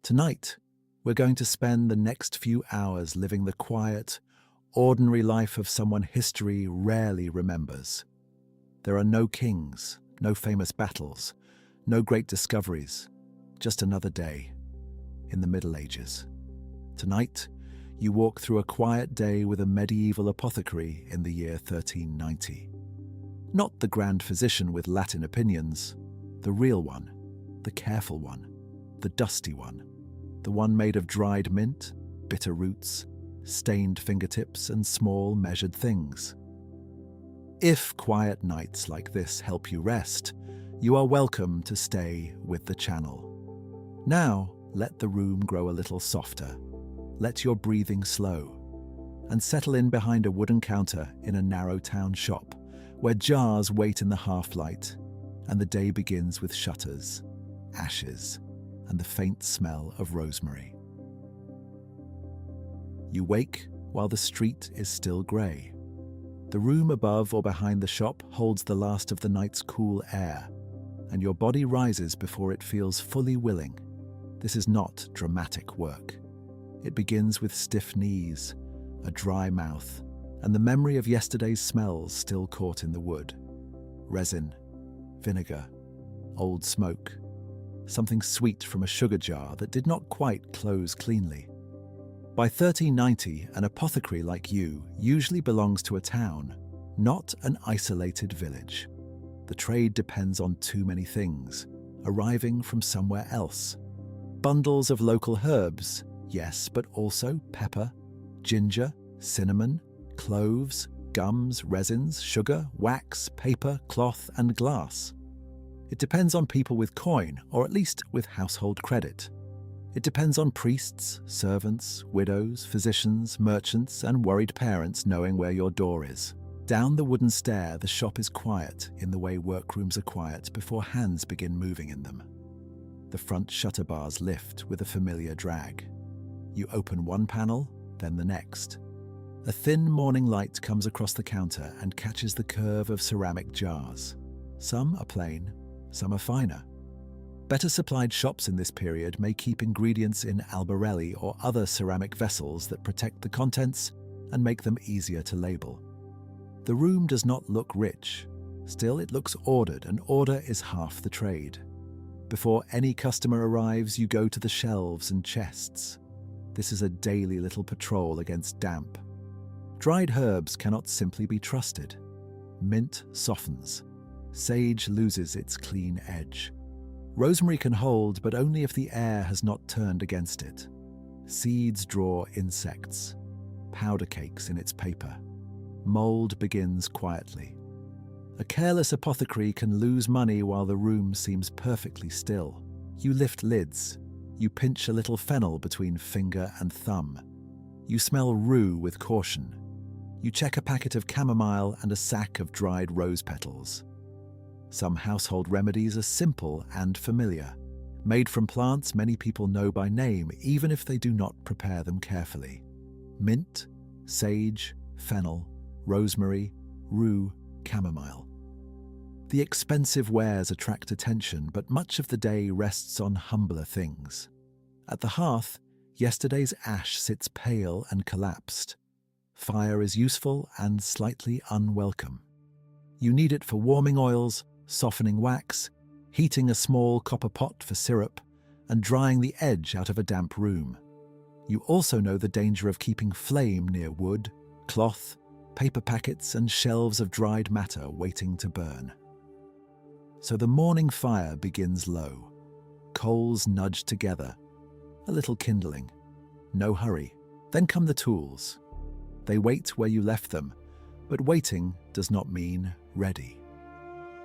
Tonight, we're going to spend the next few hours living the quiet, ordinary life of someone history rarely remembers. There are no kings, no famous battles, no great discoveries, just another day in the Middle Ages. Tonight, you walk through a quiet day with a medieval apothecary in the year 1390. Not the grand physician with Latin opinions, the real one, the careful one, the dusty one, the one made of dried mint, bitter roots, stained fingertips, and small measured things. If quiet nights like this help you rest, you are welcome to stay with the channel. Now, let the room grow a little softer. Let your breathing slow, and settle in behind a wooden counter in a narrow town shop, where jars wait in the half-light, and the day begins with shutters, ashes, and the faint smell of rosemary. You wake while the street is still grey. The room above or behind the shop holds the last of the night's cool air, and your body rises before it feels fully willing. This is not dramatic work. It begins with stiff knees, a dry mouth, and the memory of yesterday's smells still caught in the wood. Resin, vinegar, old smoke, something sweet from a sugar jar that did not quite close cleanly. By 1390, an apothecary like you usually belongs to a town, not an isolated village. The trade depends on too many things, arriving from somewhere else. Bundles of local herbs, yes, but also pepper, ginger, cinnamon, cloves, gums, resins, sugar, wax, paper, cloth, and glass. It depends on people with coin, or at least with household credit. It depends on priests, servants, widows, physicians, merchants, and worried parents knowing where your door is. Down the wooden stair, the shop is quiet in the way workrooms are quiet before hands begin moving in them. The front shutter bars lift with a familiar drag. You open one panel, then the next. A thin morning light comes across the counter and catches the curve of ceramic jars. Some are plain, some are finer. Better supplied shops in this period may keep ingredients in albarelli or other ceramic vessels that protect the contents and make them easier to label. The room does not look rich. Still, it looks ordered, and order is half the trade. Before any customer arrives, you go to the shelves and chests. This is a daily little patrol against damp. Dried herbs cannot simply be trusted. Mint softens. Sage loses its clean edge. Rosemary can hold, but only if the air has not turned against it. Seeds draw insects. Powder cakes in its paper. Mold begins quietly. A careless apothecary can lose money while the room seems perfectly still. You lift lids. You pinch a little fennel between finger and thumb. You smell rue with caution. You check a packet of chamomile and a sack of dried rose petals. Some household remedies are simple and familiar. Made from plants many people know by name, even if they do not prepare them carefully. Mint, sage, fennel, rosemary, rue, chamomile. The expensive wares attract attention, but much of the day rests on humbler things. At the hearth, yesterday's ash sits pale and collapsed. Fire is useful and slightly unwelcome. You need it for warming oils, softening wax, heating a small copper pot for syrup, and drying the edge out of a damp room. You also know the danger of keeping flame near wood, cloth, paper packets, and shelves of dried matter waiting to burn. So the morning fire begins low. Coals nudge together. A little kindling. No hurry. Then come the tools. They wait where you left them, but waiting does not mean ready.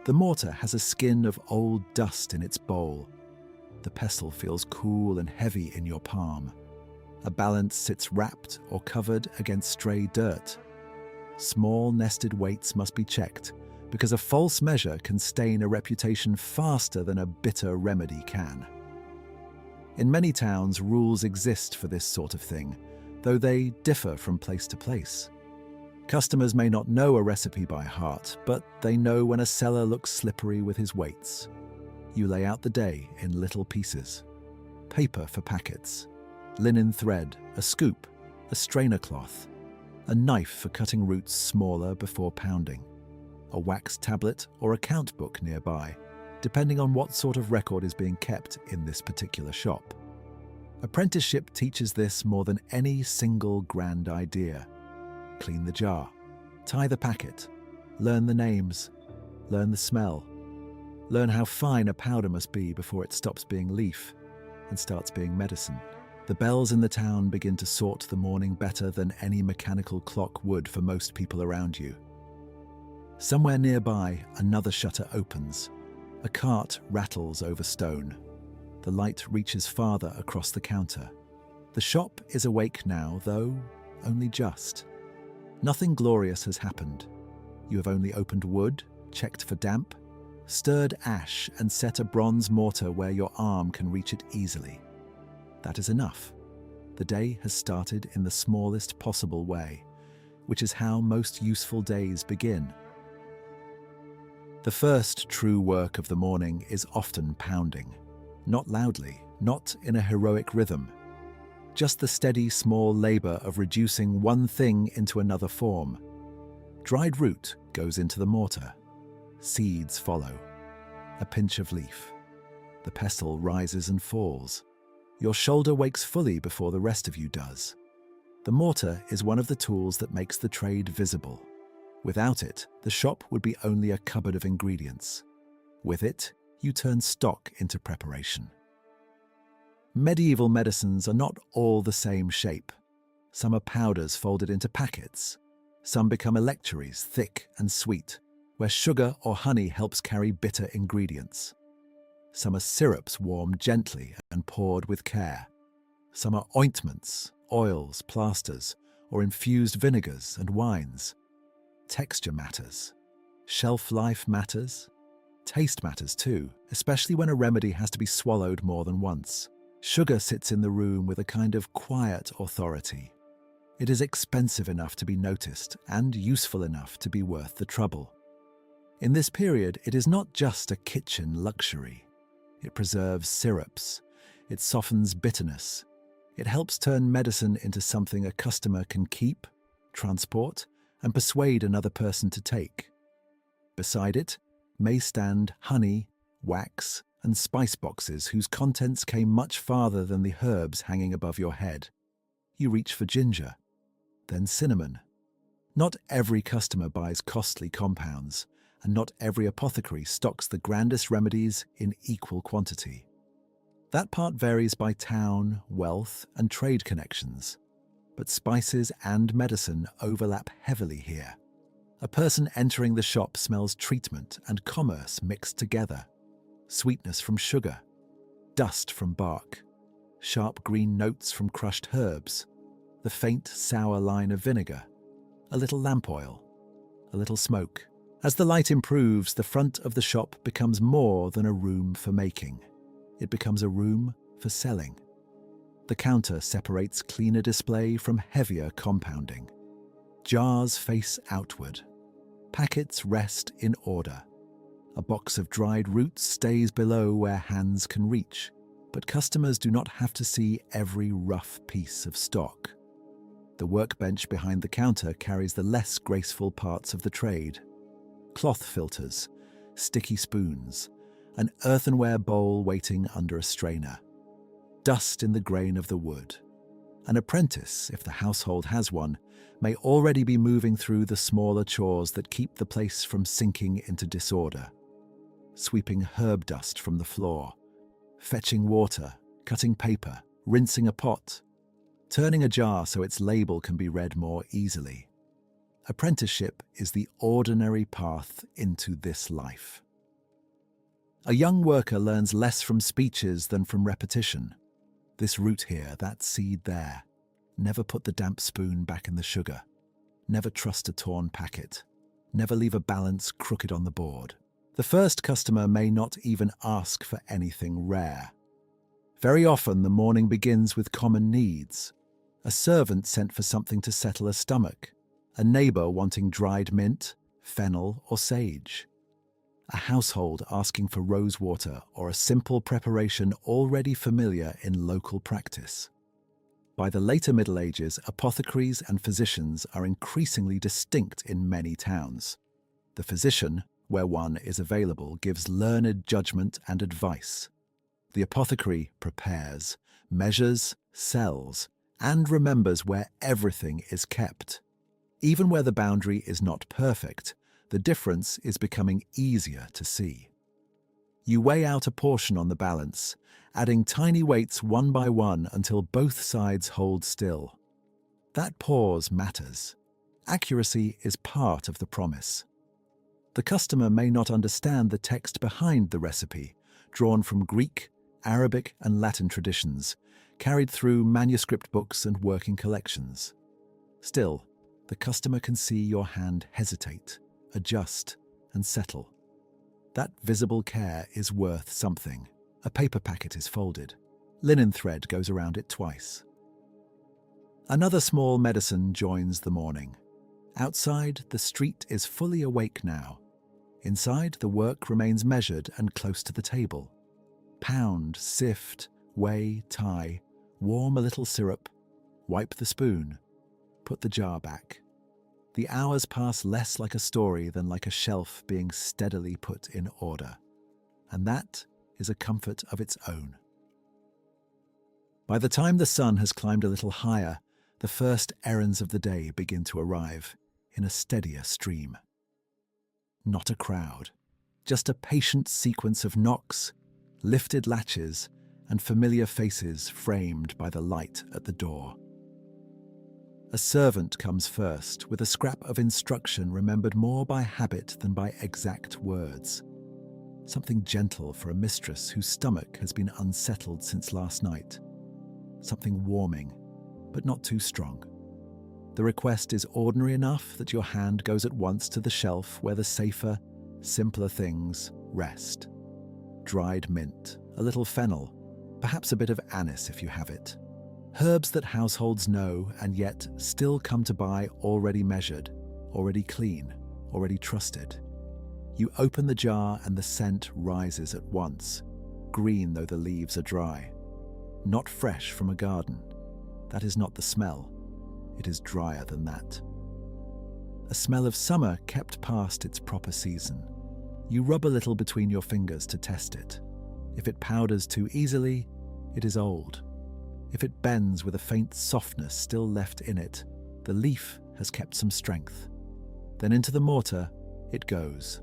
The mortar has a skin of old dust in its bowl. The pestle feels cool and heavy in your palm. A balance sits wrapped or covered against stray dirt. Small nested weights must be checked, because a false measure can stain a reputation faster than a bitter remedy can. In many towns, rules exist for this sort of thing, though they differ from place to place. Customers may not know a recipe by heart, but they know when a seller looks slippery with his weights. You lay out the day in little pieces. paper for packets, linen thread, a scoop, a strainer cloth, a knife for cutting roots smaller before pounding, a wax tablet or account book nearby, depending on what sort of record is being kept in this particular shop. Apprenticeship teaches this more than any single grand idea. Clean the jar, tie the packet, learn the names, learn the smell, learn how fine a powder must be before it stops being leaf and starts being medicine. The bells in the town begin to sort the morning better than any mechanical clock would for most people around you. Somewhere nearby, another shutter opens. A cart rattles over stone. The light reaches farther across the counter. The shop is awake now, though only just. Nothing glorious has happened. You have only opened wood, checked for damp, stirred ash and set a bronze mortar where your arm can reach it easily. That is enough. The day has started in the smallest possible way, which is how most useful days begin. The first true work of the morning is often pounding. Not loudly, not in a heroic rhythm. Just the steady, small labor of reducing one thing into another form. Dried root goes into the mortar. Seeds follow. A pinch of leaf. The pestle rises and falls. Your shoulder wakes fully before the rest of you does. The mortar is one of the tools that makes the trade visible. Without it, the shop would be only a cupboard of ingredients. With it, you turn stock into preparation. Medieval medicines are not all the same shape. Some are powders folded into packets. Some become electuaries, thick and sweet, where sugar or honey helps carry bitter ingredients. Some are syrups warmed gently and poured with care. Some are ointments, oils, plasters, or infused vinegars and wines. Texture matters. Shelf life matters. Taste matters too, especially when a remedy has to be swallowed more than once. Sugar sits in the room with a kind of quiet authority. It is expensive enough to be noticed and useful enough to be worth the trouble. In this period, it is not just a kitchen luxury. It preserves syrups. It softens bitterness. It helps turn medicine into something a customer can keep, transport, and persuade another person to take. Beside it may stand honey, wax, and spice boxes whose contents came much farther than the herbs hanging above your head. You reach for ginger, then cinnamon. Not every customer buys costly compounds, and not every apothecary stocks the grandest remedies in equal quantity. That part varies by town, wealth, and trade connections. But spices and medicine overlap heavily here. A person entering the shop smells treatment and commerce mixed together. Sweetness from sugar, dust from bark, sharp green notes from crushed herbs, the faint sour line of vinegar, a little lamp oil, a little smoke. As the light improves, the front of the shop becomes more than a room for making. It becomes a room for selling. The counter separates cleaner display from heavier compounding. Jars face outward. Packets rest in order. A box of dried roots stays below where hands can reach, but customers do not have to see every rough piece of stock. The workbench behind the counter carries the less graceful parts of the trade. Cloth filters, sticky spoons, an earthenware bowl waiting under a strainer. Dust in the grain of the wood. An apprentice, if the household has one, may already be moving through the smaller chores that keep the place from sinking into disorder. Sweeping herb dust from the floor, fetching water, cutting paper, rinsing a pot, turning a jar so its label can be read more easily. Apprenticeship is the ordinary path into this life. A young worker learns less from speeches than from repetition. This root here, that seed there. Never put the damp spoon back in the sugar. Never trust a torn packet. Never leave a balance crooked on the board. The first customer may not even ask for anything rare. Very often the morning begins with common needs. A servant sent for something to settle a stomach. A neighbor wanting dried mint, fennel, or sage. a household asking for rosewater, or a simple preparation already familiar in local practice. By the later Middle Ages, apothecaries and physicians are increasingly distinct in many towns. The physician, where one is available, gives learned judgment and advice. The apothecary prepares, measures, sells, and remembers where everything is kept. Even where the boundary is not perfect, the difference is becoming easier to see. You weigh out a portion on the balance, adding tiny weights one by one until both sides hold still. That pause matters. Accuracy is part of the promise. The customer may not understand the text behind the recipe, drawn from Greek, Arabic, and Latin traditions, carried through manuscript books and working collections. Still, the customer can see your hand hesitate, adjust, and settle. That visible care is worth something. A paper packet is folded. Linen thread goes around it twice. Another small medicine joins the morning. Outside, the street is fully awake now. Inside, the work remains measured and close to the table. Pound, sift, weigh, tie, warm a little syrup, wipe the spoon, put the jar back. The hours pass less like a story than like a shelf being steadily put in order. And that is a comfort of its own. By the time the sun has climbed a little higher, the first errands of the day begin to arrive in a steadier stream. Not a crowd, just a patient sequence of knocks, lifted latches, and familiar faces framed by the light at the door. A servant comes first, with a scrap of instruction remembered more by habit than by exact words. Something gentle for a mistress whose stomach has been unsettled since last night. Something warming, but not too strong. The request is ordinary enough that your hand goes at once to the shelf where the safer, simpler things rest. Dried mint, a little fennel, perhaps a bit of anise if you have it. Herbs that households know and yet still come to buy already measured, already clean, already trusted. You open the jar and the scent rises at once, green though the leaves are dry. Not fresh from a garden. That is not the smell. It is drier than that. A smell of summer kept past its proper season. You rub a little between your fingers to test it. If it powders too easily, it is old. If it bends with a faint softness still left in it, the leaf has kept some strength. Then into the mortar it goes.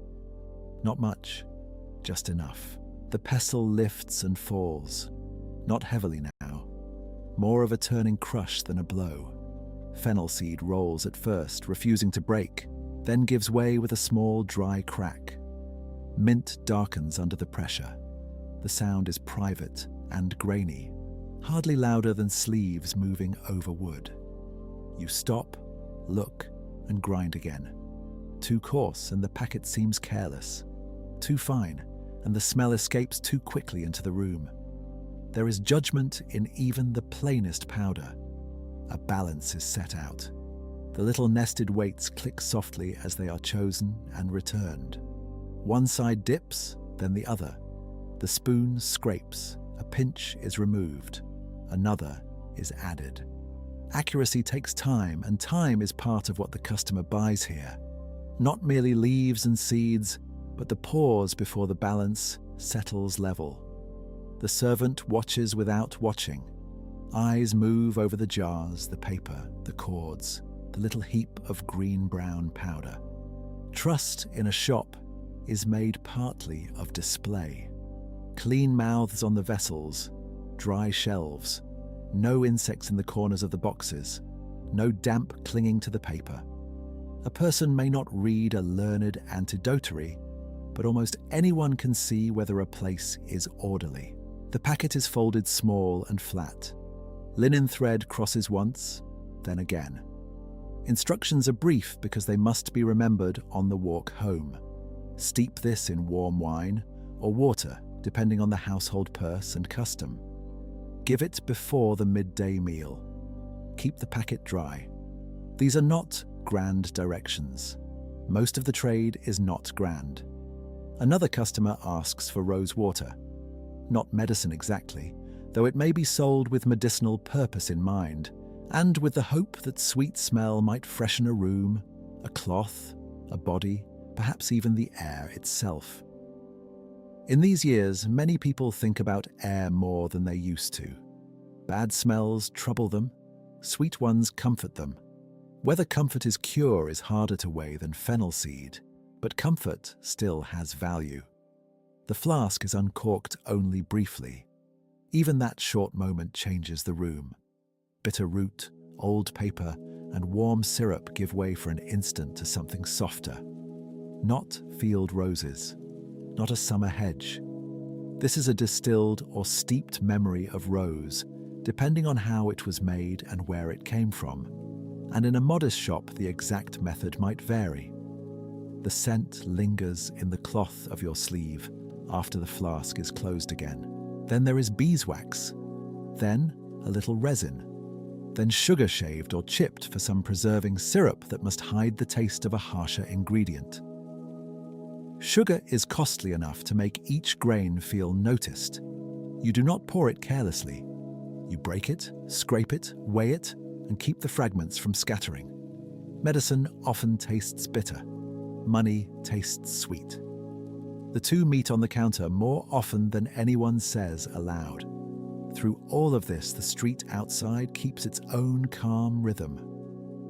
Not much, just enough. The pestle lifts and falls. Not heavily now. More of a turning crush than a blow. Fennel seed rolls at first, refusing to break, then gives way with a small dry crack. Mint darkens under the pressure. The sound is private and grainy, hardly louder than sleeves moving over wood. You stop, look, and grind again. Too coarse and the packet seems careless. Too fine, and the smell escapes too quickly into the room. There is judgment in even the plainest powder. A balance is set out. The little nested weights click softly as they are chosen and returned. One side dips, then the other. The spoon scrapes, a pinch is removed, another is added. Accuracy takes time, and time is part of what the customer buys here. Not merely leaves and seeds, but the pause before the balance settles level. The servant watches without watching. Eyes move over the jars, the paper, the cords, the little heap of green-brown powder. Trust in a shop is made partly of display. Clean mouths on the vessels, dry shelves, no insects in the corners of the boxes, no damp clinging to the paper. A person may not read a learned antidotary, but almost anyone can see whether a place is orderly. The packet is folded small and flat. Linen thread crosses once, then again. Instructions are brief because they must be remembered on the walk home. Steep this in warm wine or water, depending on the household purse and custom. Give it before the midday meal. Keep the packet dry. These are not grand directions. Most of the trade is not grand. Another customer asks for rosewater. Not medicine exactly, though it may be sold with medicinal purpose in mind, and with the hope that sweet smell might freshen a room, a cloth, a body, perhaps even the air itself. In these years, many people think about air more than they used to. Bad smells trouble them, sweet ones comfort them. Whether comfort is cure is harder to weigh than fennel seed, but comfort still has value. The flask is uncorked only briefly. Even that short moment changes the room. Bitter root, old paper, and warm syrup give way for an instant to something softer. Not field roses, not a summer hedge. This is a distilled or steeped memory of rose, depending on how it was made and where it came from. And in a modest shop, the exact method might vary. The scent lingers in the cloth of your sleeve after the flask is closed again. Then there is beeswax, then a little resin, then sugar shaved or chipped for some preserving syrup that must hide the taste of a harsher ingredient. Sugar is costly enough to make each grain feel noticed. You do not pour it carelessly. You break it, scrape it, weigh it, and keep the fragments from scattering. Medicine often tastes bitter. Money tastes sweet. The two meet on the counter more often than anyone says aloud. Through all of this, the street outside keeps its own calm rhythm.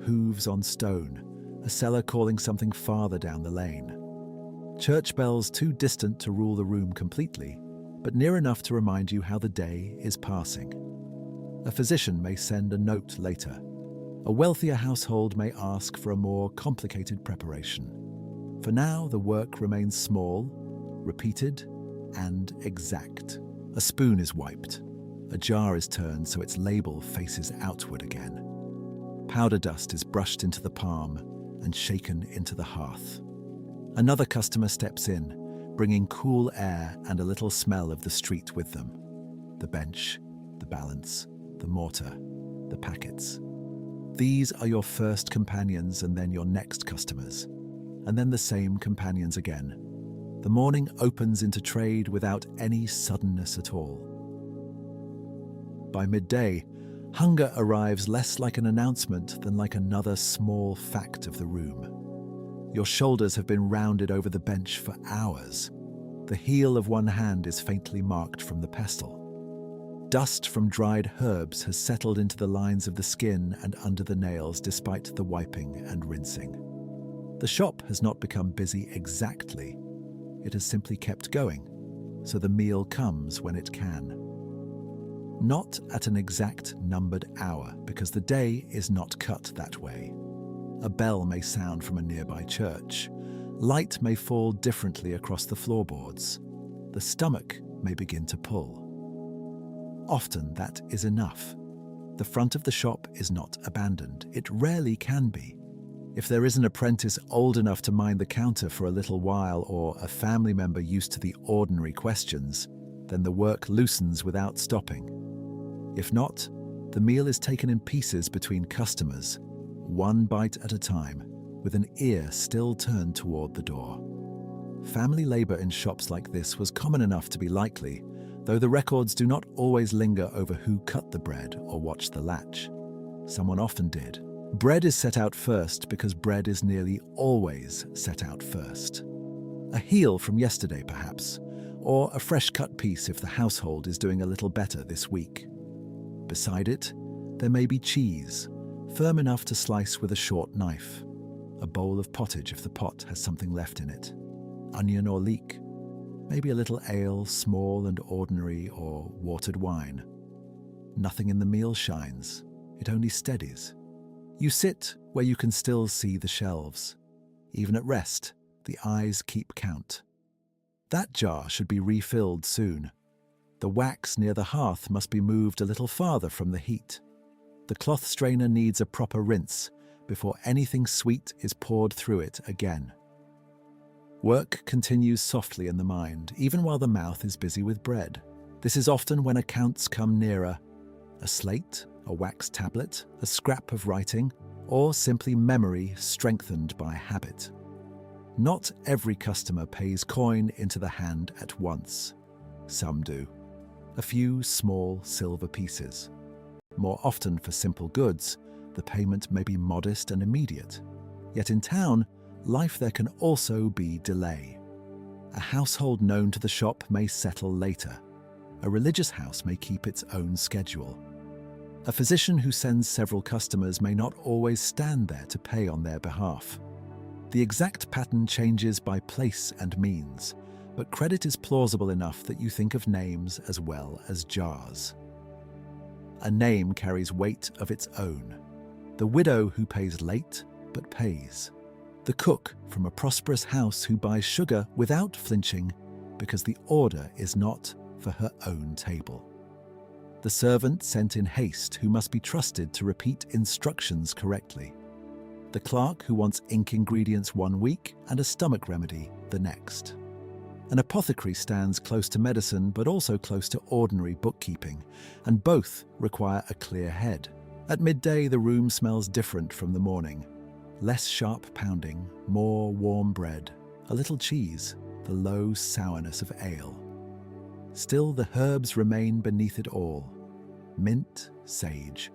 Hooves on stone, a seller calling something farther down the lane. Church bells too distant to rule the room completely, but near enough to remind you how the day is passing. A physician may send a note later. A wealthier household may ask for a more complicated preparation. For now, the work remains small, repeated, and exact. A spoon is wiped. A jar is turned so its label faces outward again. Powder dust is brushed into the palm and shaken into the hearth. Another customer steps in, bringing cool air and a little smell of the street with them. The bench, the balance, the mortar, the packets. These are your first companions and then your next customers, and then the same companions again. The morning opens into trade without any suddenness at all. By midday, hunger arrives less like an announcement than like another small fact of the room. Your shoulders have been rounded over the bench for hours. The heel of one hand is faintly marked from the pestle. Dust from dried herbs has settled into the lines of the skin and under the nails despite the wiping and rinsing. The shop has not become busy exactly. It has simply kept going, so the meal comes when it can. Not at an exact numbered hour, because the day is not cut that way. A bell may sound from a nearby church. Light may fall differently across the floorboards. The stomach may begin to pull. Often that is enough. The front of the shop is not abandoned. It rarely can be. If there is an apprentice old enough to mind the counter for a little while or a family member used to the ordinary questions, then the work loosens without stopping. If not, the meal is taken in pieces between customers, one bite at a time, with an ear still turned toward the door. Family labor in shops like this was common enough to be likely, though the records do not always linger over who cut the bread or watched the latch. Someone often did. Bread is set out first because bread is nearly always set out first. A heel from yesterday, perhaps, or a fresh cut piece if the household is doing a little better this week. Beside it, there may be cheese, firm enough to slice with a short knife, a bowl of pottage if the pot has something left in it, onion or leek, maybe a little ale, small and ordinary, or watered wine. Nothing in the meal shines, it only steadies. You sit where you can still see the shelves. Even at rest, the eyes keep count. That jar should be refilled soon. The wax near the hearth must be moved a little farther from the heat. The cloth strainer needs a proper rinse before anything sweet is poured through it again. Work continues softly in the mind, even while the mouth is busy with bread. This is often when accounts come nearer. A slate, a wax tablet, a scrap of writing, or simply memory strengthened by habit. Not every customer pays coin into the hand at once. Some do. A few small silver pieces. More often for simple goods, the payment may be modest and immediate. Yet in town, life there can also be delay. A household known to the shop may settle later. A religious house may keep its own schedule. A physician who sends several customers may not always stand there to pay on their behalf. The exact pattern changes by place and means, but credit is plausible enough that you think of names as well as jars. A name carries weight of its own. The widow who pays late but pays. The cook from a prosperous house who buys sugar without flinching because the order is not for her own table. The servant sent in haste who must be trusted to repeat instructions correctly. The clerk who wants ink ingredients one week and a stomach remedy the next. An apothecary stands close to medicine but also close to ordinary bookkeeping, and both require a clear head. At midday, the room smells different from the morning. Less sharp pounding, more warm bread, a little cheese, the low sourness of ale. Still, the herbs remain beneath it all. Mint, sage,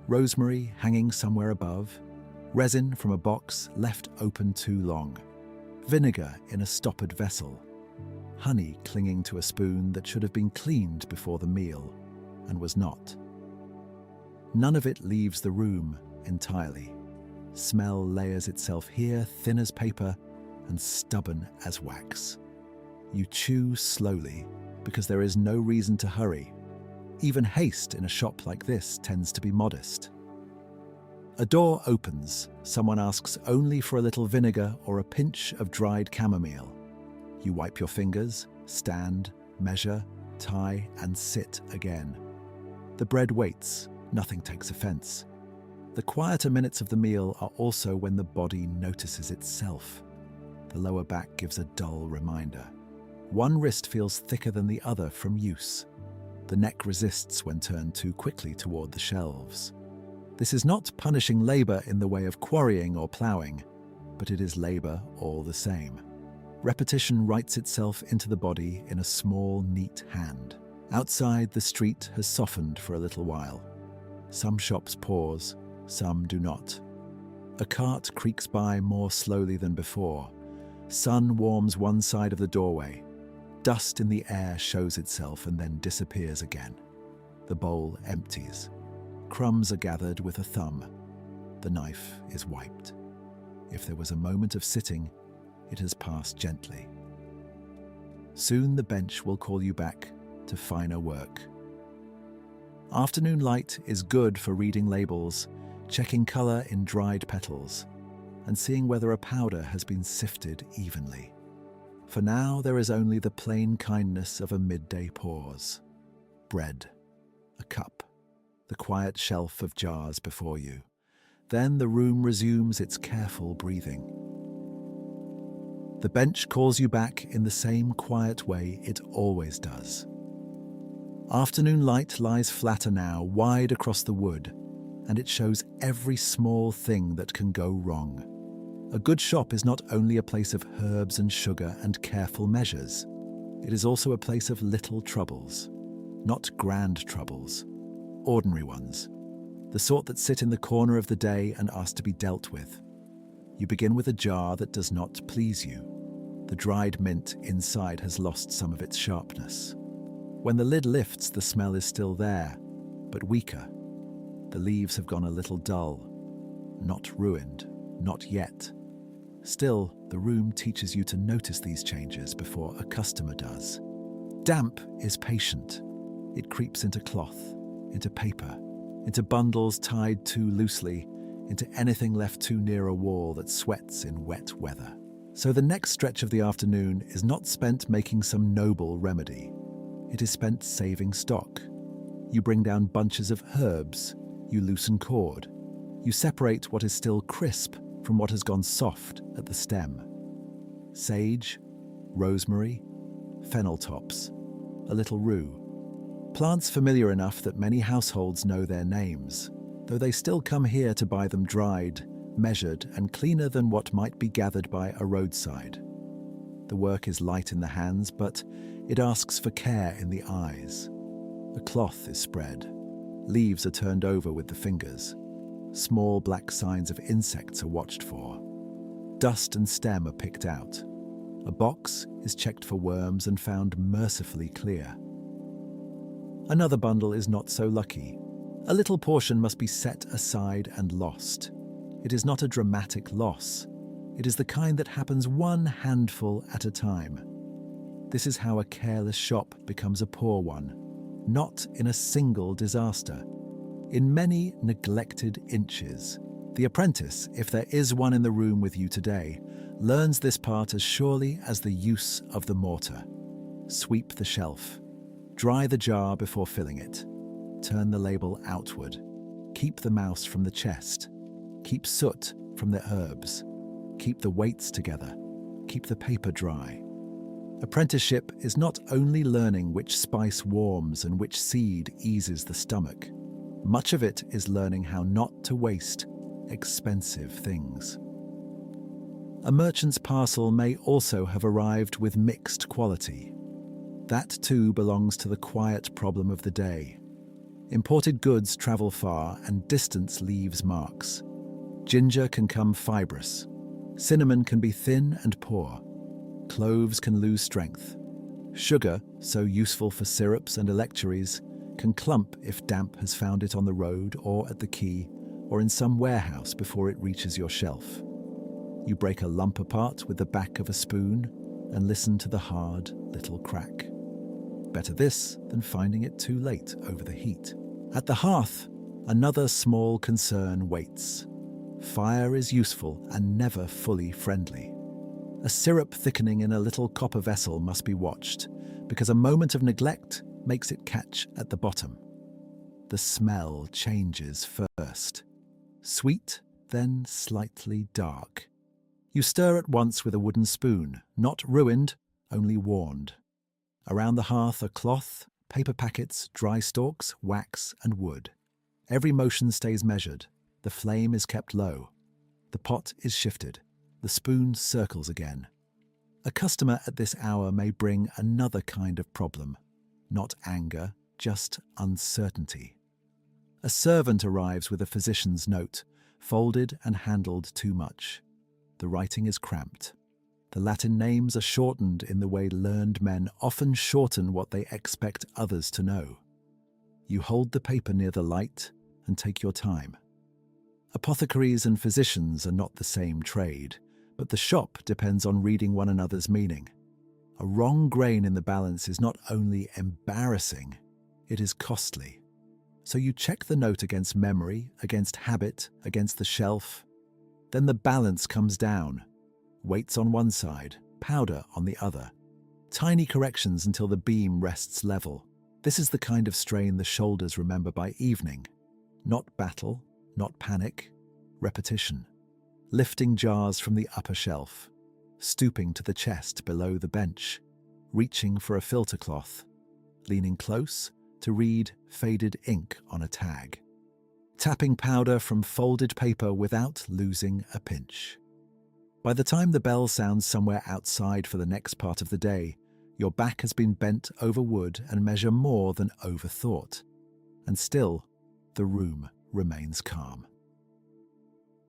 rosemary hanging somewhere above, resin from a box left open too long, vinegar in a stoppered vessel, honey clinging to a spoon that should have been cleaned before the meal and was not. None of it leaves the room entirely. Smell layers itself here, thin as paper and stubborn as wax. You chew slowly because there is no reason to hurry. Even haste in a shop like this tends to be modest. A door opens. Someone asks only for a little vinegar or a pinch of dried chamomile. You wipe your fingers, stand, measure, tie, and sit again. The bread waits. Nothing takes offense. The quieter minutes of the meal are also when the body notices itself. The lower back gives a dull reminder. One wrist feels thicker than the other from use. The neck resists when turned too quickly toward the shelves. This is not punishing labor in the way of quarrying or ploughing, but it is labor all the same. Repetition writes itself into the body in a small, neat hand. Outside, the street has softened for a little while. Some shops pause, some do not. A cart creaks by more slowly than before. Sun warms one side of the doorway. Dust in the air shows itself and then disappears again. The bowl empties. Crumbs are gathered with a thumb. The knife is wiped. If there was a moment of sitting, it has passed gently. Soon the bench will call you back to finer work. Afternoon light is good for reading labels, checking color in dried petals, and seeing whether a powder has been sifted evenly. For now, there is only the plain kindness of a midday pause. Bread, a cup, the quiet shelf of jars before you. Then the room resumes its careful breathing. The bench calls you back in the same quiet way it always does. Afternoon light lies flatter now, wide across the wood, and it shows every small thing that can go wrong. A good shop is not only a place of herbs and sugar and careful measures. It is also a place of little troubles. Not grand troubles. Ordinary ones. The sort that sit in the corner of the day and ask to be dealt with. You begin with a jar that does not please you. The dried mint inside has lost some of its sharpness. When the lid lifts, the smell is still there, but weaker. The leaves have gone a little dull. Not ruined, not yet. Still, the room teaches you to notice these changes before a customer does. Damp is patient. It creeps into cloth, into paper, into bundles tied too loosely, into anything left too near a wall that sweats in wet weather. So the next stretch of the afternoon is not spent making some noble remedy. It is spent saving stock. You bring down bunches of herbs. You loosen cord. You separate what is still crisp from what has gone soft at the stem. Sage, rosemary, fennel tops, a little rue. Plants familiar enough that many households know their names, though they still come here to buy them dried, measured, and cleaner than what might be gathered by a roadside. The work is light in the hands, but it asks for care in the eyes. A cloth is spread. Leaves are turned over with the fingers. Small black signs of insects are watched for. Dust and stem are picked out. A box is checked for worms and found mercifully clear. Another bundle is not so lucky. A little portion must be set aside and lost. It is not a dramatic loss. It is the kind that happens one handful at a time. This is how a careless shop becomes a poor one, not in a single disaster, in many neglected inches. The apprentice, if there is one in the room with you today, learns this part as surely as the use of the mortar. Sweep the shelf. Dry the jar before filling it. Turn the label outward. Keep the mouse from the chest. Keep soot from the herbs. Keep the weights together. Keep the paper dry. Apprenticeship is not only learning which spice warms and which seed eases the stomach. Much of it is learning how not to waste expensive things. A merchant's parcel may also have arrived with mixed quality. That too belongs to the quiet problem of the day. Imported goods travel far and distance leaves marks. Ginger can come fibrous. Cinnamon can be thin and poor. Cloves can lose strength. Sugar, so useful for syrups and electuaries, can clump if damp has found it on the road or at the quay or in some warehouse before it reaches your shelf. You break a lump apart with the back of a spoon and listen to the hard little crack. Better this than finding it too late over the heat. At the hearth, another small concern waits. Fire is useful and never fully friendly. A syrup thickening in a little copper vessel must be watched, because a moment of neglect makes it catch at the bottom. The smell changes first. Sweet, then slightly dark. You stir at once with a wooden spoon, not ruined, only warned. Around the hearth are cloth, paper packets, dry stalks, wax, and wood. Every motion stays measured. The flame is kept low. The pot is shifted. The spoon circles again. A customer at this hour may bring another kind of problem. Not anger, just uncertainty. A servant arrives with a physician's note, folded and handled too much. The writing is cramped. The Latin names are shortened in the way learned men often shorten what they expect others to know. You hold the paper near the light and take your time. Apothecaries and physicians are not the same trade, but the shop depends on reading one another's meaning. A wrong grain in the balance is not only embarrassing, it is costly. So you check the note against memory, against habit, against the shelf. Then the balance comes down. Weights on one side, powder on the other. Tiny corrections until the beam rests level. This is the kind of strain the shoulders remember by evening. Not battle, not panic, repetition. Lifting jars from the upper shelf. Stooping to the chest below the bench. Reaching for a filter cloth. Leaning close to read faded ink on a tag. Tapping powder from folded paper without losing a pinch. By the time the bell sounds somewhere outside for the next part of the day, your back has been bent over wood and measure more than overthought. And still, the room remains calm.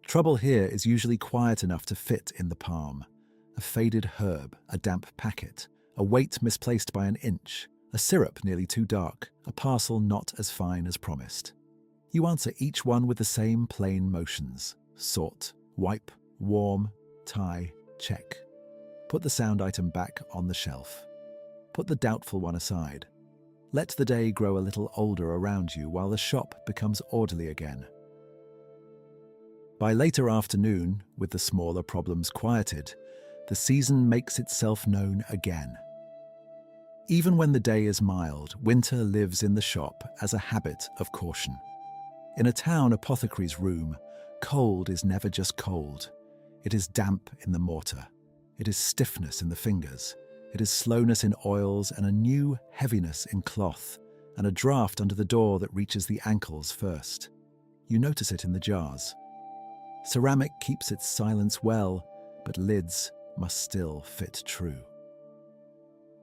Trouble here is usually quiet enough to fit in the palm. A faded herb, a damp packet, a weight misplaced by an inch, a syrup nearly too dark, a parcel not as fine as promised. You answer each one with the same plain motions. Sort, wipe, warm, tie, check. Put the sound item back on the shelf. Put the doubtful one aside. Let the day grow a little older around you while the shop becomes orderly again. By later afternoon, with the smaller problems quieted, the season makes itself known again. Even when the day is mild, winter lives in the shop as a habit of caution. In a town apothecary's room, cold is never just cold. It is damp in the mortar. It is stiffness in the fingers. It is slowness in oils and a new heaviness in cloth, and a draft under the door that reaches the ankles first. You notice it in the jars. Ceramic keeps its silence well, but lids must still fit true.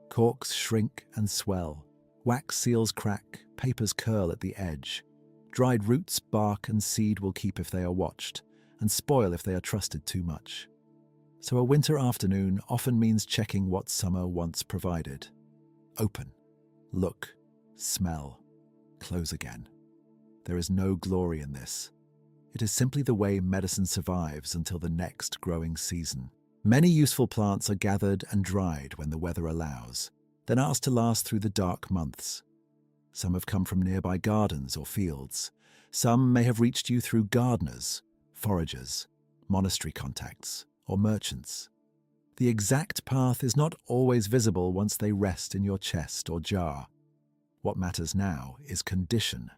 Corks shrink and swell, wax seals crack, papers curl at the edge. Dried roots, bark and seed will keep if they are watched, and spoil if they are trusted too much. So a winter afternoon often means checking what summer once provided. Open, look, smell, close again. There is no glory in this. It is simply the way medicine survives until the next growing season. Many useful plants are gathered and dried when the weather allows, then asked to last through the dark months. Some have come from nearby gardens or fields. Some may have reached you through gardeners, foragers, monastery contacts, or merchants. The exact path is not always visible once they rest in your chest or jar. What matters now is condition.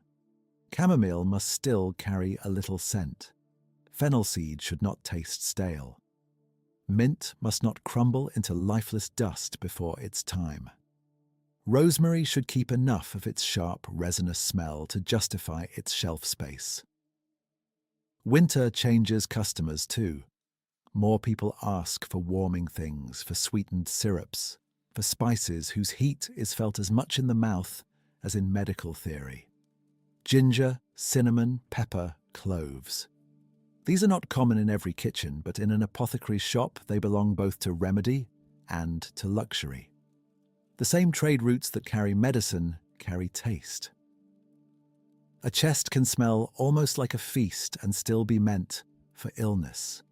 Chamomile must still carry a little scent. Fennel seed should not taste stale. Mint must not crumble into lifeless dust before its time. Rosemary should keep enough of its sharp, resinous smell to justify its shelf space. Winter changes customers too. More people ask for warming things, for sweetened syrups, for spices whose heat is felt as much in the mouth as in medical theory. Ginger, cinnamon, pepper, cloves. These are not common in every kitchen, but in an apothecary shop they belong both to remedy and to luxury. The same trade routes that carry medicine carry taste. A chest can smell almost like a feast and still be meant for illness.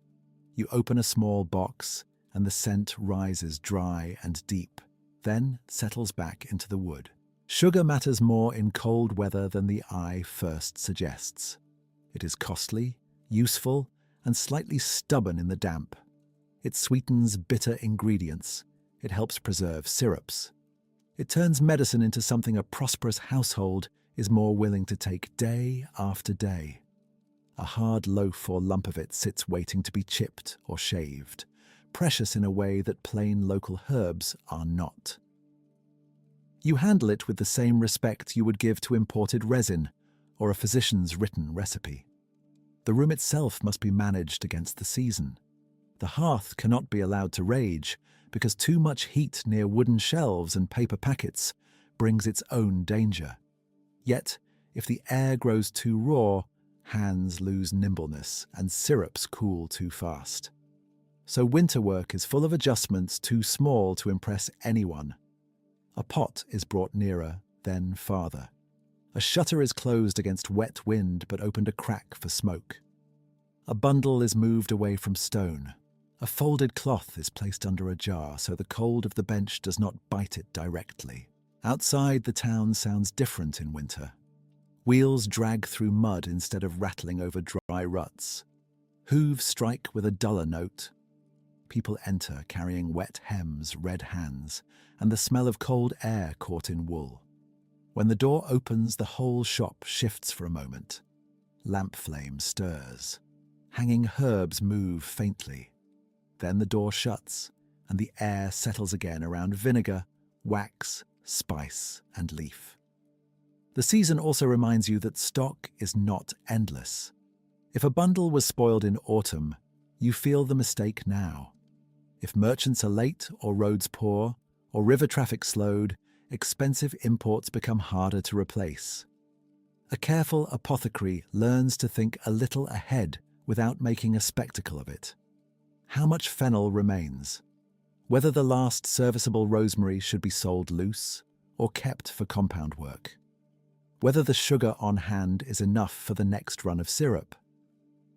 You open a small box and the scent rises dry and deep, then settles back into the wood. Sugar matters more in cold weather than the eye first suggests. It is costly, useful, and slightly stubborn in the damp. It sweetens bitter ingredients. It helps preserve syrups. It turns medicine into something a prosperous household is more willing to take day after day. A hard loaf or lump of it sits waiting to be chipped or shaved, precious in a way that plain local herbs are not. You handle it with the same respect you would give to imported resin or a physician's written recipe. The room itself must be managed against the season. The hearth cannot be allowed to rage because too much heat near wooden shelves and paper packets brings its own danger. Yet, if the air grows too raw, hands lose nimbleness and syrups cool too fast. So winter work is full of adjustments too small to impress anyone. A pot is brought nearer, then farther. A shutter is closed against wet wind but opened a crack for smoke. A bundle is moved away from stone. A folded cloth is placed under a jar so the cold of the bench does not bite it directly. Outside, the town sounds different in winter. Wheels drag through mud instead of rattling over dry ruts. Hooves strike with a duller note. People enter carrying wet hems, red hands, and the smell of cold air caught in wool. When the door opens, the whole shop shifts for a moment. Lamp flame stirs. Hanging herbs move faintly. Then the door shuts, and the air settles again around vinegar, wax, spice, and leaf. The season also reminds you that stock is not endless. If a bundle was spoiled in autumn, you feel the mistake now. If merchants are late or roads poor, or river traffic slowed, expensive imports become harder to replace. A careful apothecary learns to think a little ahead without making a spectacle of it. How much fennel remains? Whether the last serviceable rosemary should be sold loose or kept for compound work? Whether the sugar on hand is enough for the next run of syrup?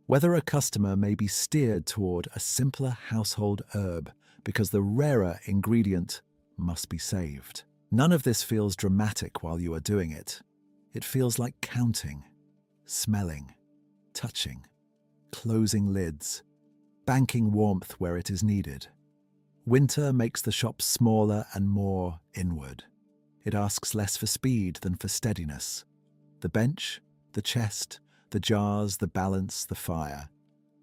Whether a customer may be steered toward a simpler household herb because the rarer ingredient must be saved. None of this feels dramatic while you are doing it. It feels like counting, smelling, touching, closing lids, banking warmth where it is needed. Winter makes the shop smaller and more inward. It asks less for speed than for steadiness. The bench, the chest, the jars, the balance, the fire.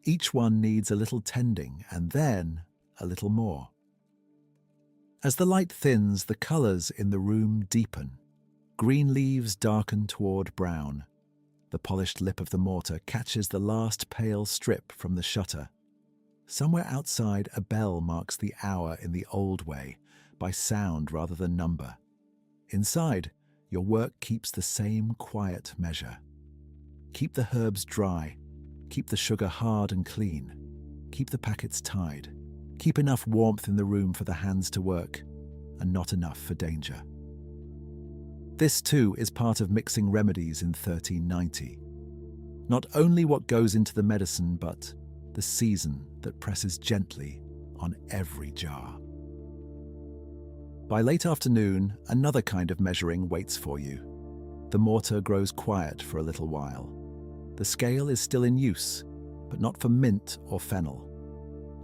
Each one needs a little tending and then a little more. As the light thins, the colours in the room deepen. Green leaves darken toward brown. The polished lip of the mortar catches the last pale strip from the shutter. Somewhere outside, a bell marks the hour in the old way, by sound rather than number. Inside, your work keeps the same quiet measure. Keep the herbs dry, keep the sugar hard and clean, keep the packets tied, keep enough warmth in the room for the hands to work, and not enough for danger. This too is part of mixing remedies in 1390. Not only what goes into the medicine, but the season that presses gently on every jar. By late afternoon, another kind of measuring waits for you. The mortar grows quiet for a little while. The scale is still in use, but not for mint or fennel.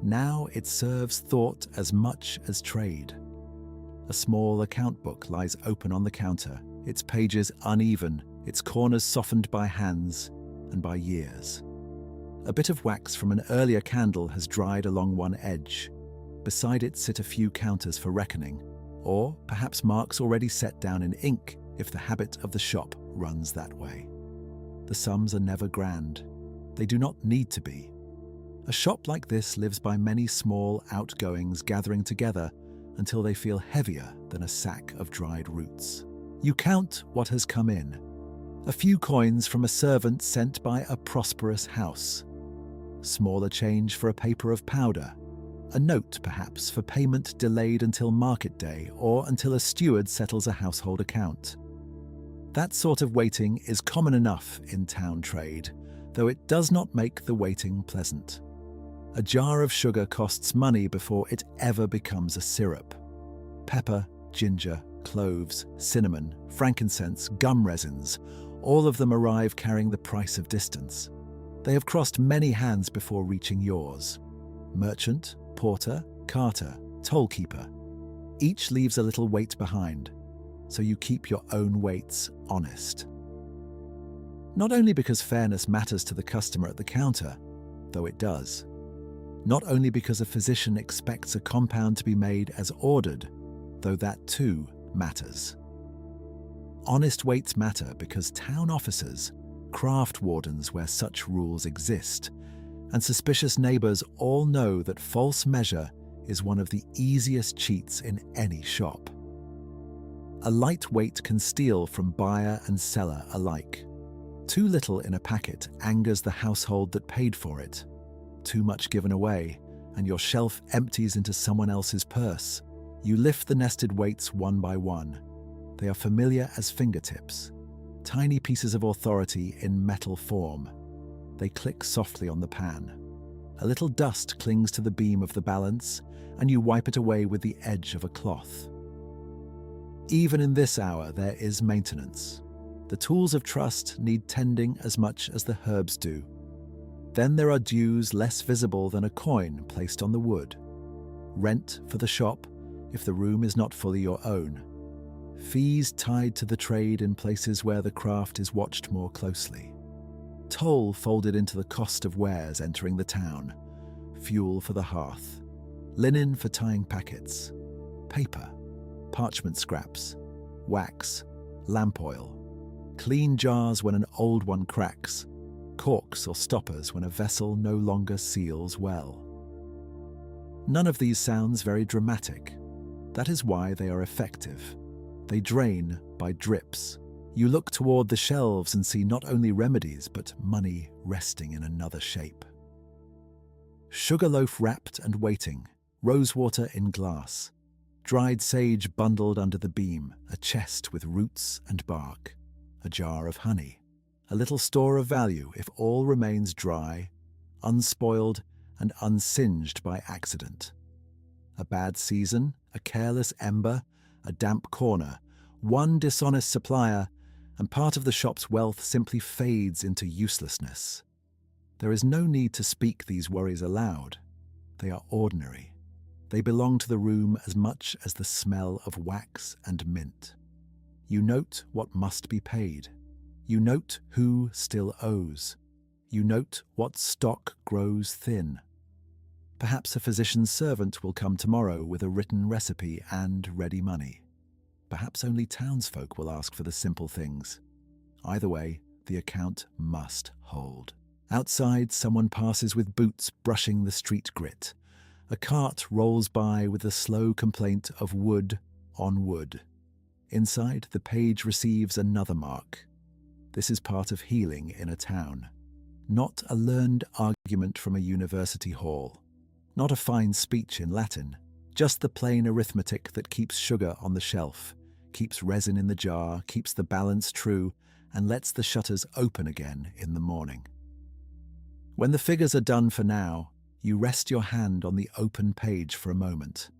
Now it serves thought as much as trade. A small account book lies open on the counter, its pages uneven, its corners softened by hands and by years. A bit of wax from an earlier candle has dried along one edge. Beside it sit a few counters for reckoning, or perhaps marks already set down in ink if the habit of the shop runs that way. The sums are never grand. They do not need to be. A shop like this lives by many small outgoings gathering together until they feel heavier than a sack of dried roots. You count what has come in. A few coins from a servant sent by a prosperous house. Smaller change for a paper of powder. A note, perhaps, for payment delayed until market day or until a steward settles a household account. That sort of waiting is common enough in town trade, though it does not make the waiting pleasant. A jar of sugar costs money before it ever becomes a syrup. Pepper, ginger, cloves, cinnamon, frankincense, gum resins, all of them arrive carrying the price of distance. They have crossed many hands before reaching yours. Merchant, porter, carter, tollkeeper. Each leaves a little weight behind, so you keep your own weights honest. Not only because fairness matters to the customer at the counter, though it does. Not only because a physician expects a compound to be made as ordered, though that too matters. Honest weights matter because town officers, craft wardens where such rules exist, and suspicious neighbours all know that false measure is one of the easiest cheats in any shop. A light weight can steal from buyer and seller alike. Too little in a packet angers the household that paid for it. Too much given away, and your shelf empties into someone else's purse. You lift the nested weights one by one. They are familiar as fingertips, tiny pieces of authority in metal form. They click softly on the pan. A little dust clings to the beam of the balance, and you wipe it away with the edge of a cloth. Even in this hour, there is maintenance. The tools of trust need tending as much as the herbs do. Then there are dues less visible than a coin placed on the wood. Rent for the shop, if the room is not fully your own. Fees tied to the trade in places where the craft is watched more closely. Toll folded into the cost of wares entering the town. Fuel for the hearth. Linen for tying packets. Paper. Parchment scraps. Wax. Lamp oil. Clean jars when an old one cracks. Corks or stoppers when a vessel no longer seals well. None of these sounds very dramatic. That is why they are effective. They drain by drips. You look toward the shelves and see not only remedies, but money resting in another shape. Sugarloaf wrapped and waiting, rosewater in glass, dried sage bundled under the beam, a chest with roots and bark, a jar of honey, a little store of value if all remains dry, unspoiled, and unsinged by accident. A bad season, a careless ember, a damp corner, one dishonest supplier, and part of the shop's wealth simply fades into uselessness. There is no need to speak these worries aloud. They are ordinary. They belong to the room as much as the smell of wax and mint. You note what must be paid. You note who still owes. You note what stock grows thin. Perhaps a physician's servant will come tomorrow with a written recipe and ready money. Perhaps only townsfolk will ask for the simple things. Either way, the account must hold. Outside, someone passes with boots brushing the street grit. A cart rolls by with the slow complaint of wood on wood. Inside, the page receives another mark. This is part of healing in a town. Not a learned argument from a university hall. Not a fine speech in Latin. Just the plain arithmetic that keeps sugar on the shelf, keeps resin in the jar, keeps the balance true, and lets the shutters open again in the morning. When the figures are done for now, you rest your hand on the open page for a moment.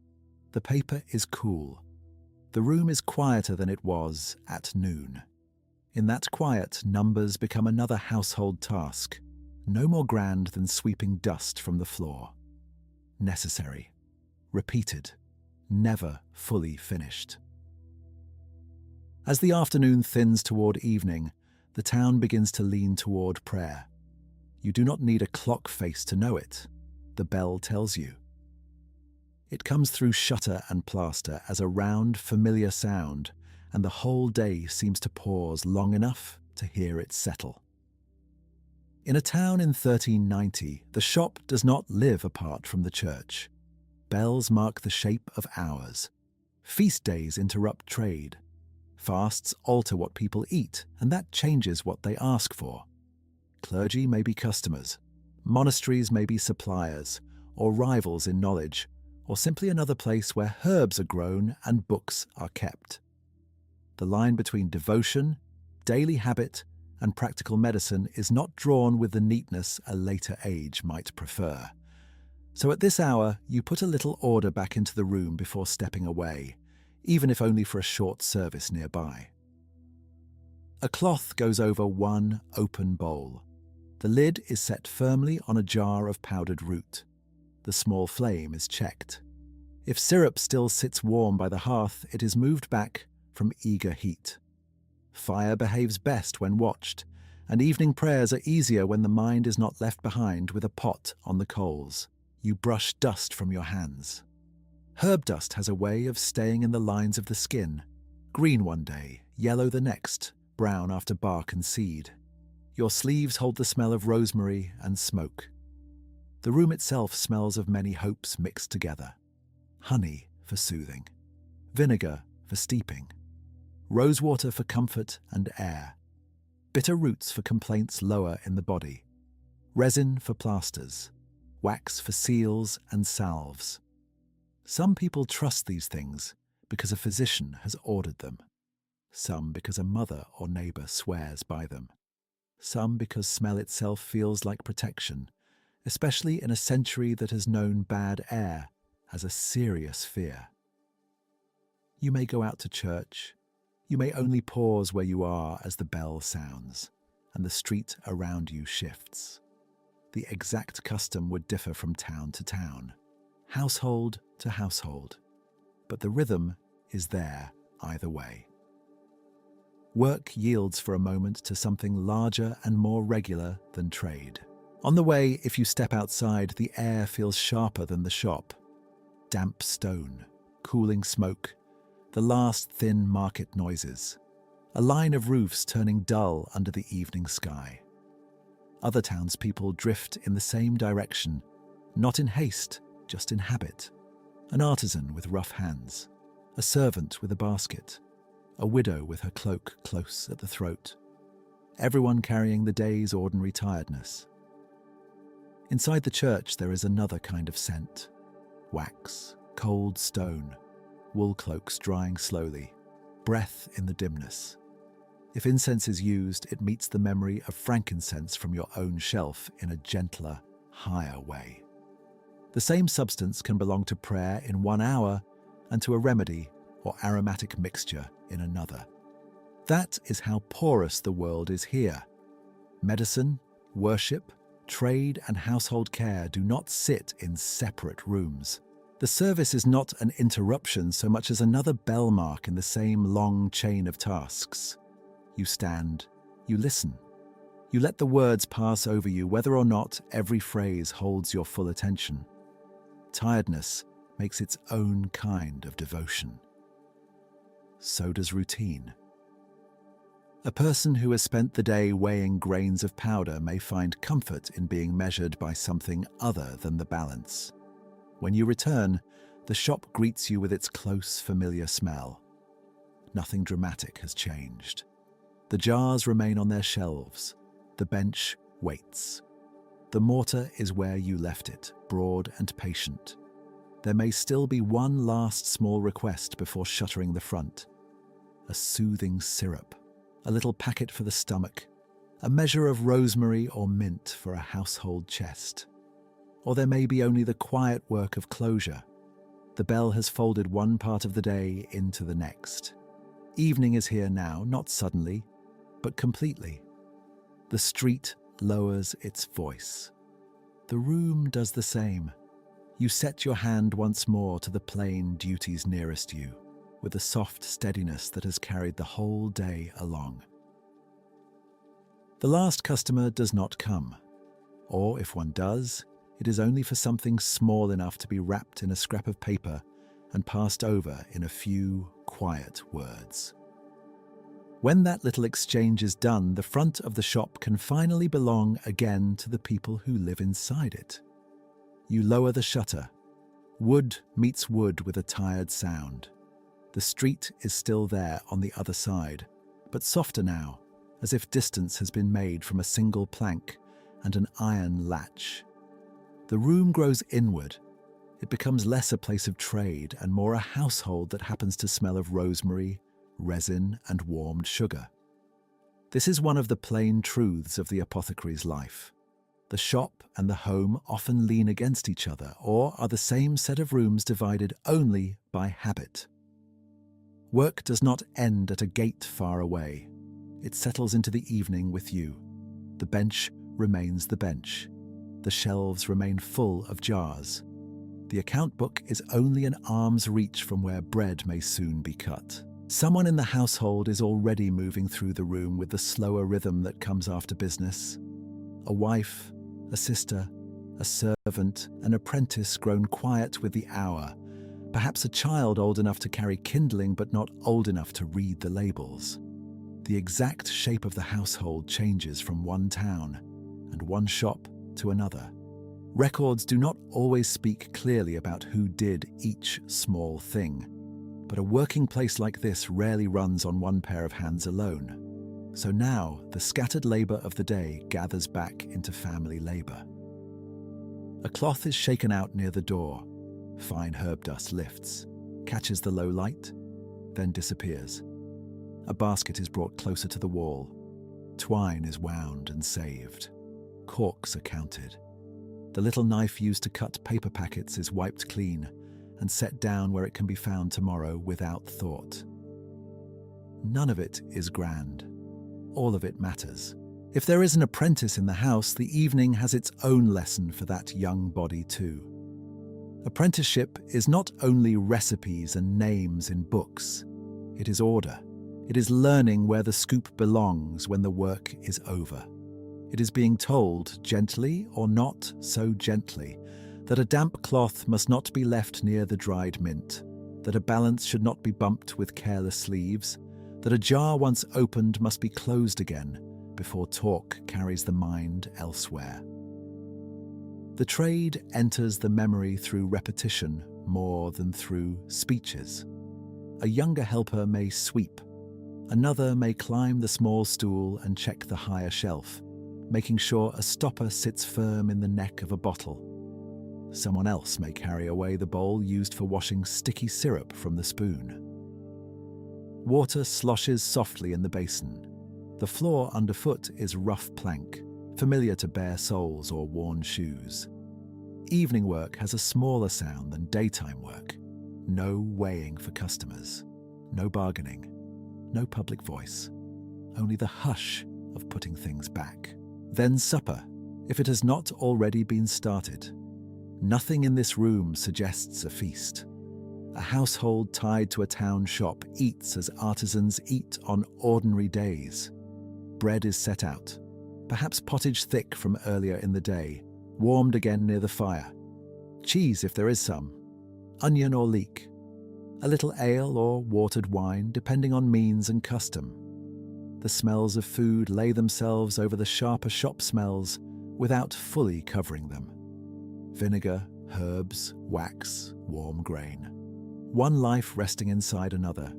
The paper is cool. The room is quieter than it was at noon. In that quiet, numbers become another household task, no more grand than sweeping dust from the floor. Necessary. Repeated. Never fully finished. As the afternoon thins toward evening, the town begins to lean toward prayer. You do not need a clock face to know it. The bell tells you. It comes through shutter and plaster as a round, familiar sound, and the whole day seems to pause long enough to hear it settle. In a town in 1390, the shop does not live apart from the church. Bells mark the shape of hours. Feast days interrupt trade. Fasts alter what people eat, and that changes what they ask for. Clergy may be customers. Monasteries may be suppliers, or rivals in knowledge, or simply another place where herbs are grown and books are kept. The line between devotion, daily habit, and practical medicine is not drawn with the neatness a later age might prefer. So at this hour, you put a little order back into the room before stepping away, even if only for a short service nearby. A cloth goes over one open bowl. The lid is set firmly on a jar of powdered root. The small flame is checked. If syrup still sits warm by the hearth, it is moved back from eager heat. Fire behaves best when watched, and evening prayers are easier when the mind is not left behind with a pot on the coals. You brush dust from your hands. Herb dust has a way of staying in the lines of the skin. Green one day, yellow the next, brown after bark and seed. Your sleeves hold the smell of rosemary and smoke. The room itself smells of many hopes mixed together. Honey for soothing, vinegar for steeping, rosewater for comfort and air, bitter roots for complaints lower in the body, resin for plasters, wax for seals and salves. Some people trust these things because a physician has ordered them. Some because a mother or neighbour swears by them. Some because smell itself feels like protection, especially in a century that has known bad air as a serious fear. You may go out to church. You may only pause where you are as the bell sounds and the street around you shifts. The exact custom would differ from town to town, household to household, but the rhythm is there either way. Work yields for a moment to something larger and more regular than trade. On the way, if you step outside, the air feels sharper than the shop. Damp stone, cooling smoke, the last thin market noises. A line of roofs turning dull under the evening sky. Other townspeople drift in the same direction, not in haste, just in habit. An artisan with rough hands, a servant with a basket, a widow with her cloak close at the throat. Everyone carrying the day's ordinary tiredness. Inside the church there is another kind of scent. Wax, cold stone, wool cloaks drying slowly, breath in the dimness. If incense is used, it meets the memory of frankincense from your own shelf in a gentler, higher way. The same substance can belong to prayer in 1 hour and to a remedy or aromatic mixture in another. That is how porous the world is here. Medicine, worship, trade and household care do not sit in separate rooms. The service is not an interruption so much as another bell mark in the same long chain of tasks. You stand, you listen. You let the words pass over you whether or not every phrase holds your full attention. Tiredness makes its own kind of devotion. So does routine. A person who has spent the day weighing grains of powder may find comfort in being measured by something other than the balance. When you return, the shop greets you with its close, familiar smell. Nothing dramatic has changed. The jars remain on their shelves. The bench waits. The mortar is where you left it, broad and patient. There may still be one last small request before shuttering the front. A soothing syrup, a little packet for the stomach, a measure of rosemary or mint for a household chest. Or there may be only the quiet work of closure. The bell has folded one part of the day into the next. Evening is here now, not suddenly, but completely. The street lowers its voice. The room does the same. You set your hand once more to the plain duties nearest you, with a soft steadiness that has carried the whole day along. The last customer does not come, or if one does, it is only for something small enough to be wrapped in a scrap of paper and passed over in a few quiet words. When that little exchange is done, the front of the shop can finally belong again to the people who live inside it. You lower the shutter. Wood meets wood with a tired sound. The street is still there on the other side, but softer now, as if distance has been made from a single plank and an iron latch. The room grows inward. It becomes less a place of trade and more a household that happens to smell of rosemary, resin, and warmed sugar. This is one of the plain truths of the apothecary's life. The shop and the home often lean against each other or are the same set of rooms divided only by habit. Work does not end at a gate far away. It settles into the evening with you. The bench remains the bench. The shelves remain full of jars. The account book is only an arm's reach from where bread may soon be cut. Someone in the household is already moving through the room with the slower rhythm that comes after business. A wife, a sister, a servant, an apprentice grown quiet with the hour, perhaps a child old enough to carry kindling but not old enough to read the labels. The exact shape of the household changes from one town and one shop to another. Records do not always speak clearly about who did each small thing, but a working place like this rarely runs on one pair of hands alone. So now the scattered labor of the day gathers back into family labor. A cloth is shaken out near the door. Fine herb dust lifts, catches the low light, then disappears. A basket is brought closer to the wall. Twine is wound and saved. Corks are counted. The little knife used to cut paper packets is wiped clean and set down where it can be found tomorrow without thought. None of it is grand. All of it matters. If there is an apprentice in the house, the evening has its own lesson for that young body too. Apprenticeship is not only recipes and names in books. It is order. It is learning where the scoop belongs when the work is over. It is being told, gently or not so gently, that a damp cloth must not be left near the dried mint, that a balance should not be bumped with careless sleeves, that a jar once opened must be closed again before talk carries the mind elsewhere. The trade enters the memory through repetition more than through speeches. A younger helper may sweep. Another may climb the small stool and check the higher shelf, making sure a stopper sits firm in the neck of a bottle. Someone else may carry away the bowl used for washing sticky syrup from the spoon. Water sloshes softly in the basin. The floor underfoot is rough plank, familiar to bare soles or worn shoes. Evening work has a smaller sound than daytime work. No weighing for customers, no bargaining, no public voice, only the hush of putting things back. Then supper, if it has not already been started. Nothing in this room suggests a feast. A household tied to a town shop eats as artisans eat on ordinary days. Bread is set out, perhaps pottage thick from earlier in the day, warmed again near the fire. Cheese if there is some, onion or leek, a little ale or watered wine depending on means and custom. The smells of food lay themselves over the sharper shop smells without fully covering them. Vinegar, herbs, wax, warm grain. One life resting inside another.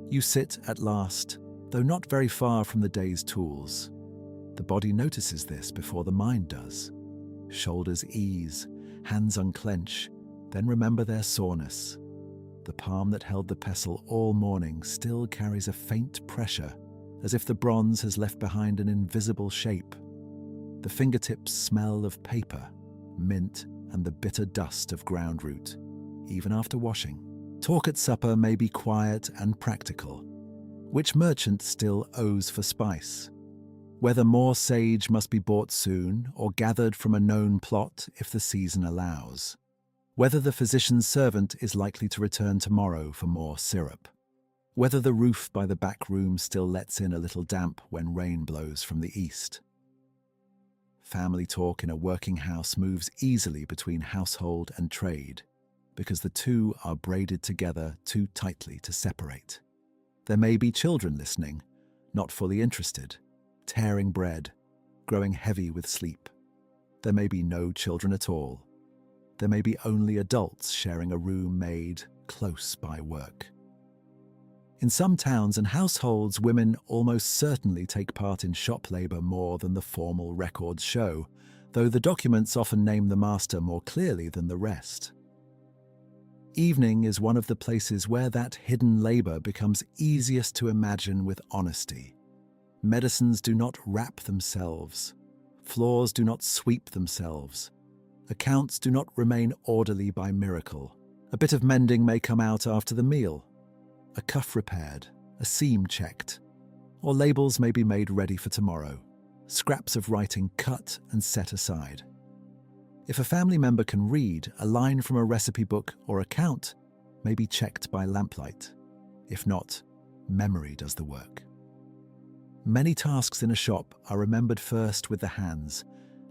You sit at last, though not very far from the day's tools. The body notices this before the mind does. Shoulders ease, hands unclench, then remember their soreness. The palm that held the pestle all morning still carries a faint pressure, as if the bronze has left behind an invisible shape. The fingertips smell of paper, mint, and the bitter dust of ground root, even after washing. Talk at supper may be quiet and practical. Which merchant still owes for spice? Whether more sage must be bought soon or gathered from a known plot if the season allows. Whether the physician's servant is likely to return tomorrow for more syrup. Whether the roof by the back room still lets in a little damp when rain blows from the east. Family talk in a working house moves easily between household and trade, because the two are braided together too tightly to separate. There may be children listening, not fully interested, tearing bread, growing heavy with sleep. There may be no children at all. There may be only adults sharing a room made close by work. In some towns and households, women almost certainly take part in shop labor more than the formal records show, though the documents often name the master more clearly than the rest. Evening is one of the places where that hidden labor becomes easiest to imagine with honesty. Medicines do not wrap themselves. Floors do not sweep themselves. Accounts do not remain orderly by miracle. A bit of mending may come out after the meal. A cuff repaired, a seam checked, or labels may be made ready for tomorrow, scraps of writing cut and set aside. If a family member can read, a line from a recipe book or account may be checked by lamplight. If not, memory does the work. Many tasks in a shop are remembered first with the hands,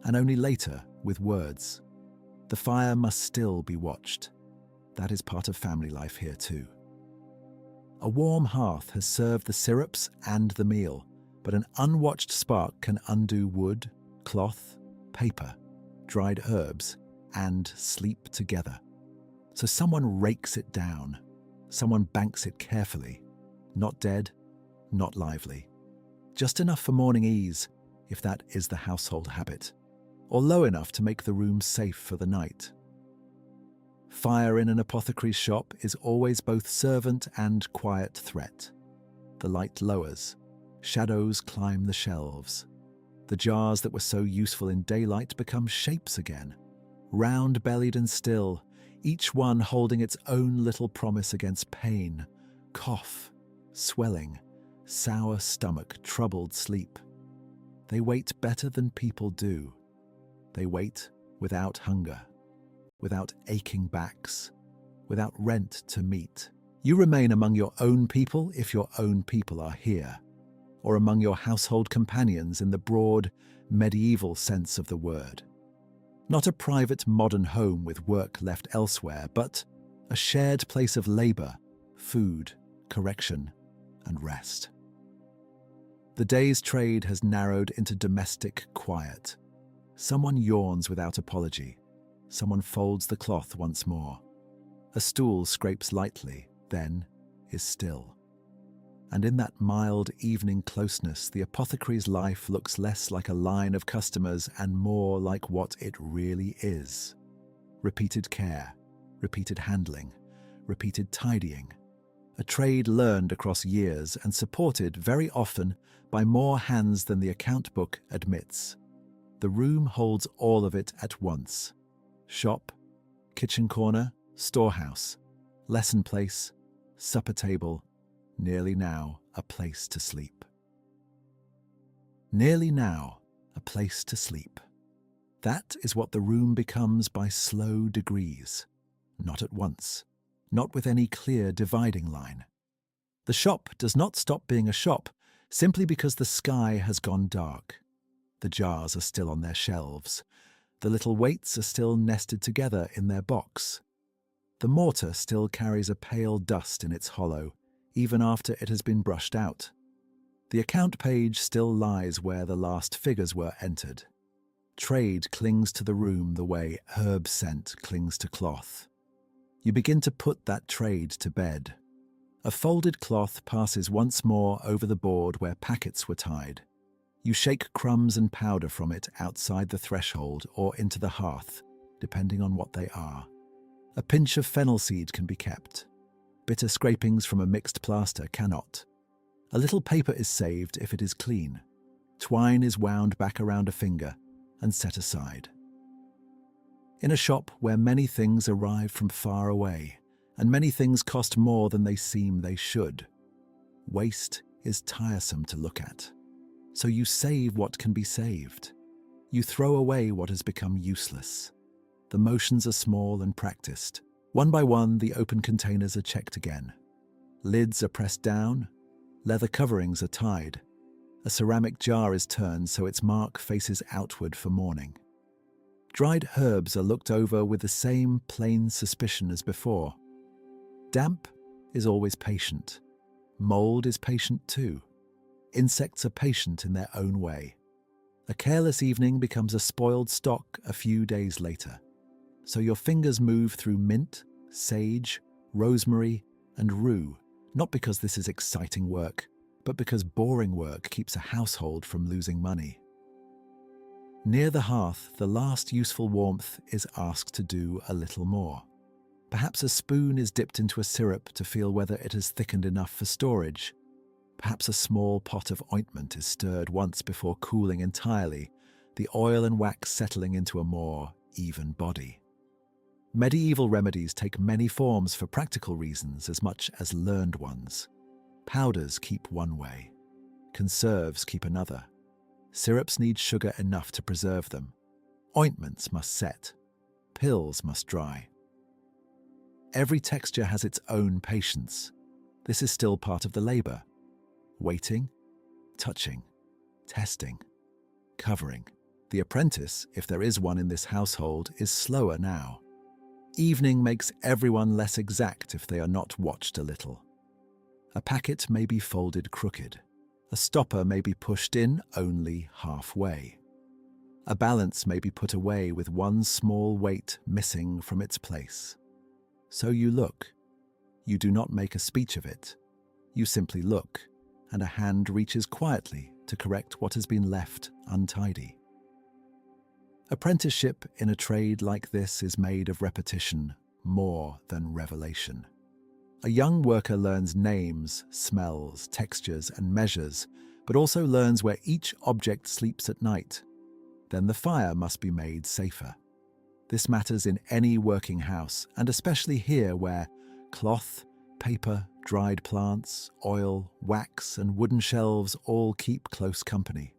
and only later with words. The fire must still be watched. That is part of family life here too. A warm hearth has served the syrups and the meal, but an unwatched spark can undo wood, cloth, paper, dried herbs, and sleep together. So someone rakes it down. Someone banks it carefully. Not dead, not lively. Just enough for morning ease, if that is the household habit, or low enough to make the room safe for the night. Fire in an apothecary's shop is always both servant and quiet threat. The light lowers. Shadows climb the shelves. The jars that were so useful in daylight become shapes again, round-bellied and still, each one holding its own little promise against pain, cough, swelling, sour stomach, troubled sleep. They wait better than people do. They wait without hunger, without aching backs, without rent to meet. You remain among your own people if your own people are here, or among your household companions in the broad, medieval sense of the word. Not a private modern home with work left elsewhere, but a shared place of labor, food, correction, and rest. The day's trade has narrowed into domestic quiet. Someone yawns without apology. Someone folds the cloth once more. A stool scrapes lightly, then is still. And in that mild evening closeness, the apothecary's life looks less like a line of customers and more like what it really is. Repeated care, repeated handling, repeated tidying. A trade learned across years and supported very often by more hands than the account book admits. The room holds all of it at once. Shop, kitchen corner, storehouse, lesson place, supper table, nearly now a place to sleep. Nearly now a place to sleep. That is what the room becomes by slow degrees, not at once, not with any clear dividing line. The shop does not stop being a shop simply because the sky has gone dark. The jars are still on their shelves. The little weights are still nested together in their box. The mortar still carries a pale dust in its hollow, even after it has been brushed out. The account page still lies where the last figures were entered. Trade clings to the room the way herb scent clings to cloth. You begin to put that trade to bed. A folded cloth passes once more over the board where packets were tied. You shake crumbs and powder from it outside the threshold or into the hearth, depending on what they are. A pinch of fennel seed can be kept. Bitter scrapings from a mixed plaster cannot. A little paper is saved if it is clean. Twine is wound back around a finger and set aside. In a shop where many things arrive from far away, and many things cost more than they seem they should, waste is tiresome to look at. So you save what can be saved. You throw away what has become useless. The motions are small and practiced. One by one, the open containers are checked again. Lids are pressed down. Leather coverings are tied. A ceramic jar is turned so its mark faces outward for morning. Dried herbs are looked over with the same plain suspicion as before. Damp is always patient. Mold is patient too. Insects are patient in their own way. A careless evening becomes a spoiled stock a few days later. So your fingers move through mint, sage, rosemary, and rue, not because this is exciting work, but because boring work keeps a household from losing money. Near the hearth, the last useful warmth is asked to do a little more. Perhaps a spoon is dipped into a syrup to feel whether it has thickened enough for storage. Perhaps a small pot of ointment is stirred once before cooling entirely, the oil and wax settling into a more even body. Medieval remedies take many forms for practical reasons as much as learned ones. Powders keep one way. Conserves keep another. Syrups need sugar enough to preserve them. Ointments must set. Pills must dry. Every texture has its own patience. This is still part of the labor. Waiting, touching, testing, covering. The apprentice, if there is one in this household, is slower now. Evening makes everyone less exact if they are not watched a little. A packet may be folded crooked. A stopper may be pushed in only halfway. A balance may be put away with one small weight missing from its place. So you look. You do not make a speech of it. You simply look, and a hand reaches quietly to correct what has been left untidy. Apprenticeship in a trade like this is made of repetition more than revelation. A young worker learns names, smells, textures, and measures, but also learns where each object sleeps at night. Then the fire must be made safer. This matters in any working house, and especially here where cloth, paper, dried plants, oil, wax, and wooden shelves all keep close company.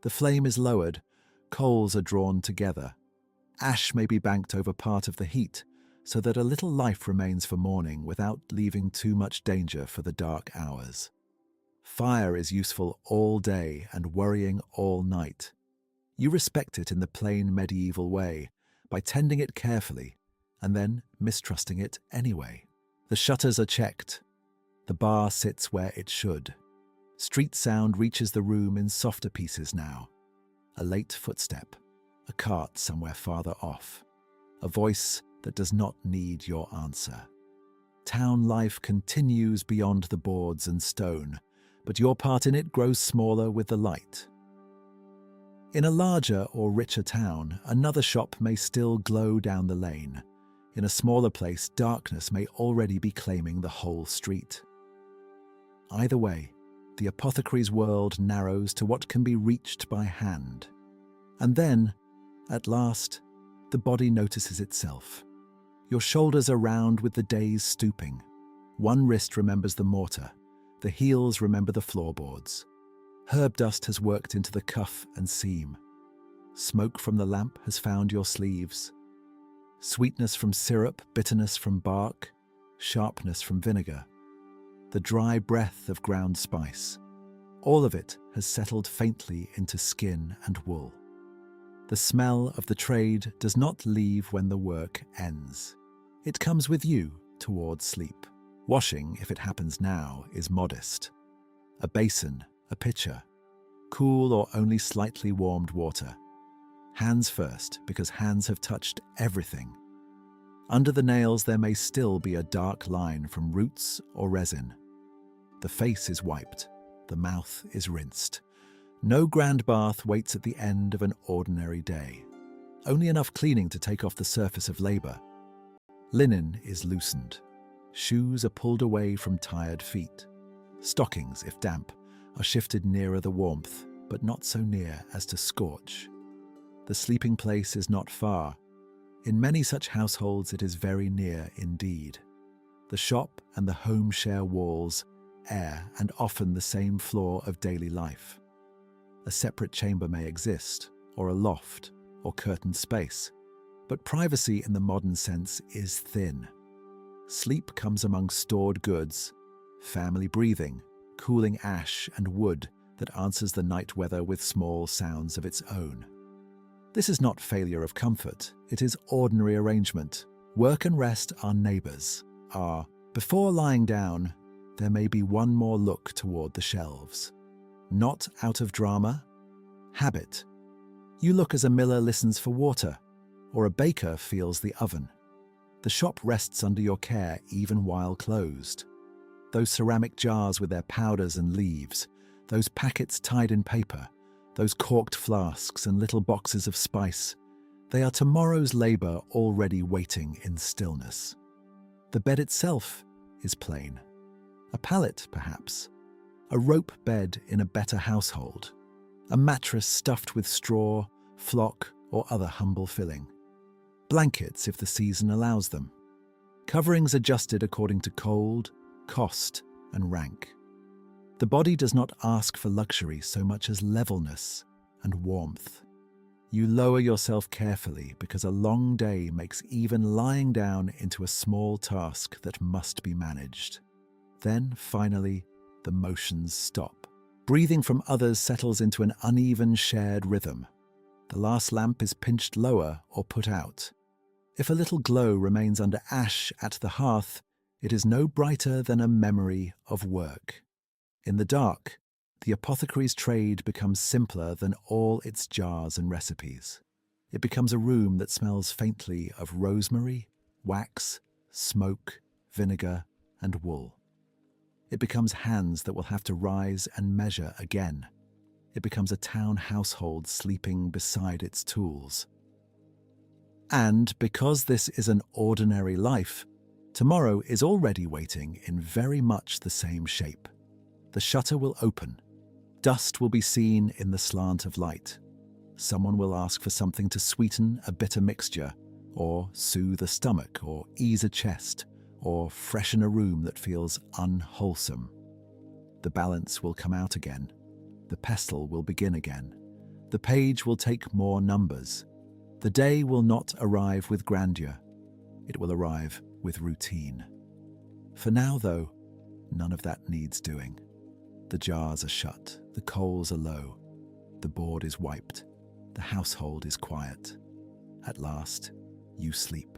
The flame is lowered, coals are drawn together. Ash may be banked over part of the heat, so that a little life remains for morning without leaving too much danger for the dark hours. Fire is useful all day and worrying all night. You respect it in the plain medieval way, by tending it carefully, and then mistrusting it anyway. The shutters are checked. The bar sits where it should. Street sound reaches the room in softer pieces now. A late footstep, a cart somewhere farther off, a voice that does not need your answer. Town life continues beyond the boards and stone, but your part in it grows smaller with the light. In a larger or richer town, another shop may still glow down the lane. In a smaller place, darkness may already be claiming the whole street. Either way, the apothecary's world narrows to what can be reached by hand. And then, at last, the body notices itself. Your shoulders are round with the days stooping. One wrist remembers the mortar. The heels remember the floorboards. Herb dust has worked into the cuff and seam. Smoke from the lamp has found your sleeves. Sweetness from syrup, bitterness from bark, sharpness from vinegar. The dry breath of ground spice. All of it has settled faintly into skin and wool. The smell of the trade does not leave when the work ends. It comes with you towards sleep. Washing, if it happens now, is modest. A basin, A pitcher. Cool or only slightly warmed water. Hands first, because hands have touched everything. Under the nails there may still be a dark line from roots or resin. The face is wiped. The mouth is rinsed. No grand bath waits at the end of an ordinary day. Only enough cleaning to take off the surface of labor. Linen is loosened. Shoes are pulled away from tired feet. Stockings, if damp, are shifted nearer the warmth, but not so near as to scorch. The sleeping place is not far. In many such households it is very near indeed. The shop and the home share walls, air, and often the same floor of daily life. A separate chamber may exist, or a loft, or curtained space, but privacy in the modern sense is thin. Sleep comes among stored goods, family breathing, cooling ash and wood that answers the night weather with small sounds of its own. This is not failure of comfort, it is ordinary arrangement. Work and rest are neighbours, before lying down, there may be one more look toward the shelves. Not out of drama, habit. You look as a miller listens for water, or a baker feels the oven. The shop rests under your care even while closed. Those ceramic jars with their powders and leaves, those packets tied in paper, those corked flasks and little boxes of spice, they are tomorrow's labour already waiting in stillness. The bed itself is plain. A pallet, perhaps. A rope bed in a better household. A mattress stuffed with straw, flock, or other humble filling. Blankets if the season allows them. Coverings adjusted according to cold, cost, and rank. The body does not ask for luxury so much as levelness and warmth. You lower yourself carefully because a long day makes even lying down into a small task that must be managed. Then, finally, the motions stop. Breathing from others settles into an uneven shared rhythm. The last lamp is pinched lower or put out. If a little glow remains under ash at the hearth, it is no brighter than a memory of work. In the dark, the apothecary's trade becomes simpler than all its jars and recipes. It becomes a room that smells faintly of rosemary, wax, smoke, vinegar, and wool. It becomes hands that will have to rise and measure again. It becomes a town household sleeping beside its tools. And because this is an ordinary life, tomorrow is already waiting in very much the same shape. The shutter will open. Dust will be seen in the slant of light. Someone will ask for something to sweeten a bitter mixture, or soothe a stomach, or ease a chest, or freshen a room that feels unwholesome. The balance will come out again. The pestle will begin again. The page will take more numbers. The day will not arrive with grandeur. It will arrive with routine. For now, though, none of that needs doing. The jars are shut, the coals are low, the board is wiped, the household is quiet. At last, you sleep.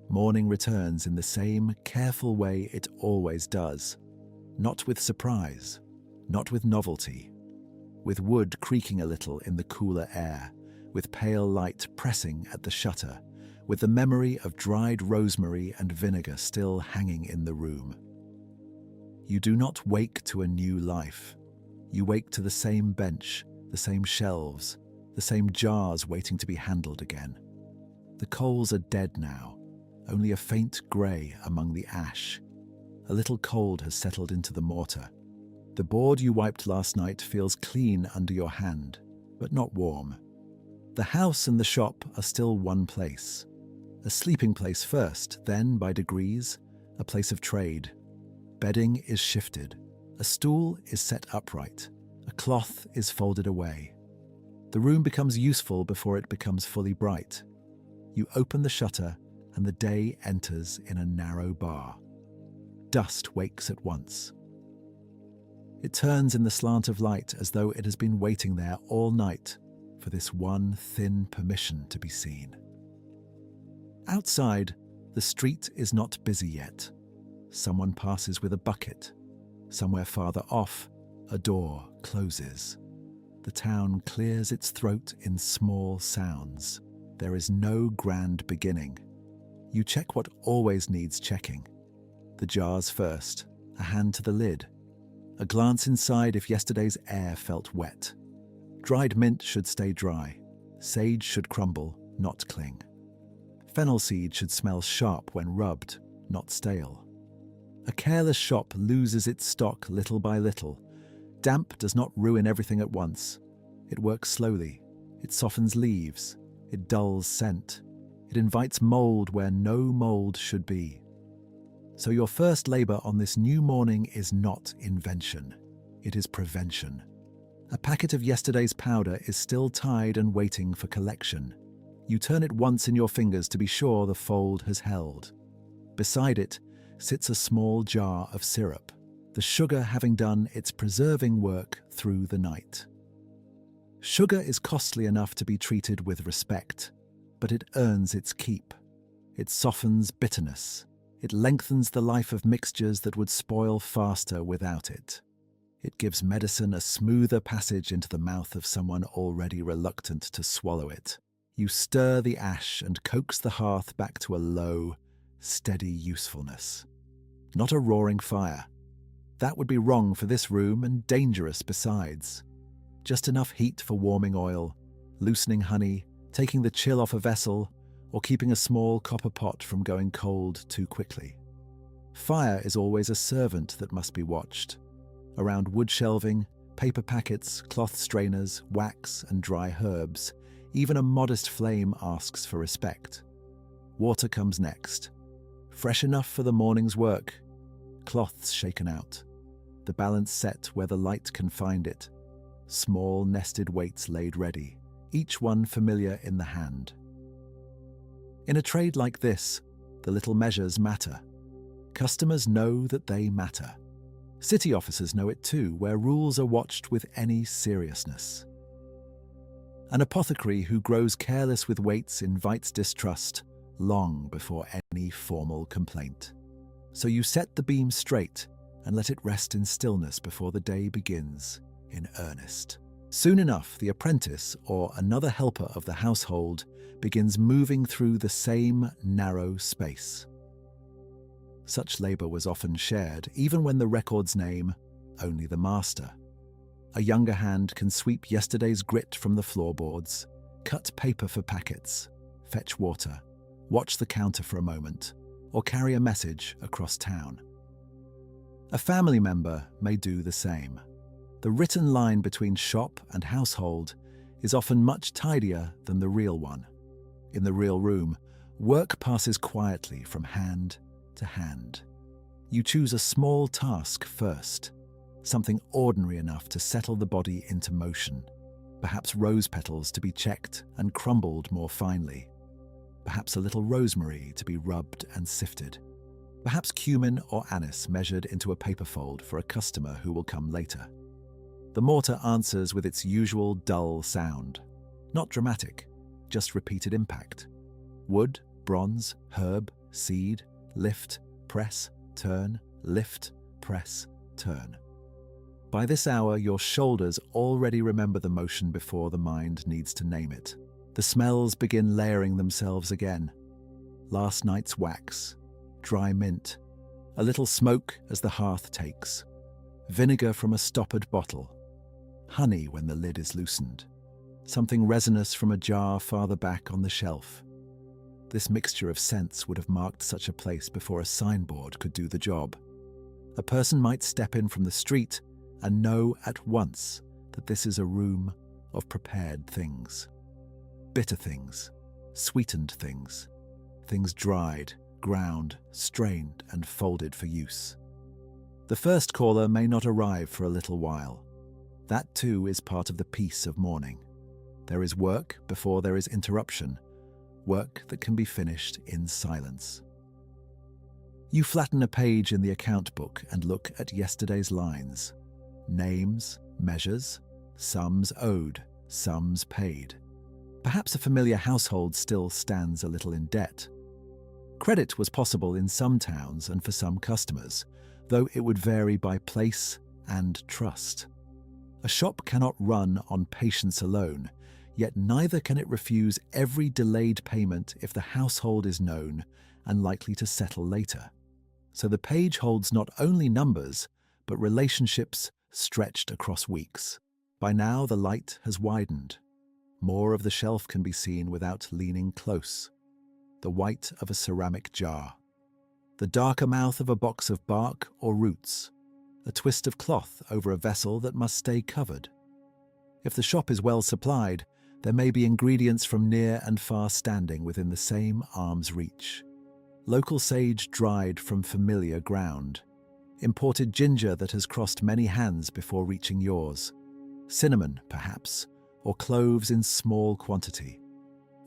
Morning returns in the same careful way it always does, not with surprise, not with novelty, with wood creaking a little in the cooler air, with pale light pressing at the shutter, with the memory of dried rosemary and vinegar still hanging in the room. You do not wake to a new life. You wake to the same bench, the same shelves, the same jars waiting to be handled again. The coals are dead now, only a faint grey among the ash. A little cold has settled into the mortar. The board you wiped last night feels clean under your hand, but not warm. The house and the shop are still one place. A sleeping place first, then, by degrees, a place of trade. Bedding is shifted. A stool is set upright. A cloth is folded away. The room becomes useful before it becomes fully bright. You open the shutter, and the day enters in a narrow bar. Dust wakes at once. It turns in the slant of light as though it has been waiting there all night for this one thin permission to be seen. Outside, the street is not busy yet. Someone passes with a bucket. Somewhere farther off, A door closes. The town clears its throat in small sounds. There is no grand beginning. You check what always needs checking. The jars first, a hand to the lid. A glance inside if yesterday's air felt wet. Dried mint should stay dry. Sage should crumble, not cling. Fennel seed should smell sharp when rubbed, not stale. A careless shop loses its stock little by little. Damp does not ruin everything at once. It works slowly. It softens leaves. It dulls scent. It invites mold where no mold should be. So your first labor on this new morning is not invention. It is prevention. A packet of yesterday's powder is still tied and waiting for collection. You turn it once in your fingers to be sure the fold has held. Beside it sits a small jar of syrup, the sugar having done its preserving work through the night. Sugar is costly enough to be treated with respect, but it earns its keep. It softens bitterness. It lengthens the life of mixtures that would spoil faster without it. It gives medicine a smoother passage into the mouth of someone already reluctant to swallow it. You stir the ash and coax the hearth back to a low, steady usefulness. Not a roaring fire. That would be wrong for this room and dangerous besides. Just enough heat for warming oil, loosening honey, taking the chill off a vessel, or keeping a small copper pot from going cold too quickly. Fire is always a servant that must be watched. Around wood shelving, paper packets, cloth strainers, wax and dry herbs, even a modest flame asks for respect. Water comes next. Fresh enough for the morning's work. Cloths shaken out. The balance set where the light can find it. Small nested weights laid ready, each one familiar in the hand. In a trade like this, the little measures matter. Customers know that they matter. City officers know it too, where rules are watched with any seriousness. An apothecary who grows careless with weights invites distrust long before any formal complaint. So you set the beam straight and let it rest in stillness before the day begins in earnest. Soon enough, the apprentice or another helper of the household begins moving through the same narrow space. Such labor was often shared, even when the records name only the master. A younger hand can sweep yesterday's grit from the floorboards, cut paper for packets, fetch water, watch the counter for a moment, or carry a message across town. A family member may do the same. The written line between shop and household is often much tidier than the real one. In the real room, work passes quietly from hand to hand. You choose a small task first, something ordinary enough to settle the body into motion. Perhaps rose petals to be checked and crumbled more finely. Perhaps a little rosemary to be rubbed and sifted. Perhaps cumin or anise measured into a paper fold for a customer who will come later. The mortar answers with its usual dull sound. Not dramatic, just repeated impact. Wood, bronze, herb, seed, lift, press, turn, lift, press, turn. By this hour, your shoulders already remember the motion before the mind needs to name it. The smells begin layering themselves again. Last night's wax, dry mint, a little smoke as the hearth takes, vinegar from a stoppered bottle, honey when the lid is loosened, something resinous from a jar farther back on the shelf. This mixture of scents would have marked such a place before a signboard could do the job. A person might step in from the street and know at once that this is a room of prepared things. Bitter things, sweetened things, things dried, ground, strained, and folded for use. The first caller may not arrive for a little while. That too is part of the peace of morning. There is work before there is interruption, work that can be finished in silence. You flatten a page in the account book and look at yesterday's lines. Names, measures, sums owed, sums paid. Perhaps a familiar household still stands a little in debt. Credit was possible in some towns and for some customers, though it would vary by place and trust. A shop cannot run on patience alone, yet neither can it refuse every delayed payment if the household is known and likely to settle later. So the page holds not only numbers, but relationships stretched across weeks. By now, the light has widened. More of the shelf can be seen without leaning close. The white of a ceramic jar. The darker mouth of a box of bark or roots. A twist of cloth over a vessel that must stay covered. If the shop is well supplied, there may be ingredients from near and far standing within the same arm's reach. Local sage dried from familiar ground. Imported ginger that has crossed many hands before reaching yours. Cinnamon, perhaps, or cloves in small quantity.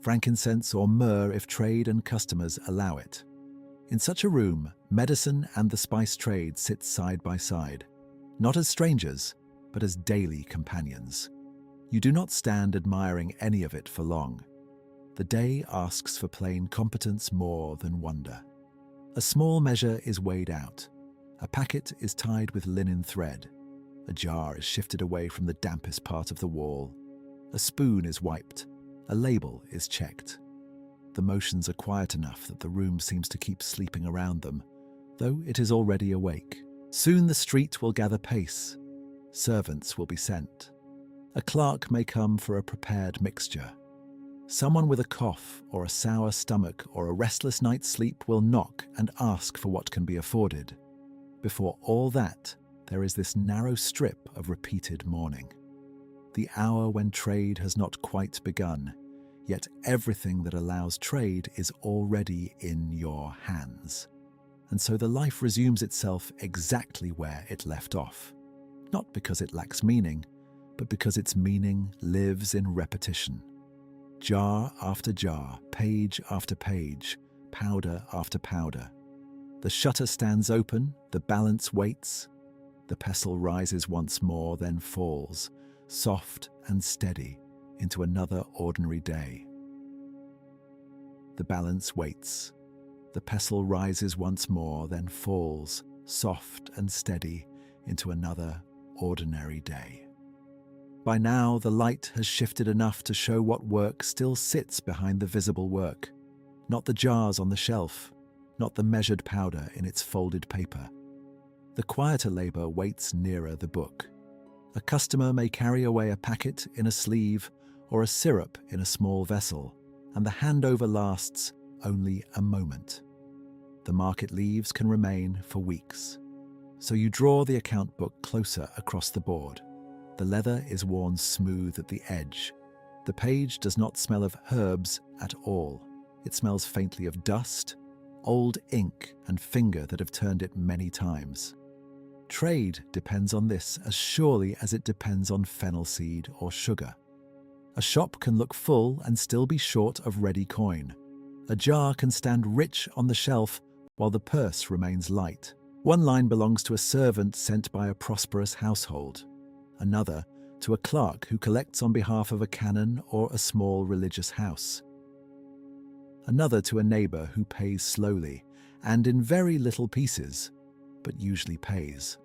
Frankincense or myrrh if trade and customers allow it. In such a room, medicine and the spice trade sit side by side, not as strangers, but as daily companions. You do not stand admiring any of it for long. The day asks for plain competence more than wonder. A small measure is weighed out. A packet is tied with linen thread. A jar is shifted away from the dampest part of the wall. A spoon is wiped. A label is checked. The motions are quiet enough that the room seems to keep sleeping around them, though it is already awake. Soon the street will gather pace. Servants will be sent. A clerk may come for a prepared mixture. Someone with a cough or a sour stomach or a restless night's sleep will knock and ask for what can be afforded. Before all that, there is this narrow strip of repeated mourning. The hour when trade has not quite begun, yet everything that allows trade is already in your hands. And so the life resumes itself exactly where it left off. Not because it lacks meaning, but because its meaning lives in repetition. Jar after jar, page after page, powder after powder. The shutter stands open, the balance waits. The pestle rises once more, then falls, soft and steady, into another ordinary day. The balance waits. The pestle rises once more, then falls, soft and steady, into another ordinary day. By now, the light has shifted enough to show what work still sits behind the visible work. Not the jars on the shelf, not the measured powder in its folded paper. The quieter labor waits nearer the book. A customer may carry away a packet in a sleeve or a syrup in a small vessel, and the handover lasts only a moment. The market leaves can remain for weeks. So you draw the account book closer across the board. The leather is worn smooth at the edge. The page does not smell of herbs at all. It smells faintly of dust, old ink, and finger that have turned it many times. Trade depends on this as surely as it depends on fennel seed or sugar. A shop can look full and still be short of ready coin. A jar can stand rich on the shelf while the purse remains light. One line belongs to a servant sent by a prosperous household. Another to a clerk who collects on behalf of a canon or a small religious house. Another to a neighbor who pays slowly and in very little pieces, but usually pays.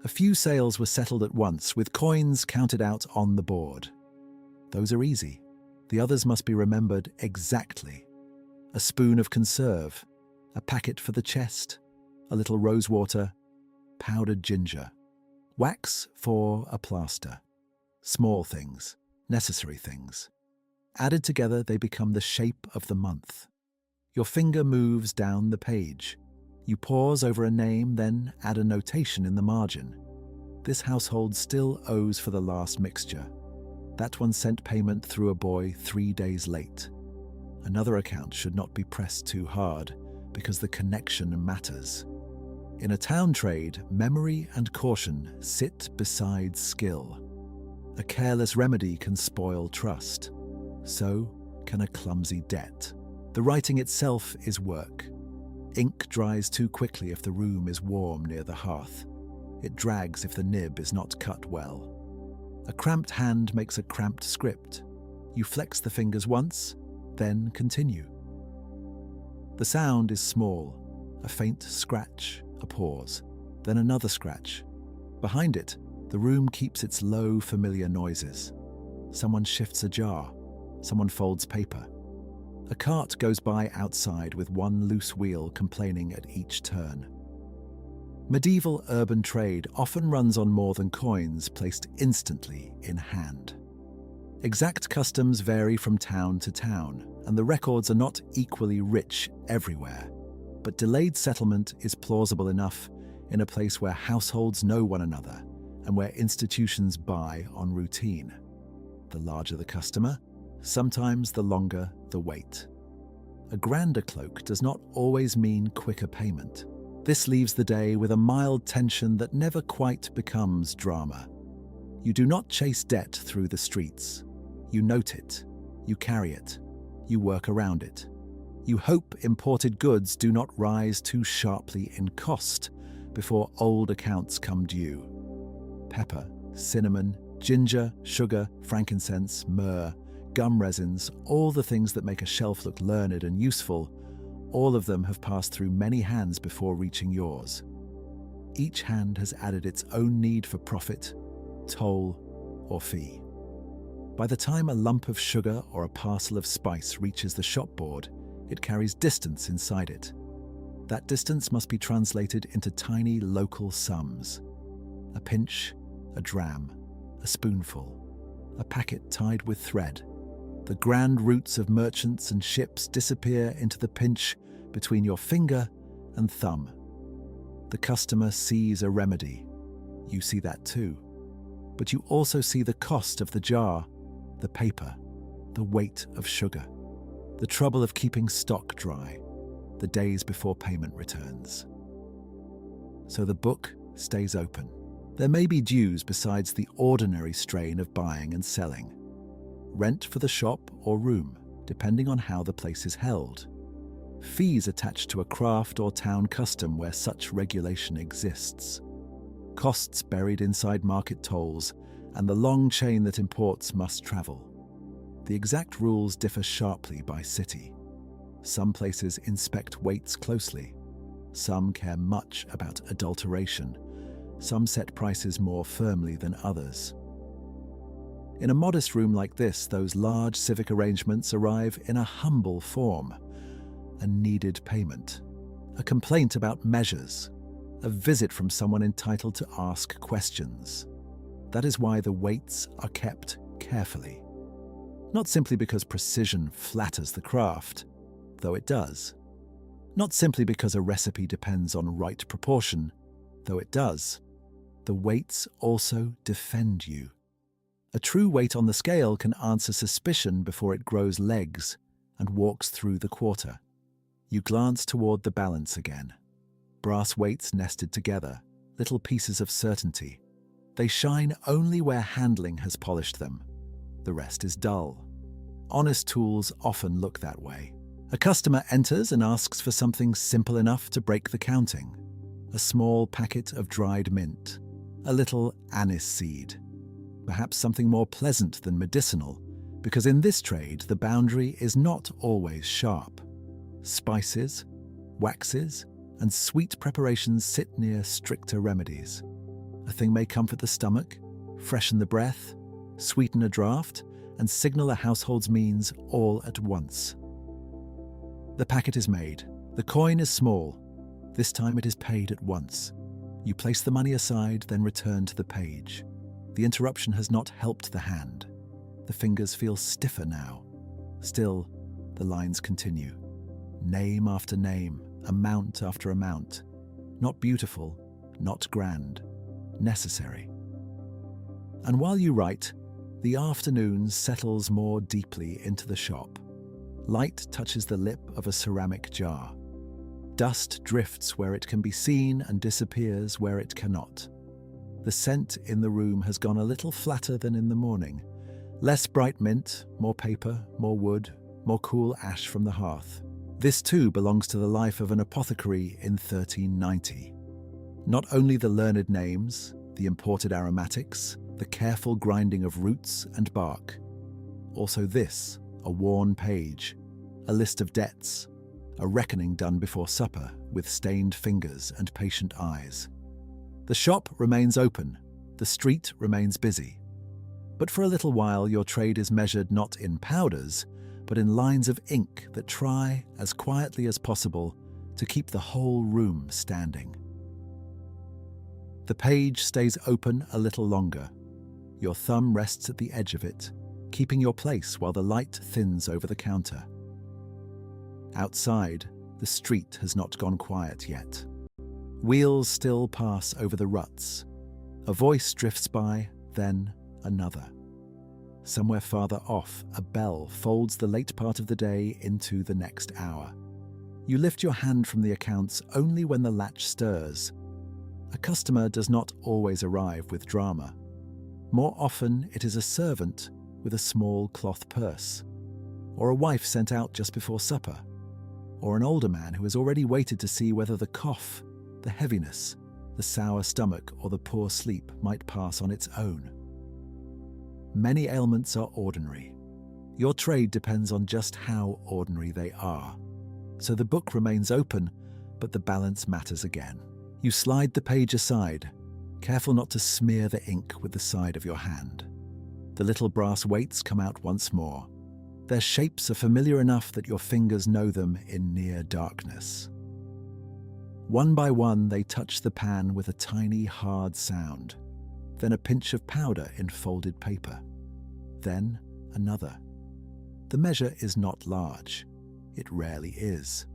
A few sales were settled at once, with coins counted out on the board. Those are easy. The others must be remembered exactly. A spoon of conserve, a packet for the chest, a little rosewater, powdered ginger, wax for a plaster. Small things, necessary things. Added together, they become the shape of the month. Your finger moves down the page. You pause over a name, then add a notation in the margin. This household still owes for the last mixture. That one sent payment through a boy 3 days late. Another account should not be pressed too hard, because the connection matters. In a town trade, memory and caution sit beside skill. A careless remedy can spoil trust. So can a clumsy debt. The writing itself is work. Ink dries too quickly if the room is warm near the hearth. It drags if the nib is not cut well. A cramped hand makes a cramped script. You flex the fingers once, then continue. The sound is small, a faint scratch, a pause, then another scratch. Behind it, The room keeps its low, familiar noises. Someone shifts a jar. Someone folds paper. A cart goes by outside with one loose wheel complaining at each turn. Medieval urban trade often runs on more than coins placed instantly in hand. Exact customs vary from town to town, and the records are not equally rich everywhere. But delayed settlement is plausible enough in a place where households know one another and where institutions buy on routine. The larger the customer, sometimes the longer the wait. A grander cloak does not always mean quicker payment. This leaves the day with a mild tension that never quite becomes drama. You do not chase debt through the streets. You note it. You carry it. You work around it. You hope imported goods do not rise too sharply in cost before old accounts come due. Pepper, cinnamon, ginger, sugar, frankincense, myrrh, gum resins, all the things that make a shelf look learned and useful, all of them have passed through many hands before reaching yours. Each hand has added its own need for profit, toll, or fee. By the time a lump of sugar or a parcel of spice reaches the shopboard, it carries distance inside it. That distance must be translated into tiny local sums. A pinch, a dram, a spoonful, a packet tied with thread. The grand routes of merchants and ships disappear into the pinch between your finger and thumb. The customer sees a remedy. You see that too. But you also see the cost of the jar, the paper, the weight of sugar, the trouble of keeping stock dry, the days before payment returns. So the book stays open. There may be dues besides the ordinary strain of buying and selling. Rent for the shop or room, depending on how the place is held. Fees attached to a craft or town custom where such regulation exists. Costs buried inside market tolls, and the long chain that imports must travel. The exact rules differ sharply by city. Some places inspect weights closely. Some care much about adulteration. Some set prices more firmly than others. In a modest room like this, those large civic arrangements arrive in a humble form. A needed payment. A complaint about measures. A visit from someone entitled to ask questions. That is why the weights are kept carefully. Not simply because precision flatters the craft, though it does. Not simply because a recipe depends on right proportion, though it does. The weights also defend you. A true weight on the scale can answer suspicion before it grows legs and walks through the quarter. You glance toward the balance again. Brass weights nested together, little pieces of certainty. They shine only where handling has polished them. The rest is dull. Honest tools often look that way. A customer enters and asks for something simple enough to break the counting. A small packet of dried mint. A little anise seed. Perhaps something more pleasant than medicinal, because in this trade the boundary is not always sharp. Spices, waxes, and sweet preparations sit near stricter remedies. A thing may comfort the stomach, freshen the breath, sweeten a draught, and signal a household's means all at once. The packet is made. The coin is small. This time it is paid at once. You place the money aside, then return to the page. The interruption has not helped the hand. The fingers feel stiffer now. Still, the lines continue. Name after name, amount after amount. Not beautiful, not grand, necessary. And while you write, the afternoon settles more deeply into the shop. Light touches the lip of a ceramic jar. Dust drifts where it can be seen and disappears where it cannot. The scent in the room has gone a little flatter than in the morning. Less bright mint, more paper, more wood, more cool ash from the hearth. This too belongs to the life of an apothecary in 1390. Not only the learned names, the imported aromatics, the careful grinding of roots and bark. Also this, a worn page, a list of debts, a reckoning done before supper with stained fingers and patient eyes. The shop remains open, The street remains busy. But for a little while, your trade is measured not in powders, but in lines of ink that try, as quietly as possible, to keep the whole room standing. The page stays open a little longer. Your thumb rests at the edge of it, keeping your place while the light thins over the counter. Outside, the street has not gone quiet yet. Wheels still pass over the ruts. A voice drifts by, then another. Somewhere farther off, a bell folds the late part of the day into the next hour. You lift your hand from the accounts only when the latch stirs. A customer does not always arrive with drama. More often, it is a servant with a small cloth purse, or a wife sent out just before supper, or an older man who has already waited to see whether the cough, the heaviness, the sour stomach, or the poor sleep might pass on its own. Many ailments are ordinary. Your trade depends on just how ordinary they are. So the book remains open, but the balance matters again. You slide the page aside, careful not to smear the ink with the side of your hand. The little brass weights come out once more. Their shapes are familiar enough that your fingers know them in near darkness. One by one, they touch the pan with a tiny, hard sound. Then a pinch of powder in folded paper. Then another. The measure is not large. It rarely is.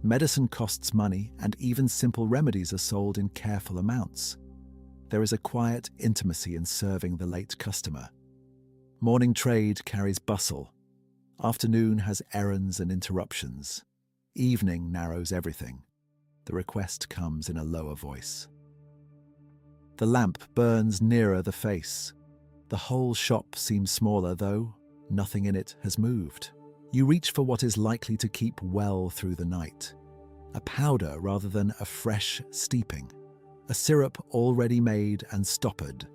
Medicine costs money, and even simple remedies are sold in careful amounts. There is a quiet intimacy in serving the late customer. Morning trade carries bustle. Afternoon has errands and interruptions. Evening narrows everything. The request comes in a lower voice. The lamp burns nearer the face. The whole shop seems smaller, though nothing in it has moved. You reach for what is likely to keep well through the night. A powder rather than a fresh steeping. A syrup already made and stoppered.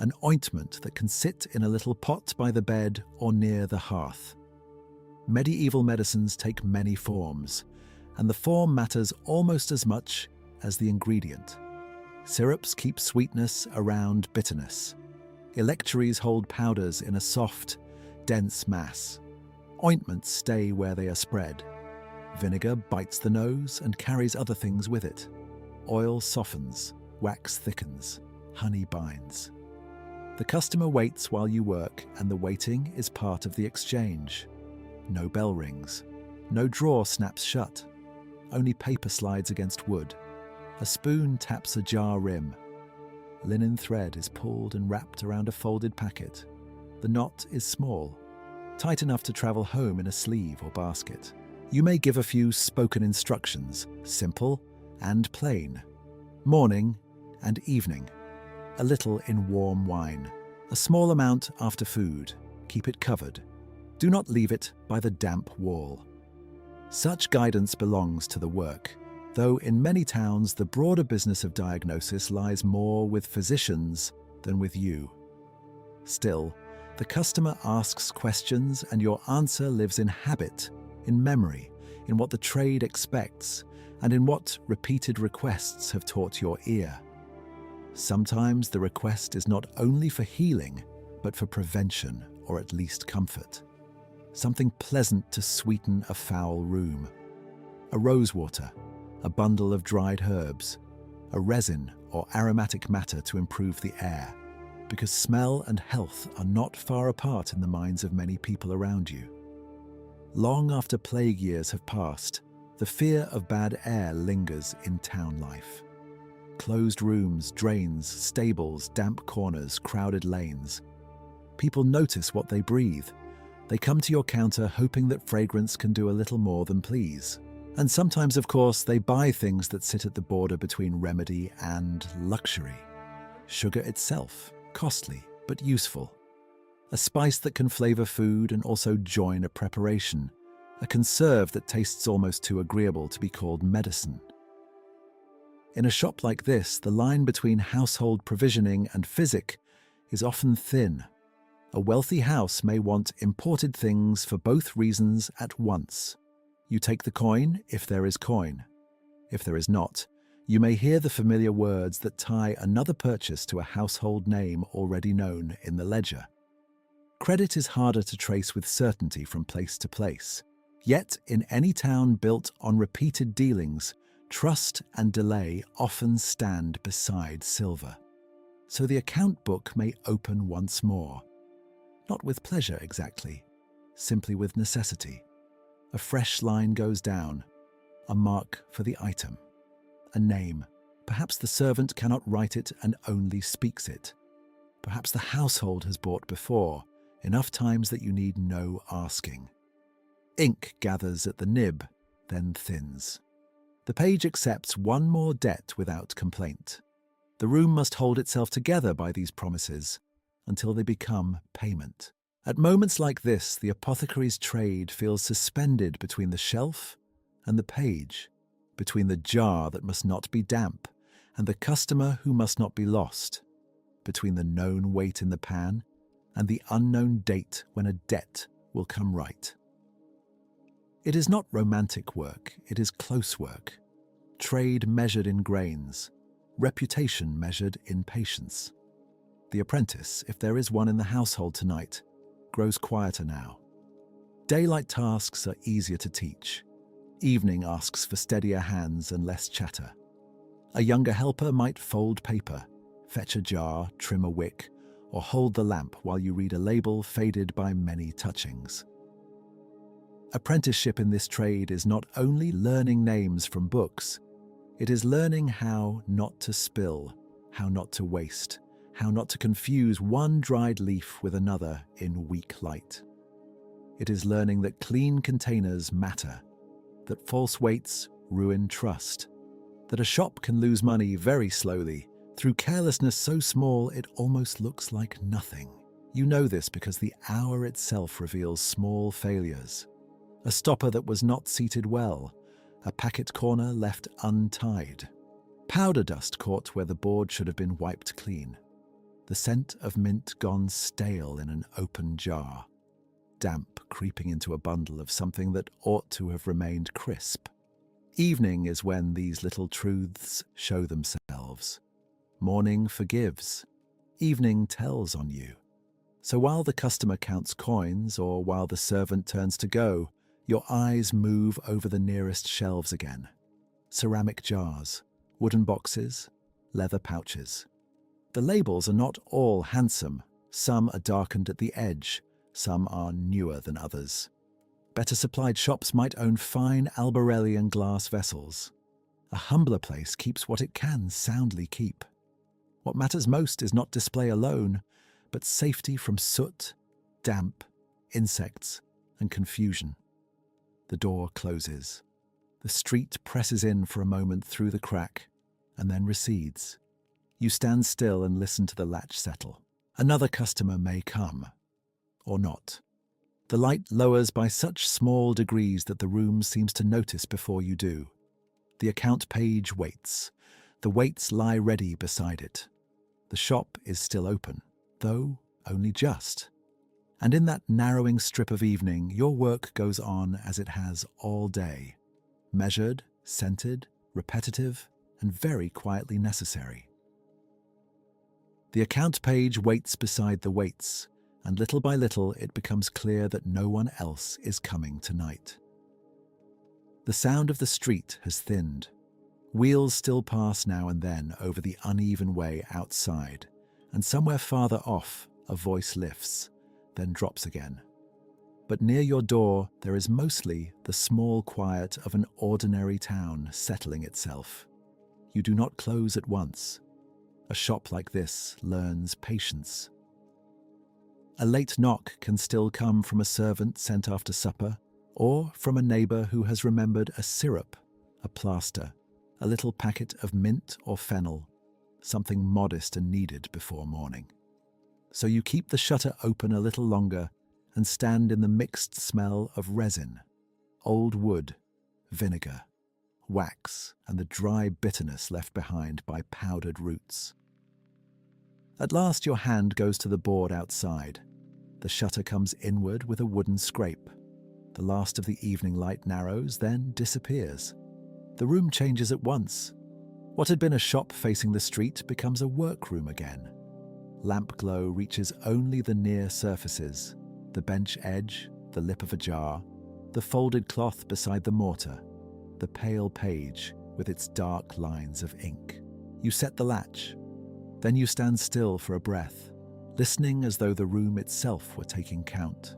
An ointment that can sit in a little pot by the bed or near the hearth. Medieval medicines take many forms, and the form matters almost as much as the ingredient. Syrups keep sweetness around bitterness. Electuaries hold powders in a soft, dense mass. Ointments stay where they are spread. Vinegar bites the nose and carries other things with it. Oil softens, wax thickens, honey binds. The customer waits while you work, and the waiting is part of the exchange. No bell rings. No drawer snaps shut. Only paper slides against wood. A spoon taps a jar rim. Linen thread is pulled and wrapped around a folded packet. The knot is small, tight enough to travel home in a sleeve or basket. You may give a few spoken instructions, simple and plain. Morning and evening. A little in warm wine. A small amount after food. Keep it covered. Do not leave it by the damp wall. Such guidance belongs to the work, though in many towns the broader business of diagnosis lies more with physicians than with you. Still, the customer asks questions, and your answer lives in habit, in memory, in what the trade expects, and in what repeated requests have taught your ear. Sometimes the request is not only for healing, but for prevention, or at least comfort. Something pleasant to sweeten a foul room. A rosewater, a bundle of dried herbs, a resin or aromatic matter to improve the air, because smell and health are not far apart in the minds of many people around you. Long after plague years have passed, the fear of bad air lingers in town life. Closed rooms, drains, stables, damp corners, crowded lanes. People notice what they breathe. They come to your counter hoping that fragrance can do a little more than please. And sometimes, of course, they buy things that sit at the border between remedy and luxury. Sugar itself, costly but useful. A spice that can flavor food and also join a preparation. A conserve that tastes almost too agreeable to be called medicine. In a shop like this, the line between household provisioning and physic is often thin. A wealthy house may want imported things for both reasons at once. You take the coin if there is coin. If there is not, You may hear the familiar words that tie another purchase to a household name already known in the ledger. Credit is harder to trace with certainty from place to place. Yet, in any town built on repeated dealings, trust and delay often stand beside silver. So the account book may open once more. Not with pleasure exactly, simply with necessity. A fresh line goes down, a mark for the item, a name. Perhaps the servant cannot write it and only speaks it. Perhaps the household has bought before, enough times that you need no asking. Ink gathers at the nib, then thins. The page accepts one more debt without complaint. The room must hold itself together by these promises until they become payment. At moments like this, the apothecary's trade feels suspended between the shelf and the page, between the jar that must not be damp and the customer who must not be lost, between the known weight in the pan and the unknown date when a debt will come right. It is not romantic work, it is close work. Trade measured in grains, reputation measured in patience. The apprentice, if there is one in the household tonight, grows quieter now. Daylight tasks are easier to teach. Evening asks for steadier hands and less chatter. A younger helper might fold paper, fetch a jar, trim a wick, or hold the lamp while you read a label faded by many touchings. Apprenticeship in this trade is not only learning names from books, it is learning how not to spill, how not to waste, how not to confuse one dried leaf with another in weak light. It is learning that clean containers matter, that false weights ruin trust, that a shop can lose money very slowly through carelessness so small it almost looks like nothing. You know this because the hour itself reveals small failures. A stopper that was not seated well, a packet corner left untied, powder dust caught where the board should have been wiped clean, the scent of mint gone stale in an open jar, damp creeping into a bundle of something that ought to have remained crisp. Evening is when these little truths show themselves. Morning forgives. Evening tells on you. So while the customer counts coins or while the servant turns to go, your eyes move over the nearest shelves again. Ceramic jars, wooden boxes, leather pouches. The labels are not all handsome. Some are darkened at the edge. Some are newer than others. Better supplied shops might own fine Albarellian glass vessels. A humbler place keeps what it can soundly keep. What matters most is not display alone, but safety from soot, damp, insects, and confusion. The door closes. The street presses in for a moment through the crack, and then recedes. You stand still and listen to the latch settle. Another customer may come, or not. The light lowers by such small degrees that the room seems to notice before you do. The account page waits. The weights lie ready beside it. The shop is still open, though only just. And in that narrowing strip of evening, your work goes on as it has all day. Measured, scented, repetitive, and very quietly necessary. The account page waits beside the weights, and little by little it becomes clear that no one else is coming tonight. The sound of the street has thinned. Wheels still pass now and then over the uneven way outside, and somewhere farther off a voice lifts, then drops again. But near your door there is mostly the small quiet of an ordinary town settling itself. You do not close at once. A shop like this learns patience. A late knock can still come from a servant sent after supper, or from a neighbour who has remembered a syrup, a plaster, a little packet of mint or fennel, something modest and needed before morning. So you keep the shutter open a little longer and stand in the mixed smell of resin, old wood, vinegar, wax, and the dry bitterness left behind by powdered roots. At last your hand goes to the board outside. The shutter comes inward with a wooden scrape. The last of the evening light narrows, then disappears. The room changes at once. What had been a shop facing the street becomes a workroom again. Lamp glow reaches only the near surfaces, the bench edge, the lip of a jar, the folded cloth beside the mortar, the pale page with its dark lines of ink. You set the latch. Then you stand still for a breath, listening as though the room itself were taking count.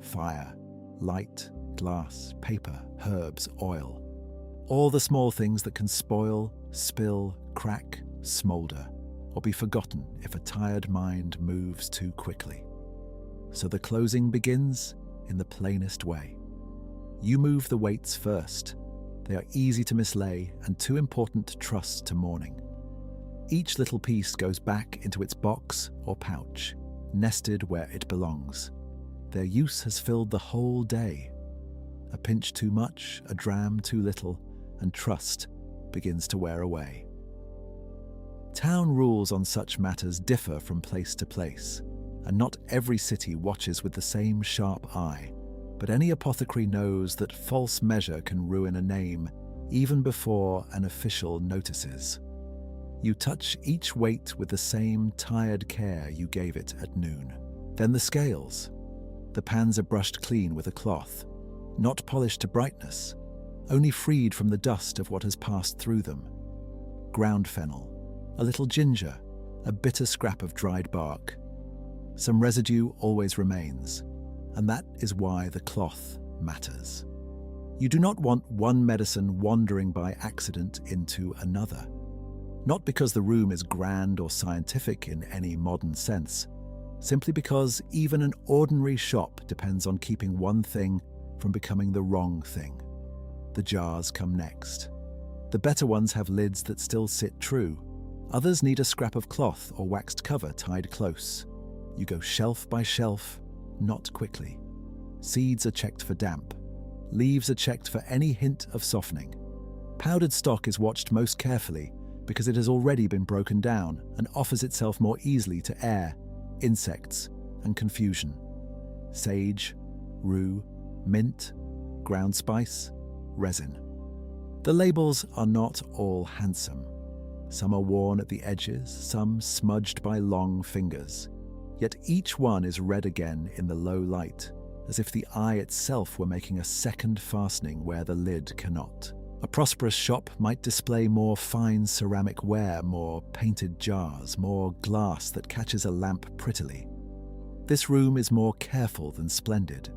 Fire, light, glass, paper, herbs, oil. All the small things that can spoil, spill, crack, smolder, or be forgotten if a tired mind moves too quickly. So the closing begins in the plainest way. You move the weights first. They are easy to mislay and too important to trust to mourning. Each little piece goes back into its box or pouch, nested where it belongs. Their use has filled the whole day. A pinch too much, a dram too little, and trust begins to wear away. Town rules on such matters differ from place to place, and not every city watches with the same sharp eye, but any apothecary knows that false measure can ruin a name even before an official notices. You touch each weight with the same tired care you gave it at noon. Then the scales. The pans are brushed clean with a cloth, not polished to brightness, only freed from the dust of what has passed through them. Ground fennel, a little ginger, a bitter scrap of dried bark. Some residue always remains, and that is why the cloth matters. You do not want one medicine wandering by accident into another. Not because the room is grand or scientific in any modern sense, simply because even an ordinary shop depends on keeping one thing from becoming the wrong thing. The jars come next. The better ones have lids that still sit true. Others need a scrap of cloth or waxed cover tied close. You go shelf by shelf, not quickly. Seeds are checked for damp. Leaves are checked for any hint of softening. Powdered stock is watched most carefully because it has already been broken down and offers itself more easily to air, insects, and confusion. Sage, rue, mint, ground spice, resin. The labels are not all handsome. Some are worn at the edges, some smudged by long fingers. Yet each one is read again in the low light, as if the eye itself were making a second fastening where the lid cannot. A prosperous shop might display more fine ceramic ware, more painted jars, more glass that catches a lamp prettily. This room is more careful than splendid.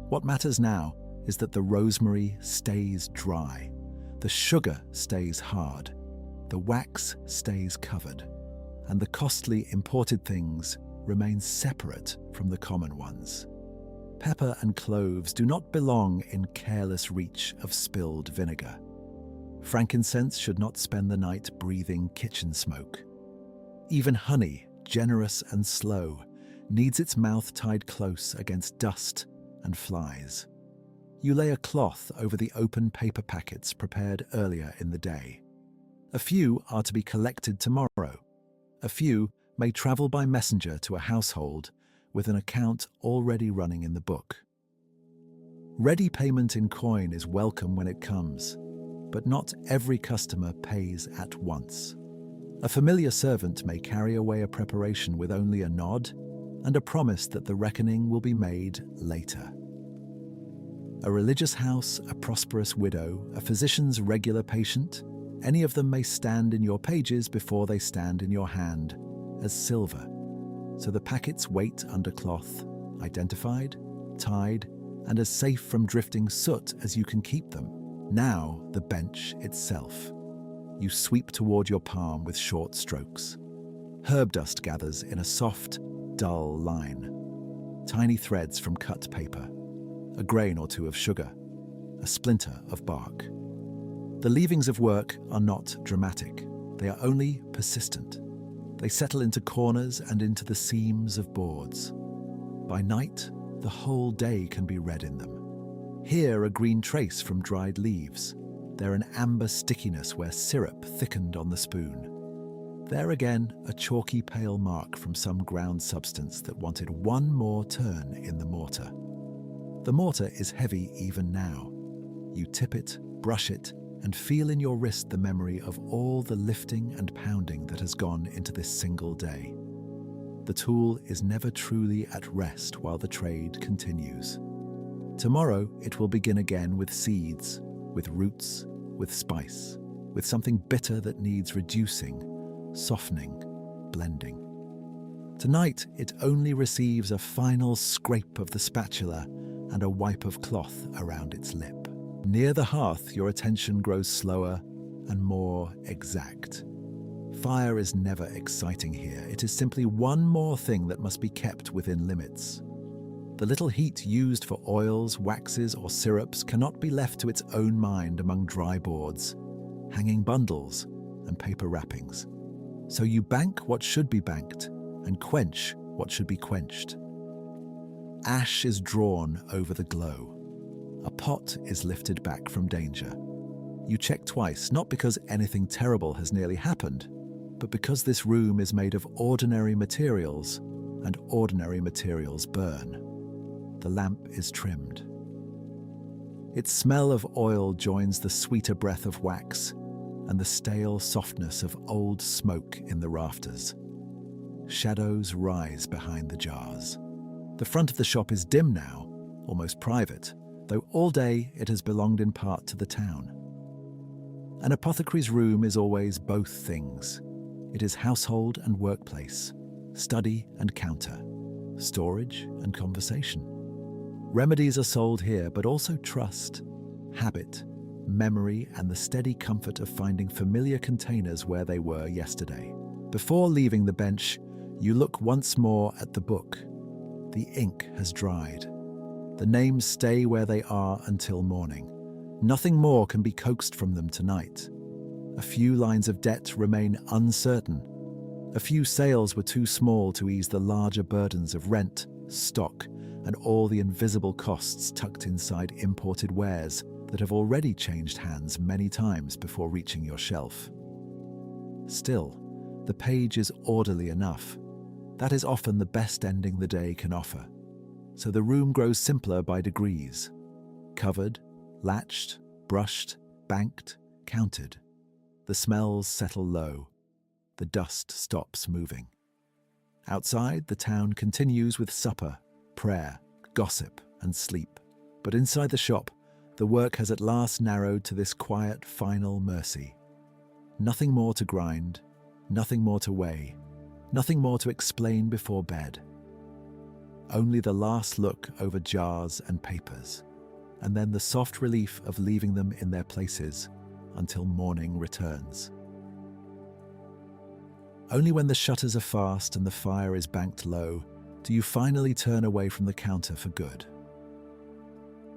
What matters now is that the rosemary stays dry, the sugar stays hard, the wax stays covered, and the costly imported things remain separate from the common ones. Pepper and cloves do not belong in careless reach of spilled vinegar. Frankincense should not spend the night breathing kitchen smoke. Even honey, generous and slow, needs its mouth tied close against dust and flies. You lay a cloth over the open paper packets prepared earlier in the day. A few are to be collected tomorrow. A few may travel by messenger to a household with an account already running in the book. Ready payment in coin is welcome when it comes, but not every customer pays at once. A familiar servant may carry away a preparation with only a nod and a promise that the reckoning will be made later. A religious house, a prosperous widow, a physician's regular patient, any of them may stand in your pages before they stand in your hand as silver. So the packets wait under cloth, identified, tied, and as safe from drifting soot as you can keep them. Now the bench itself. You sweep toward your palm with short strokes. Herb dust gathers in a soft, dull line. Tiny threads from cut paper. A grain or two of sugar. A splinter of bark. The leavings of work are not dramatic. They are only persistent. They settle into corners and into the seams of boards. By night, the whole day can be read in them. Here a green trace from dried leaves. There an amber stickiness where syrup thickened on the spoon. There again a chalky pale mark from some ground substance that wanted one more turn in the mortar. The mortar is heavy even now. You tip it, brush it, and feel in your wrist the memory of all the lifting and pounding that has gone into this single day. The tool is never truly at rest while the trade continues. Tomorrow it will begin again with seeds, with roots, with spice, with something bitter that needs reducing, softening, blending. Tonight it only receives a final scrape of the spatula and a wipe of cloth around its lip. Near the hearth, your attention grows slower and more exact. Fire is never exciting here. It is simply one more thing that must be kept within limits. The little heat used for oils, waxes, or syrups cannot be left to its own mind among dry boards, hanging bundles, and paper wrappings. So you bank what should be banked and quench what should be quenched. Ash is drawn over the glow. A pot is lifted back from danger. You check twice, not because anything terrible has nearly happened, but because this room is made of ordinary materials, and ordinary materials burn. The lamp is trimmed. Its smell of oil joins the sweeter breath of wax and the stale softness of old smoke in the rafters. Shadows rise behind the jars. The front of the shop is dim now, almost private, though all day it has belonged in part to the town. An apothecary's room is always both things. It is household and workplace, study and counter, storage and conversation. Remedies are sold here, but also trust, habit, memory, and the steady comfort of finding familiar containers where they were yesterday. Before leaving the bench, you look once more at the book. The ink has dried. The names stay where they are until morning. Nothing more can be coaxed from them tonight. A few lines of debt remain uncertain. A few sales were too small to ease the larger burdens of rent, stock, and all the invisible costs tucked inside imported wares that have already changed hands many times before reaching your shelf. Still, the page is orderly enough. That is often the best ending the day can offer. So the room grows simpler by degrees. Covered, latched, brushed, banked, counted. The smells settle low. The dust stops moving. Outside, the town continues with supper, prayer, gossip, and sleep. But inside the shop, the work has at last narrowed to this quiet, final mercy. Nothing more to grind, nothing more to weigh, nothing more to explain before bed. Only the last look over jars and papers, and then the soft relief of leaving them in their places until morning returns. Only when the shutters are fast and the fire is banked low do you finally turn away from the counter for good.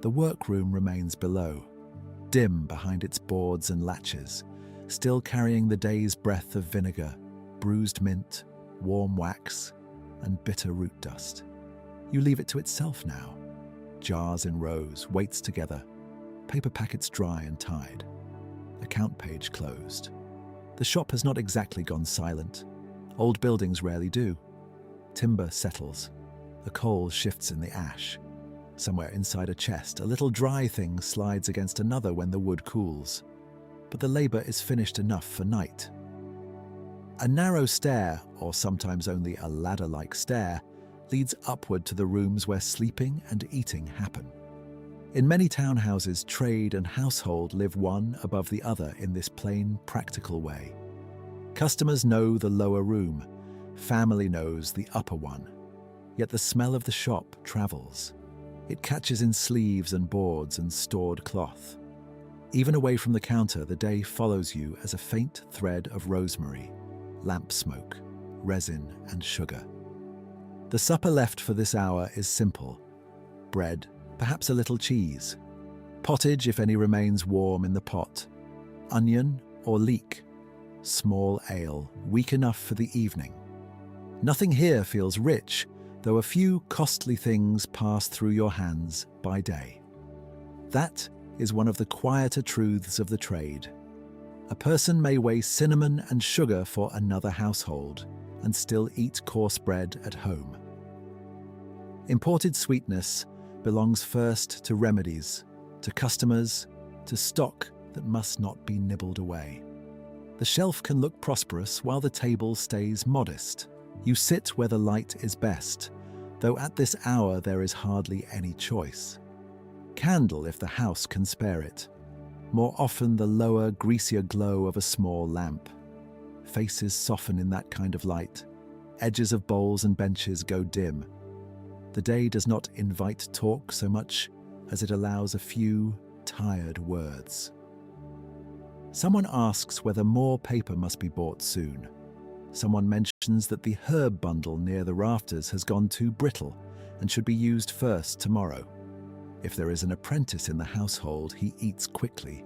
The workroom remains below, dim behind its boards and latches, still carrying the day's breath of vinegar, bruised mint, warm wax, and bitter root dust. You leave it to itself now. Jars in rows, weights together, paper packets dry and tied, account page closed. The shop has not exactly gone silent. Old buildings rarely do. Timber settles. A coal shifts in the ash. Somewhere inside a chest, a little dry thing slides against another when the wood cools. But the labor is finished enough for night. A narrow stair, or sometimes only a ladder-like stair, leads upward to the rooms where sleeping and eating happen. In many townhouses, trade and household live one above the other in this plain, practical way. Customers know the lower room, family knows the upper one. Yet the smell of the shop travels. It catches in sleeves and boards and stored cloth. Even away from the counter, the day follows you as a faint thread of rosemary, lamp smoke, resin, and sugar. The supper left for this hour is simple: bread, perhaps a little cheese, pottage if any remains warm in the pot, onion or leek, small ale, weak enough for the evening. Nothing here feels rich, though a few costly things pass through your hands by day. That is one of the quieter truths of the trade. A person may weigh cinnamon and sugar for another household and still eat coarse bread at home. Imported sweetness belongs first to remedies, to customers, to stock that must not be nibbled away. The shelf can look prosperous while the table stays modest. You sit where the light is best, though at this hour there is hardly any choice. Candle if the house can spare it. More often the lower, greasier glow of a small lamp. Faces soften in that kind of light. Edges of bowls and benches go dim. The day does not invite talk so much as it allows a few tired words. Someone asks whether more paper must be bought soon. Someone mentions that the herb bundle near the rafters has gone too brittle and should be used first tomorrow. If there is an apprentice in the household, he eats quickly,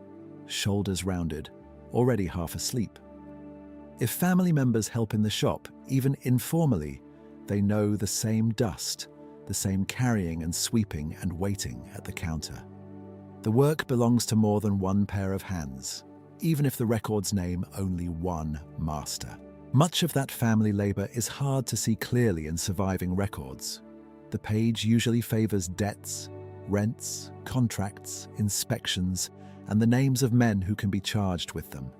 shoulders rounded, already half asleep. If family members help in the shop, even informally, they know the same dust, the same carrying and sweeping and waiting at the counter. The work belongs to more than one pair of hands, even if the records name only one master. Much of that family labor is hard to see clearly in surviving records. The page usually favors debts, rents, contracts, inspections, and the names of men who can be charged with them.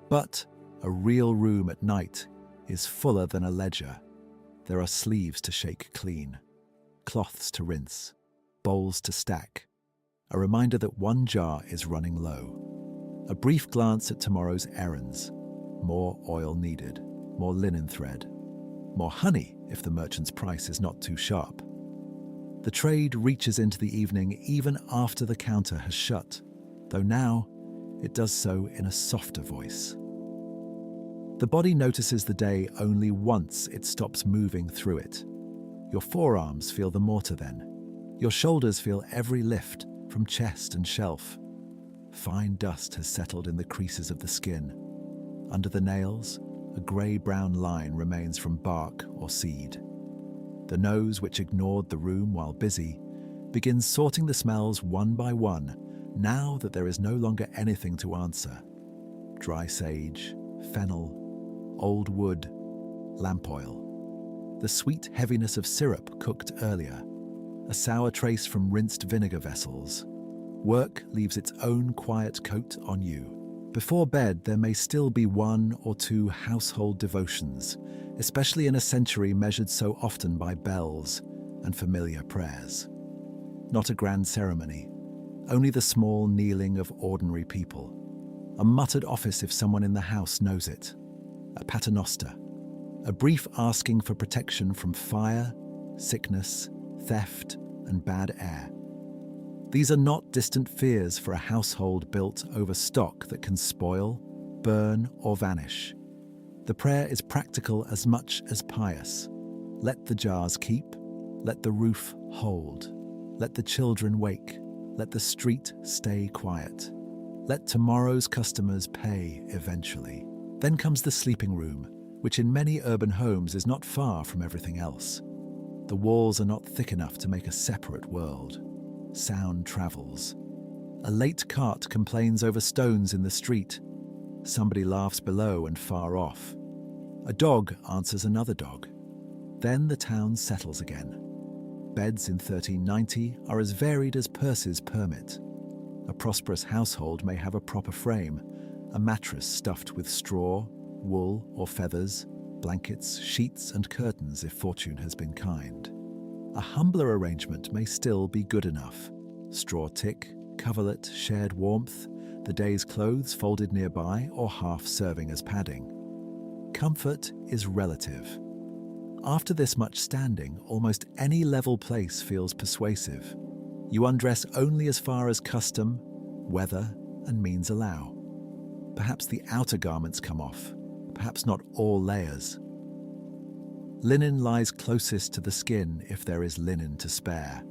But a real room at night is fuller than a ledger. There are sleeves to shake clean, cloths to rinse, bowls to stack, a reminder that one jar is running low. A brief glance at tomorrow's errands. More oil needed, more linen thread, more honey if the merchant's price is not too sharp. The trade reaches into the evening even after the counter has shut, though now it does so in a softer voice. The body notices the day only once it stops moving through it. Your forearms feel the mortar then. Your shoulders feel every lift from chest and shelf. Fine dust has settled in the creases of the skin. Under the nails, a grey-brown line remains from bark or seed. The nose, which ignored the room while busy, begins sorting the smells one by one, now that there is no longer anything to answer. Dry sage, fennel, old wood, lamp oil. The sweet heaviness of syrup cooked earlier. A sour trace from rinsed vinegar vessels. Work leaves its own quiet coat on you. Before bed, there may still be one or two household devotions, especially in a century measured so often by bells and familiar prayers. Not a grand ceremony, only the small kneeling of ordinary people. A muttered office if someone in the house knows it. A paternoster. A brief asking for protection from fire, sickness, theft, and bad air. These are not distant fears for a household built over stock that can spoil, burn, or vanish. The prayer is practical as much as pious. Let the jars keep, let the roof hold, let the children wake, let the street stay quiet. Let tomorrow's customers pay eventually. Then comes the sleeping room, which in many urban homes is not far from everything else. The walls are not thick enough to make a separate world. Sound travels. A late cart complains over stones in the street. Somebody laughs below and far off. A dog answers another dog. Then the town settles again. Beds in 1390 are as varied as purses permit. A prosperous household may have a proper frame, a mattress stuffed with straw, wool or feathers, blankets, sheets and curtains if fortune has been kind. A humbler arrangement may still be good enough. Straw tick, coverlet, shared warmth, the day's clothes folded nearby or half serving as padding. Comfort is relative. After this much standing, almost any level place feels persuasive. You undress only as far as custom, weather, and means allow. Perhaps the outer garments come off, perhaps not all layers. Linen lies closest to the skin if there is linen to spare.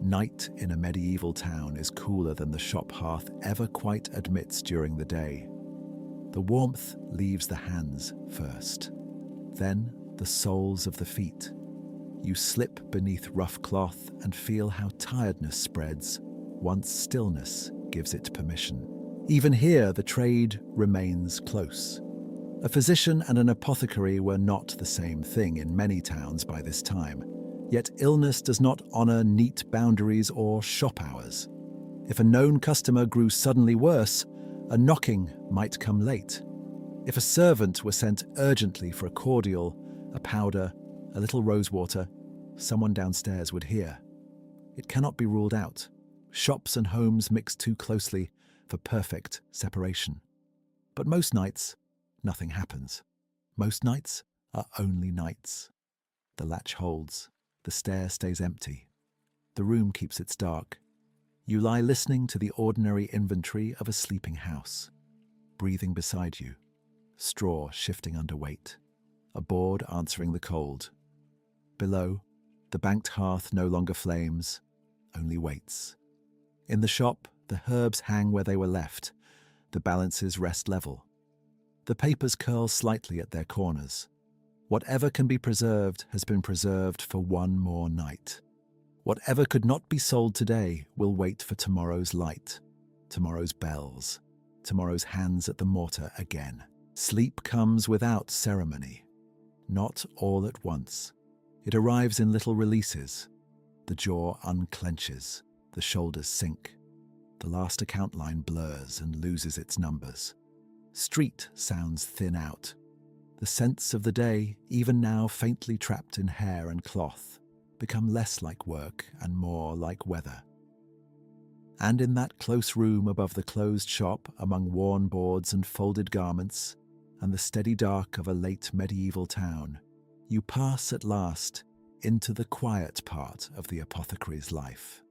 Night in a medieval town is cooler than the shop hearth ever quite admits during the day. The warmth leaves the hands first, then the soles of the feet. You slip beneath rough cloth and feel how tiredness spreads once stillness gives it permission. Even here, the trade remains close. A physician and an apothecary were not the same thing in many towns by this time, yet illness does not honor neat boundaries or shop hours. If a known customer grew suddenly worse, A knocking might come late. If a servant were sent urgently for a cordial, a powder, a little rosewater, someone downstairs would hear. It cannot be ruled out. Shops and homes mix too closely for perfect separation. But most nights, nothing happens. Most nights are only nights. The latch holds. The stair stays empty. The room keeps its dark. You lie listening to the ordinary inventory of a sleeping house. Breathing beside you. Straw shifting under weight. A board answering the cold. Below, the banked hearth no longer flames, only waits. In the shop, the herbs hang where they were left. The balances rest level. The papers curl slightly at their corners. Whatever can be preserved has been preserved for one more night. Whatever could not be sold today will wait for tomorrow's light, tomorrow's bells, tomorrow's hands at the mortar again. Sleep comes without ceremony, not all at once. It arrives in little releases. The jaw unclenches, the shoulders sink. The last account line blurs and loses its numbers. Street sounds thin out. The scents of the day, even now faintly trapped in hair and cloth, become less like work and more like weather. And in that close room above the closed shop, among worn boards and folded garments, and the steady dark of a late medieval town, you pass at last into the quiet part of the apothecary's life.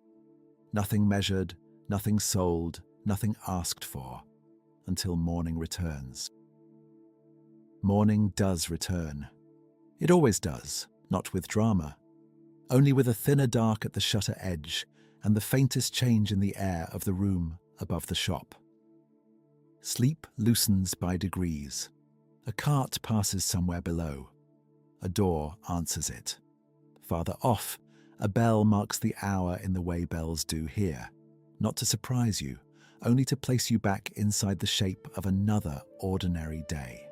Nothing measured, nothing sold, nothing asked for, until morning returns. Morning does return. It always does, not with drama, only with a thinner dark at the shutter edge and the faintest change in the air of the room above the shop. Sleep loosens by degrees. A cart passes somewhere below. A door answers it. Farther off, a bell marks the hour in the way bells do here, not to surprise you, only to place you back inside the shape of another ordinary day.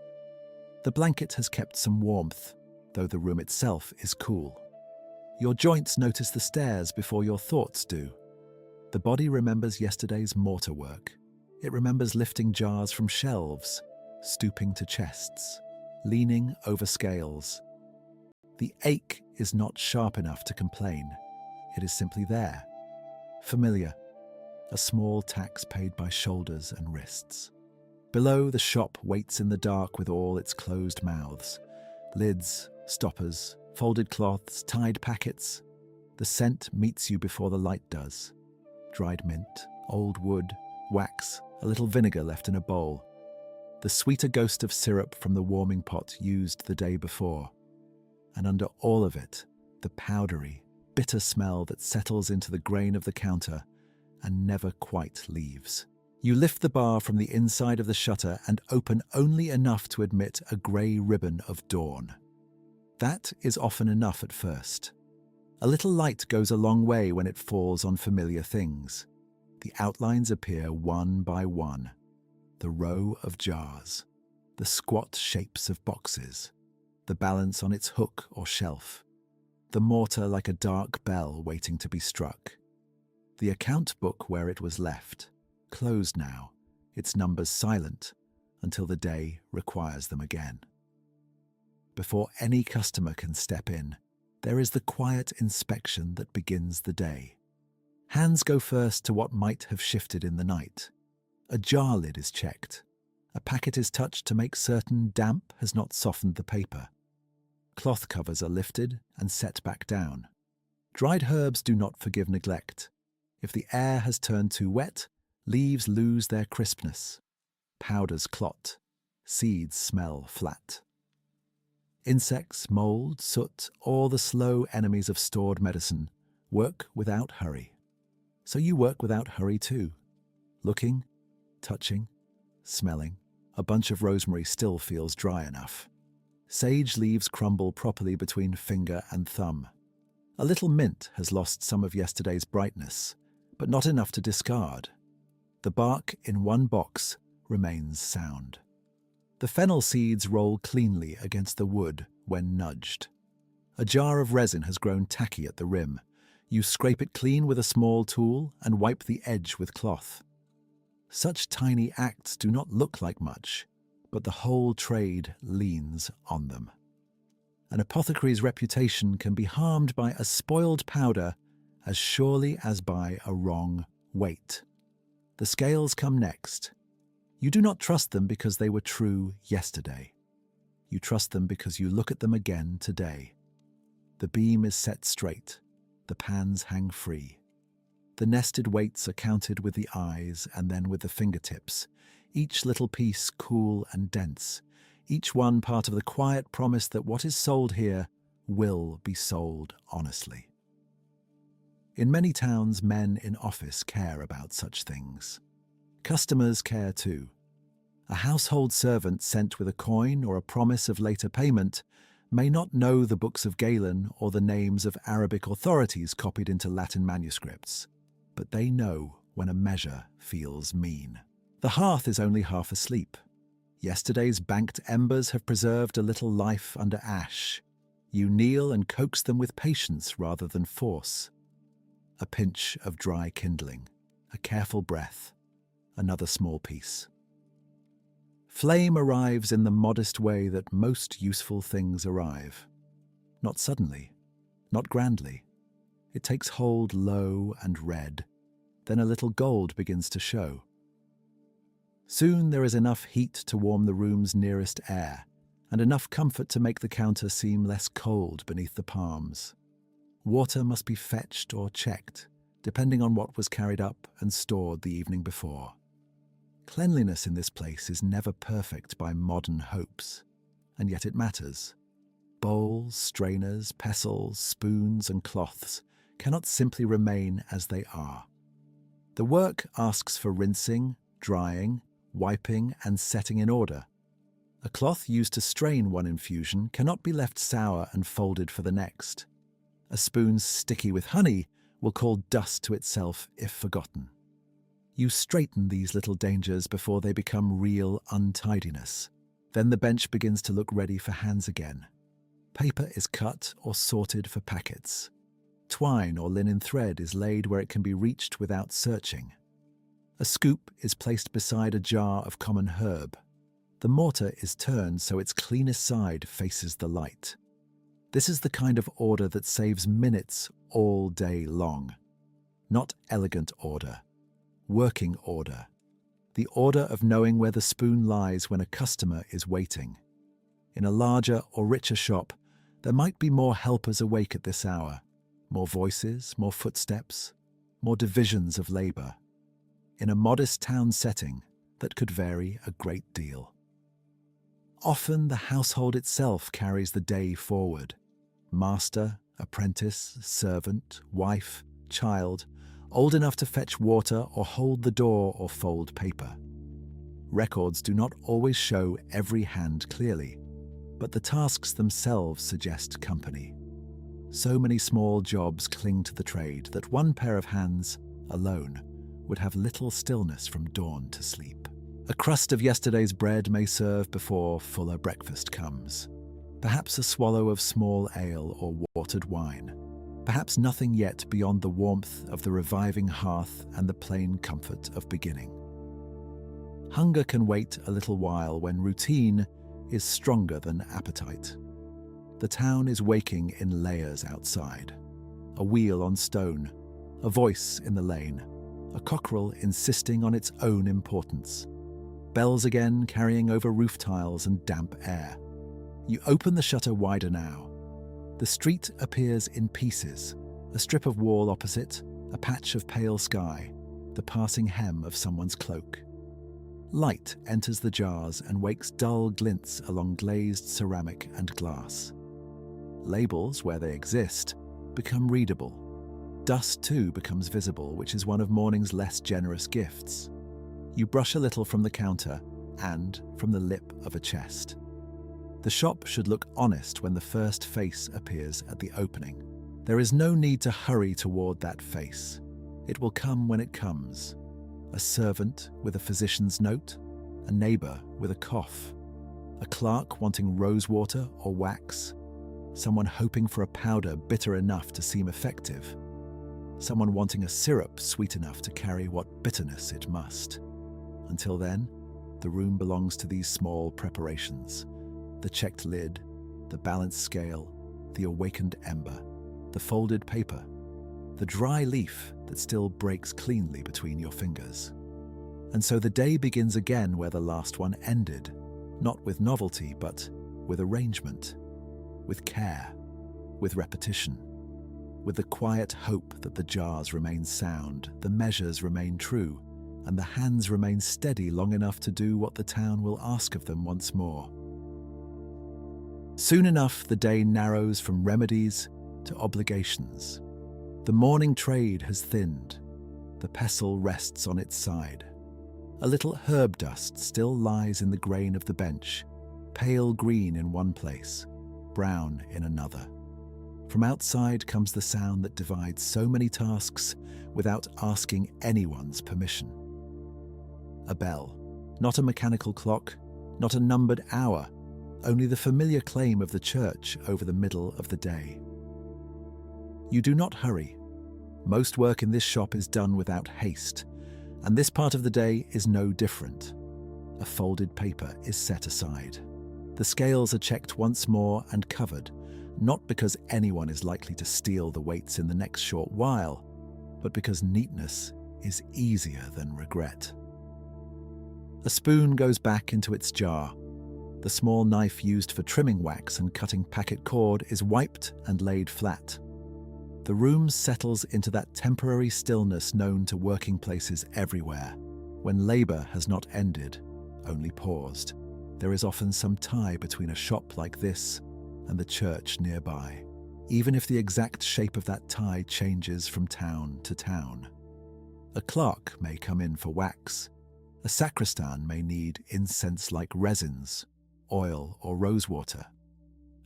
The blanket has kept some warmth, though the room itself is cool. Your joints notice the stairs before your thoughts do. The body remembers yesterday's mortar work. It remembers lifting jars from shelves, stooping to chests, leaning over scales. The ache is not sharp enough to complain. It is simply there. Familiar. A small tax paid by shoulders and wrists. Below, the shop waits in the dark with all its closed mouths. Lids, stoppers, folded cloths, tied packets. The scent meets you before the light does. Dried mint, old wood, wax, a little vinegar left in a bowl. The sweeter ghost of syrup from the warming pot used the day before. And under all of it, the powdery, bitter smell that settles into the grain of the counter and never quite leaves. You lift the bar from the inside of the shutter and open only enough to admit a grey ribbon of dawn. That is often enough at first. A little light goes a long way when it falls on familiar things. The outlines appear one by one. The row of jars, the squat shapes of boxes, the balance on its hook or shelf, the mortar like a dark bell waiting to be struck, the account book where it was left, closed now, its numbers silent until the day requires them again. Before any customer can step in, there is the quiet inspection that begins the day. Hands go first to what might have shifted in the night. A jar lid is checked. A packet is touched to make certain damp has not softened the paper. Cloth covers are lifted and set back down. Dried herbs do not forgive neglect. If the air has turned too wet, leaves lose their crispness. Powders clot. Seeds smell flat. Insects, mold, soot, all the slow enemies of stored medicine, work without hurry. So you work without hurry too. Looking, touching, smelling. A bunch of rosemary still feels dry enough. Sage leaves crumble properly between finger and thumb. A little mint has lost some of yesterday's brightness, but not enough to discard. The bark in one box remains sound. The fennel seeds roll cleanly against the wood when nudged. A jar of resin has grown tacky at the rim. You scrape it clean with a small tool and wipe the edge with cloth. Such tiny acts do not look like much, but the whole trade leans on them. An apothecary's reputation can be harmed by a spoiled powder as surely as by a wrong weight. The scales come next. You do not trust them because they were true yesterday. You trust them because you look at them again today. The beam is set straight. The pans hang free. The nested weights are counted with the eyes and then with the fingertips, each little piece cool and dense, each one part of the quiet promise that what is sold here will be sold honestly. In many towns, men in office care about such things. Customers care too. A household servant sent with a coin or a promise of later payment may not know the books of Galen or the names of Arabic authorities copied into Latin manuscripts, but they know when a measure feels mean. The hearth is only half asleep. Yesterday's banked embers have preserved a little life under ash. You kneel and coax them with patience rather than force. A pinch of dry kindling, a careful breath, another small piece. Flame arrives in the modest way that most useful things arrive. Not suddenly, not grandly. It takes hold low and red, then a little gold begins to show. Soon there is enough heat to warm the room's nearest air, and enough comfort to make the counter seem less cold beneath the palms. Water must be fetched or checked, depending on what was carried up and stored the evening before. Cleanliness in this place is never perfect by modern hopes, and yet it matters. Bowls, strainers, pestles, spoons, and cloths cannot simply remain as they are. The work asks for rinsing, drying, wiping, and setting in order. A cloth used to strain one infusion cannot be left sour and folded for the next. A spoon sticky with honey will call dust to itself if forgotten. You straighten these little dangers before they become real untidiness. Then the bench begins to look ready for hands again. Paper is cut or sorted for packets. Twine or linen thread is laid where it can be reached without searching. A scoop is placed beside a jar of common herb. The mortar is turned so its cleanest side faces the light. This is the kind of order that saves minutes all day long. Not elegant order. Working order. The order of knowing where the spoon lies when a customer is waiting. In a larger or richer shop, there might be more helpers awake at this hour, more voices, more footsteps, more divisions of labor. In a modest town setting, that could vary a great deal. Often the household itself carries the day forward. Master, apprentice, servant, wife, child, old enough to fetch water or hold the door or fold paper. Records do not always show every hand clearly, but the tasks themselves suggest company. So many small jobs cling to the trade that one pair of hands, alone, would have little stillness from dawn to sleep. A crust of yesterday's bread may serve before fuller breakfast comes. Perhaps a swallow of small ale or watered wine. Perhaps nothing yet beyond the warmth of the reviving hearth and the plain comfort of beginning. Hunger can wait a little while when routine is stronger than appetite. The town is waking in layers outside. A wheel on stone, a voice in the lane, a cockerel insisting on its own importance. Bells again carrying over roof tiles and damp air. You open the shutter wider now. The street appears in pieces, a strip of wall opposite, a patch of pale sky, the passing hem of someone's cloak. Light enters the jars and wakes dull glints along glazed ceramic and glass. Labels, where they exist, become readable. Dust too becomes visible, which is one of morning's less generous gifts. You brush a little from the counter and from the lip of a chest. The shop should look honest when the first face appears at the opening. There is no need to hurry toward that face. It will come when it comes. A servant with a physician's note, a neighbor with a cough, a clerk wanting rosewater or wax, someone hoping for a powder bitter enough to seem effective, someone wanting a syrup sweet enough to carry what bitterness it must. Until then, the room belongs to these small preparations: the checked lid, the balanced scale, the awakened ember, the folded paper, the dry leaf that still breaks cleanly between your fingers. And so the day begins again where the last one ended, not with novelty, but with arrangement, with care, with repetition, with the quiet hope that the jars remain sound, the measures remain true, and the hands remain steady long enough to do what the town will ask of them once more. Soon enough, the day narrows from remedies to obligations. The morning trade has thinned. The pestle rests on its side. A little herb dust still lies in the grain of the bench, pale green in one place, brown in another. From outside comes the sound that divides so many tasks without asking anyone's permission. A bell, not a mechanical clock, not a numbered hour, only the familiar claim of the church over the middle of the day. You do not hurry. Most work in this shop is done without haste, and this part of the day is no different. A folded paper is set aside. The scales are checked once more and covered, not because anyone is likely to steal the weights in the next short while, but because neatness is easier than regret. A spoon goes back into its jar. The small knife used for trimming wax and cutting packet cord is wiped and laid flat. The room settles into that temporary stillness known to working places everywhere, when labor has not ended, only paused. There is often some tie between a shop like this and the church nearby, even if the exact shape of that tie changes from town to town. A clerk may come in for wax. A sacristan may need incense-like resins, oil or rosewater.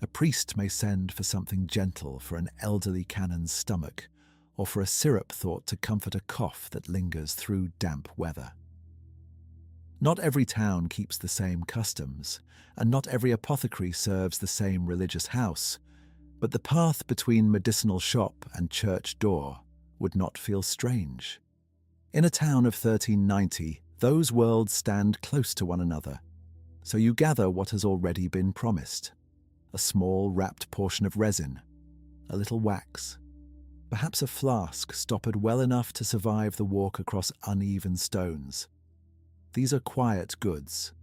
A priest may send for something gentle for an elderly canon's stomach, or for a syrup thought to comfort a cough that lingers through damp weather. Not every town keeps the same customs, and not every apothecary serves the same religious house, but the path between medicinal shop and church door would not feel strange. In a town of 1390, those worlds stand close to one another, so you gather what has already been promised: a small wrapped portion of resin, a little wax, perhaps a flask stoppered well enough to survive the walk across uneven stones. These are quiet goods.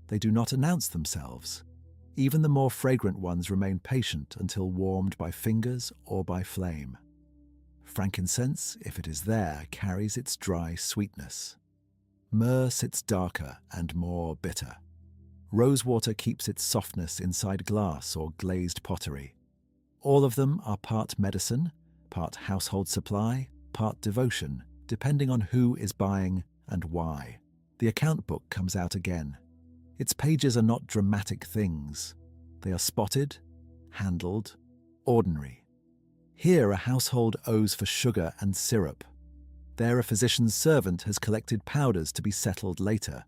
They do not announce themselves. Even the more fragrant ones remain patient until warmed by fingers or by flame. Frankincense, if it is there, carries its dry sweetness. Myrrh sits darker and more bitter. Rosewater keeps its softness inside glass or glazed pottery. All of them are part medicine, part household supply, part devotion, depending on who is buying and why. The account book comes out again. Its pages are not dramatic things. They are spotted, handled, ordinary. Here a household owes for sugar and syrup. There a physician's servant has collected powders to be settled later.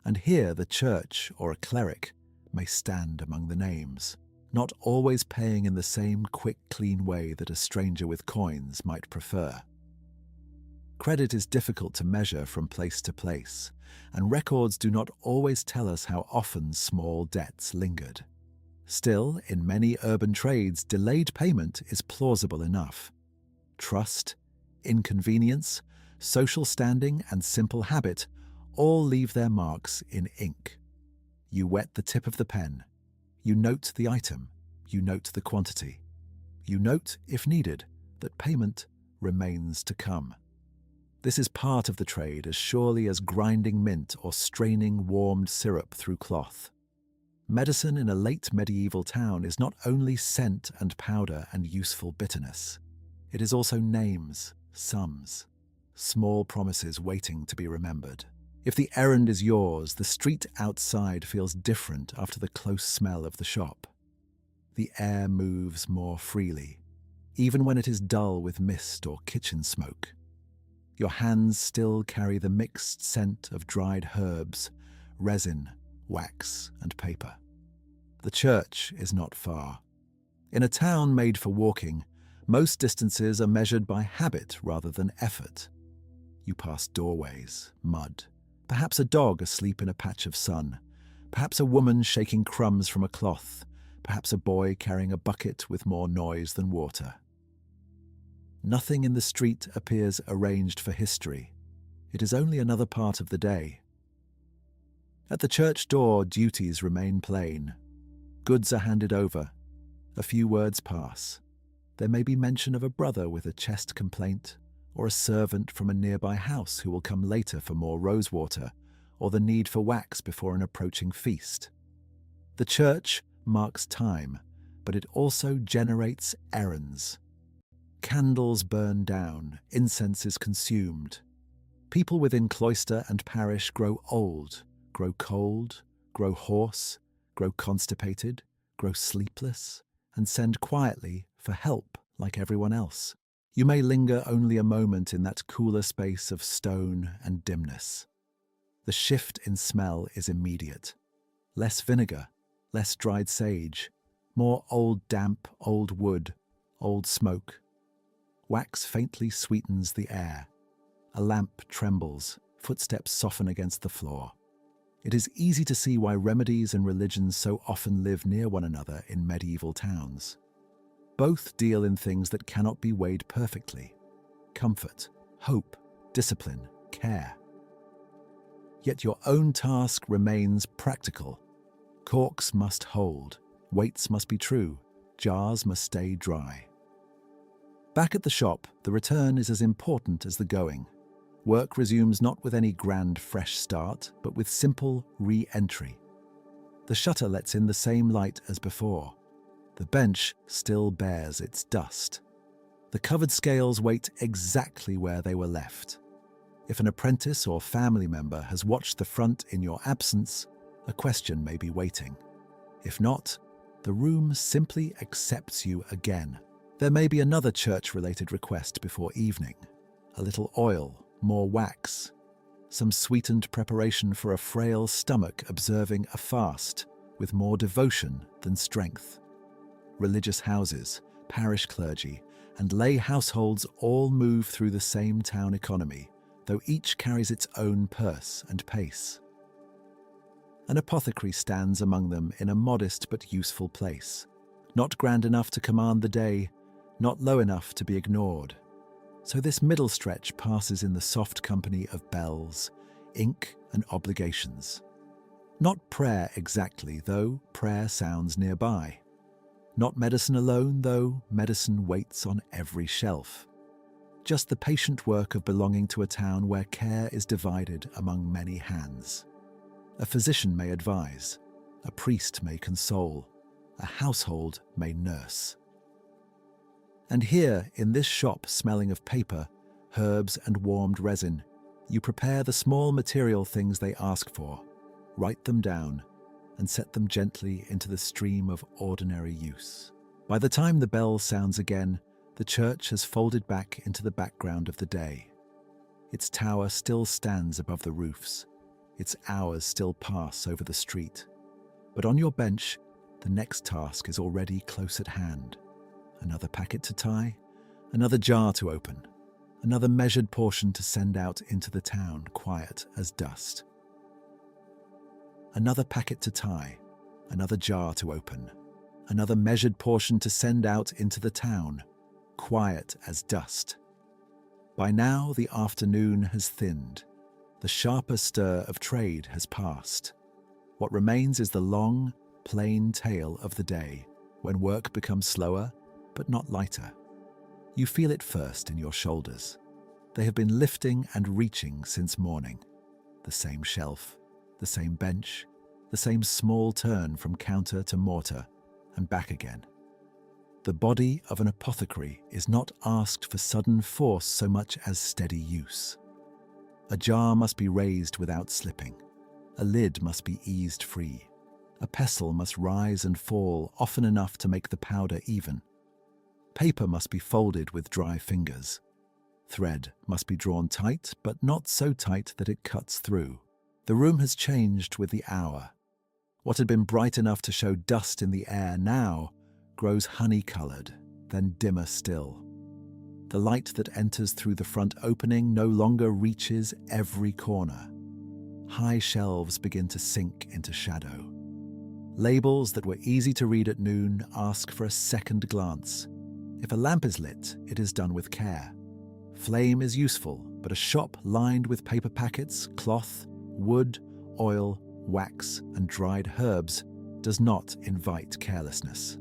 And here the church or a cleric may stand among the names, not always paying in the same quick, clean way that a stranger with coins might prefer. Credit is difficult to measure from place to place, and records do not always tell us how often small debts lingered. Still, in many urban trades, delayed payment is plausible enough. Trust, inconvenience, social standing, and simple habit all leave their marks in ink. You wet the tip of the pen. You note the item. You note the quantity. You note, if needed, that payment remains to come. This is part of the trade as surely as grinding mint or straining warmed syrup through cloth. Medicine in a late medieval town is not only scent and powder and useful bitterness. It is also names, sums, small promises waiting to be remembered. If the errand is yours, the street outside feels different after the close smell of the shop. The air moves more freely, even when it is dull with mist or kitchen smoke. Your hands still carry the mixed scent of dried herbs, resin, wax, and paper. The church is not far. In a town made for walking, most distances are measured by habit rather than effort. You pass doorways, mud, Perhaps a dog asleep in a patch of sun. Perhaps a woman shaking crumbs from a cloth. Perhaps a boy carrying a bucket with more noise than water. Nothing in the street appears arranged for history. It is only another part of the day. At the church door, duties remain plain. Goods are handed over. A few words pass. There may be mention of a brother with a chest complaint, or a servant from a nearby house who will come later for more rosewater, or the need for wax before an approaching feast. The church marks time, but it also generates errands. Candles burn down, incense is consumed. People within cloister and parish grow old, grow cold, grow hoarse, grow constipated, grow sleepless, and send quietly for help like everyone else. You may linger only a moment in that cooler space of stone and dimness. The shift in smell is immediate. Less vinegar, less dried sage, more old damp, old wood, old smoke. Wax faintly sweetens the air. A lamp trembles, footsteps soften against the floor. It is easy to see why remedies and religions so often live near one another in medieval towns. Both deal in things that cannot be weighed perfectly: comfort, hope, discipline, care. Yet your own task remains practical. Corks must hold, weights must be true, jars must stay dry. Back at the shop, the return is as important as the going. Work resumes not with any grand fresh start, but with simple re-entry. The shutter lets in the same light as before. The bench still bears its dust. The covered scales wait exactly where they were left. If an apprentice or family member has watched the front in your absence, a question may be waiting. If not, the room simply accepts you again. There may be another church-related request before evening. A little oil, more wax, some sweetened preparation for a frail stomach observing a fast with more devotion than strength. Religious houses, parish clergy, and lay households all move through the same town economy, though each carries its own purse and pace. An apothecary stands among them in a modest but useful place, not grand enough to command the day, not low enough to be ignored. So this middle stretch passes in the soft company of bells, ink, and obligations. Not prayer exactly, though prayer sounds nearby. Not medicine alone, though medicine waits on every shelf. Just the patient work of belonging to a town where care is divided among many hands. A physician may advise, a priest may console, a household may nurse. And here, in this shop smelling of paper, herbs and warmed resin, you prepare the small material things they ask for, write them down, and set them gently into the stream of ordinary use. By the time the bell sounds again, the church has folded back into the background of the day. Its tower still stands above the roofs. Its hours still pass over the street. But on your bench, the next task is already close at hand. Another packet to tie, another jar to open, another measured portion to send out into the town, quiet as dust. Another packet to tie, another jar to open, another measured portion to send out into the town, quiet as dust. By now the afternoon has thinned. The sharper stir of trade has passed. What remains is the long, plain tale of the day, when work becomes slower, but not lighter. You feel it first in your shoulders. They have been lifting and reaching since morning. The same shelf, the same bench, the same small turn from counter to mortar, and back again. The body of an apothecary is not asked for sudden force so much as steady use. A jar must be raised without slipping. A lid must be eased free. A pestle must rise and fall often enough to make the powder even. Paper must be folded with dry fingers. Thread must be drawn tight, but not so tight that it cuts through. The room has changed with the hour. What had been bright enough to show dust in the air now grows honey-coloured, then dimmer still. The light that enters through the front opening no longer reaches every corner. high shelves begin to sink into shadow. Labels that were easy to read at noon ask for a second glance. If a lamp is lit, it is done with care. Flame is useful, but a shop lined with paper packets, cloth, wood, oil, wax, and dried herbs does not invite carelessness.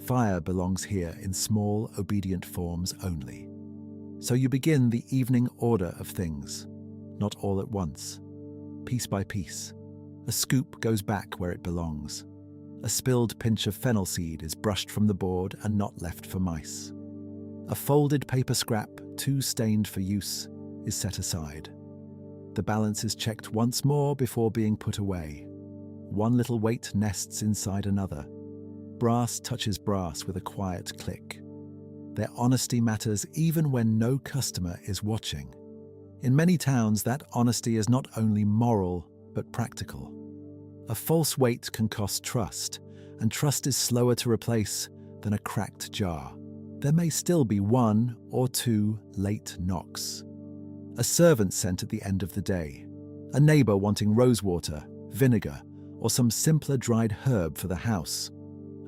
Fire belongs here in small, obedient forms only. So you begin the evening order of things, not all at once, piece by piece. A scoop goes back where it belongs. A spilled pinch of fennel seed is brushed from the board and not left for mice. A folded paper scrap, too stained for use, is set aside. The balance is checked once more before being put away. One little weight nests inside another. Brass touches brass with a quiet click. Their honesty matters even when no customer is watching. In many towns, that honesty is not only moral, but practical. A false weight can cost trust, and trust is slower to replace than a cracked jar. There may still be 1 or 2 late knocks. A servant sent at the end of the day. A neighbor wanting rosewater, vinegar, or some simpler dried herb for the house.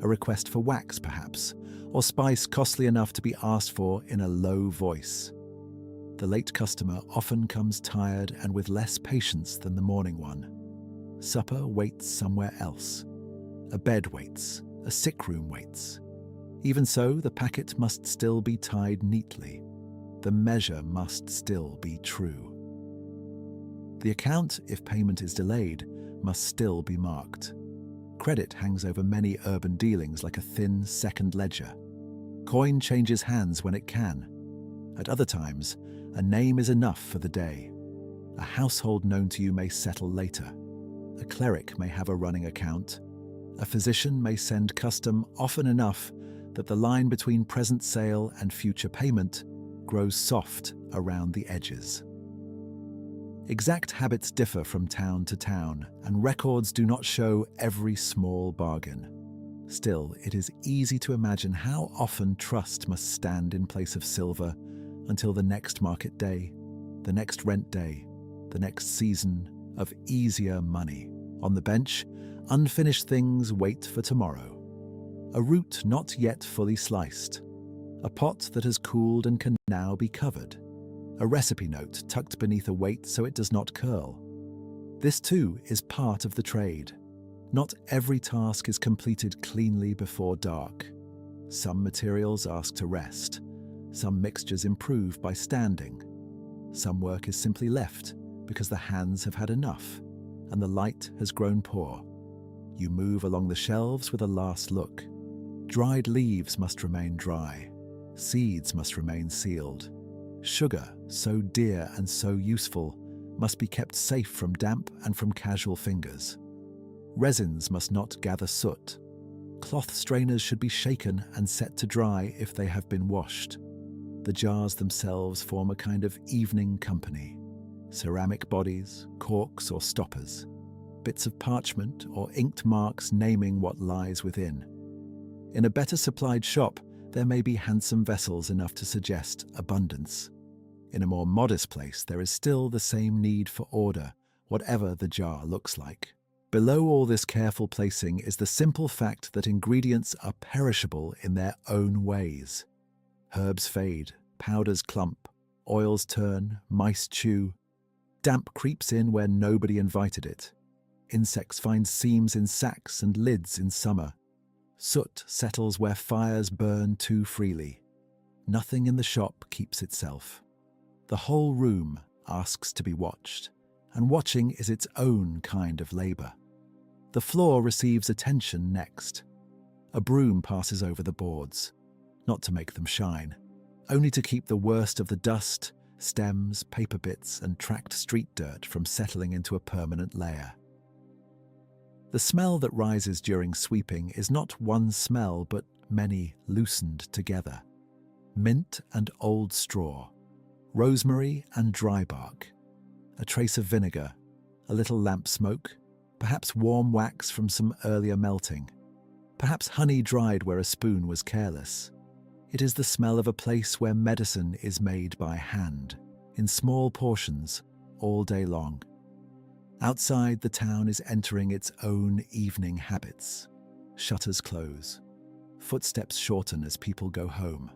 A request for wax, perhaps, or spice costly enough to be asked for in a low voice. The late customer often comes tired and with less patience than the morning one. Supper waits somewhere else. A bed waits, a sick room waits. Even so, the packet must still be tied neatly. The measure must still be true. The account, if payment is delayed, must still be marked. Credit hangs over many urban dealings like a thin second ledger. Coin changes hands when it can. At other times, a name is enough for the day. A household known to you may settle later. A cleric may have a running account. A physician may send custom often enough that the line between present sale and future payment grows soft around the edges. Exact habits differ from town to town, and records do not show every small bargain. Still, it is easy to imagine how often trust must stand in place of silver until the next market day, the next rent day, the next season of easier money. On the bench, unfinished things wait for tomorrow. A root not yet fully sliced. A pot that has cooled and can now be covered. A recipe note tucked beneath a weight so it does not curl. This too is part of the trade. Not every task is completed cleanly before dark. Some materials ask to rest. Some mixtures improve by standing. Some work is simply left because the hands have had enough and the light has grown poor. You move along the shelves with a last look. Dried leaves must remain dry. Seeds must remain sealed. Sugar, so dear and so useful, must be kept safe from damp and from casual fingers. Resins must not gather soot. Cloth strainers should be shaken and set to dry if they have been washed. The jars themselves form a kind of evening company. Ceramic bodies, corks or stoppers. Bits of parchment or inked marks naming what lies within. In a better supplied shop, there may be handsome vessels enough to suggest abundance. In a more modest place, there is still the same need for order, whatever the jar looks like. Below all this careful placing is the simple fact that ingredients are perishable in their own ways. Herbs fade, powders clump, oils turn, mice chew. Damp creeps in where nobody invited it. Insects find seams in sacks and lids in summer. Soot settles where fires burn too freely. Nothing in the shop keeps itself. The whole room asks to be watched, and watching is its own kind of labor. The floor receives attention next. A broom passes over the boards, not to make them shine, only to keep the worst of the dust, stems, paper bits, and tracked street dirt from settling into a permanent layer. The smell that rises during sweeping is not one smell, but many loosened together. Mint and old straw, rosemary and dry bark, a trace of vinegar, a little lamp smoke, perhaps warm wax from some earlier melting, perhaps honey dried where a spoon was careless. It is the smell of a place where medicine is made by hand, in small portions, all day long. Outside, the town is entering its own evening habits. Shutters close. Footsteps shorten as people go home.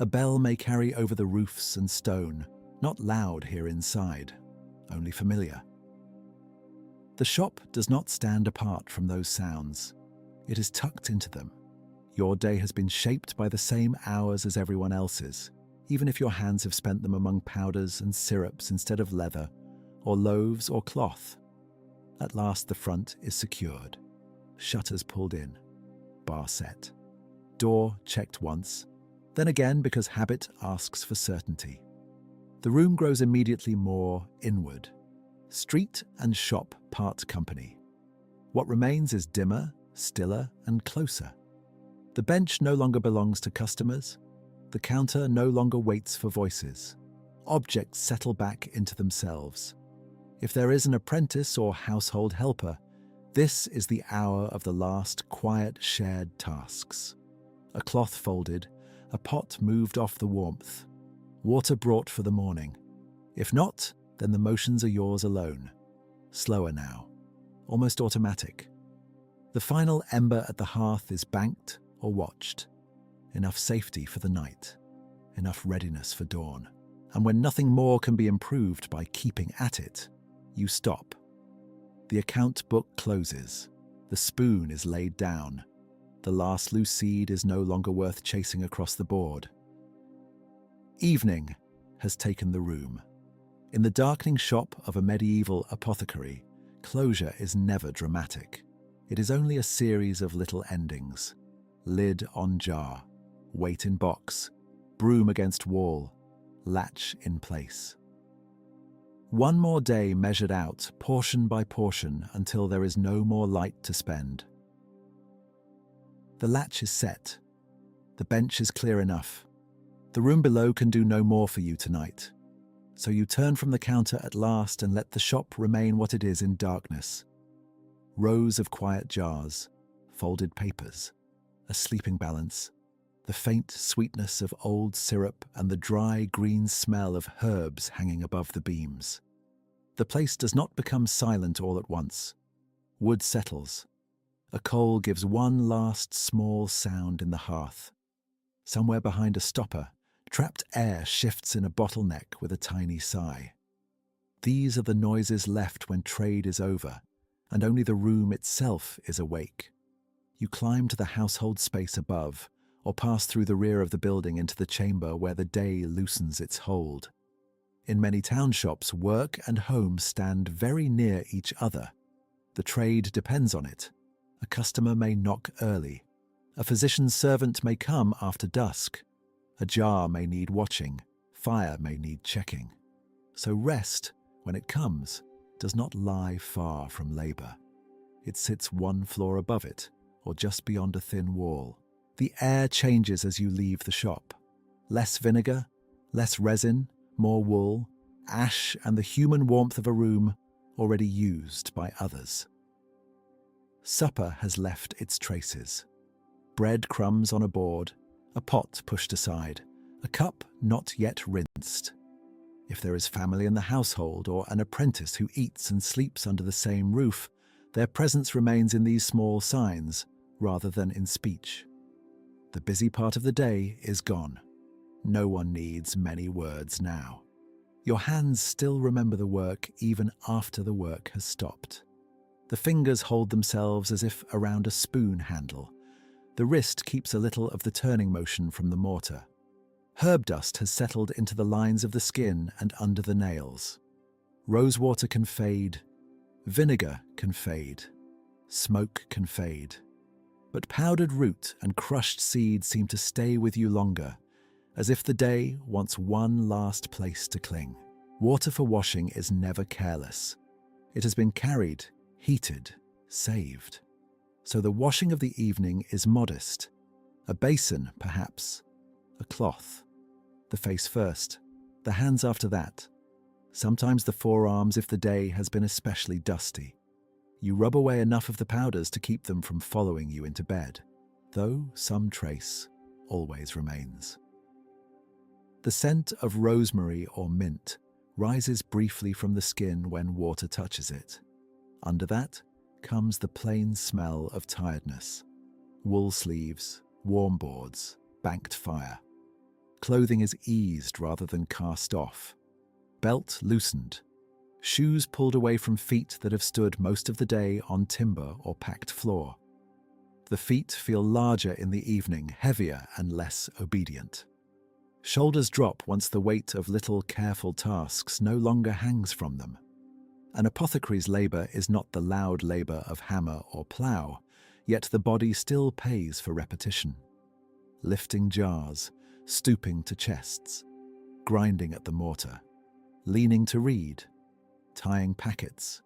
A bell may carry over the roofs and stone, not loud here inside, only familiar. The shop does not stand apart from those sounds. It is tucked into them. Your day has been shaped by the same hours as everyone else's, even if your hands have spent them among powders and syrups instead of leather, or loaves or cloth. At last the front is secured. Shutters pulled in. Bar set. Door checked once, then again because habit asks for certainty. The room grows immediately more inward. Street and shop part company. What remains is dimmer, stiller, and closer. The bench no longer belongs to customers. The counter no longer waits for voices. Objects settle back into themselves. If there is an apprentice or household helper, this is the hour of the last quiet shared tasks. A cloth folded, a pot moved off the warmth, water brought for the morning. If not, then the motions are yours alone. Slower now, almost automatic. The final ember at the hearth is banked or watched. Enough safety for the night, enough readiness for dawn. And when nothing more can be improved by keeping at it, you stop. The account book closes. The spoon is laid down. The last loose seed is no longer worth chasing across the board. Evening has taken the room. In the darkening shop of a medieval apothecary, closure is never dramatic. It is only a series of little endings. Lid on jar, weight in box, broom against wall, latch in place. One more day measured out, portion by portion, until there is no more light to spend. The latch is set. The bench is clear enough. The room below can do no more for you tonight. So you turn from the counter at last and let the shop remain what it is in darkness. Rows of quiet jars, folded papers, a sleeping balance, the faint sweetness of old syrup and the dry green smell of herbs hanging above the beams. The place does not become silent all at once. Wood settles. A coal gives one last small sound in the hearth. Somewhere behind a stopper, trapped air shifts in a bottleneck with a tiny sigh. These are the noises left when trade is over, and only the room itself is awake. You climb to the household space above, or pass through the rear of the building into the chamber where the day loosens its hold. In many town shops, work and home stand very near each other. The trade depends on it. A customer may knock early. A physician's servant may come after dusk. A jar may need watching. Fire may need checking. So rest, when it comes, does not lie far from labor. It sits one floor above it, or just beyond a thin wall. The air changes as you leave the shop. Less vinegar, less resin, more wool, ash, and the human warmth of a room already used by others. Supper has left its traces. Bread crumbs on a board, a pot pushed aside, a cup not yet rinsed. If there is family in the household or an apprentice who eats and sleeps under the same roof, their presence remains in these small signs rather than in speech. The busy part of the day is gone. No one needs many words now. Your hands still remember the work even after the work has stopped. The fingers hold themselves as if around a spoon handle. The wrist keeps a little of the turning motion from the mortar. Herb dust has settled into the lines of the skin and under the nails. Rosewater can fade. Vinegar can fade. Smoke can fade. But powdered root and crushed seed seem to stay with you longer, as if the day wants one last place to cling. Water for washing is never careless. It has been carried, heated, saved. So the washing of the evening is modest. A basin, perhaps. A cloth. The face first. The hands after that. Sometimes the forearms if the day has been especially dusty. You rub away enough of the powders to keep them from following you into bed, though some trace always remains. The scent of rosemary or mint, rises briefly from the skin when water touches it. Under that comes the plain smell of tiredness. Wool sleeves, warm boards, banked fire. Clothing is eased rather than cast off. Belt loosened. Shoes pulled away from feet that have stood most of the day on timber or packed floor. The feet feel larger in the evening, heavier and less obedient. Shoulders drop once the weight of little careful tasks no longer hangs from them. An apothecary's labour is not the loud labour of hammer or plough, yet the body still pays for repetition. Lifting jars, stooping to chests, grinding at the mortar, leaning to read, tying packets,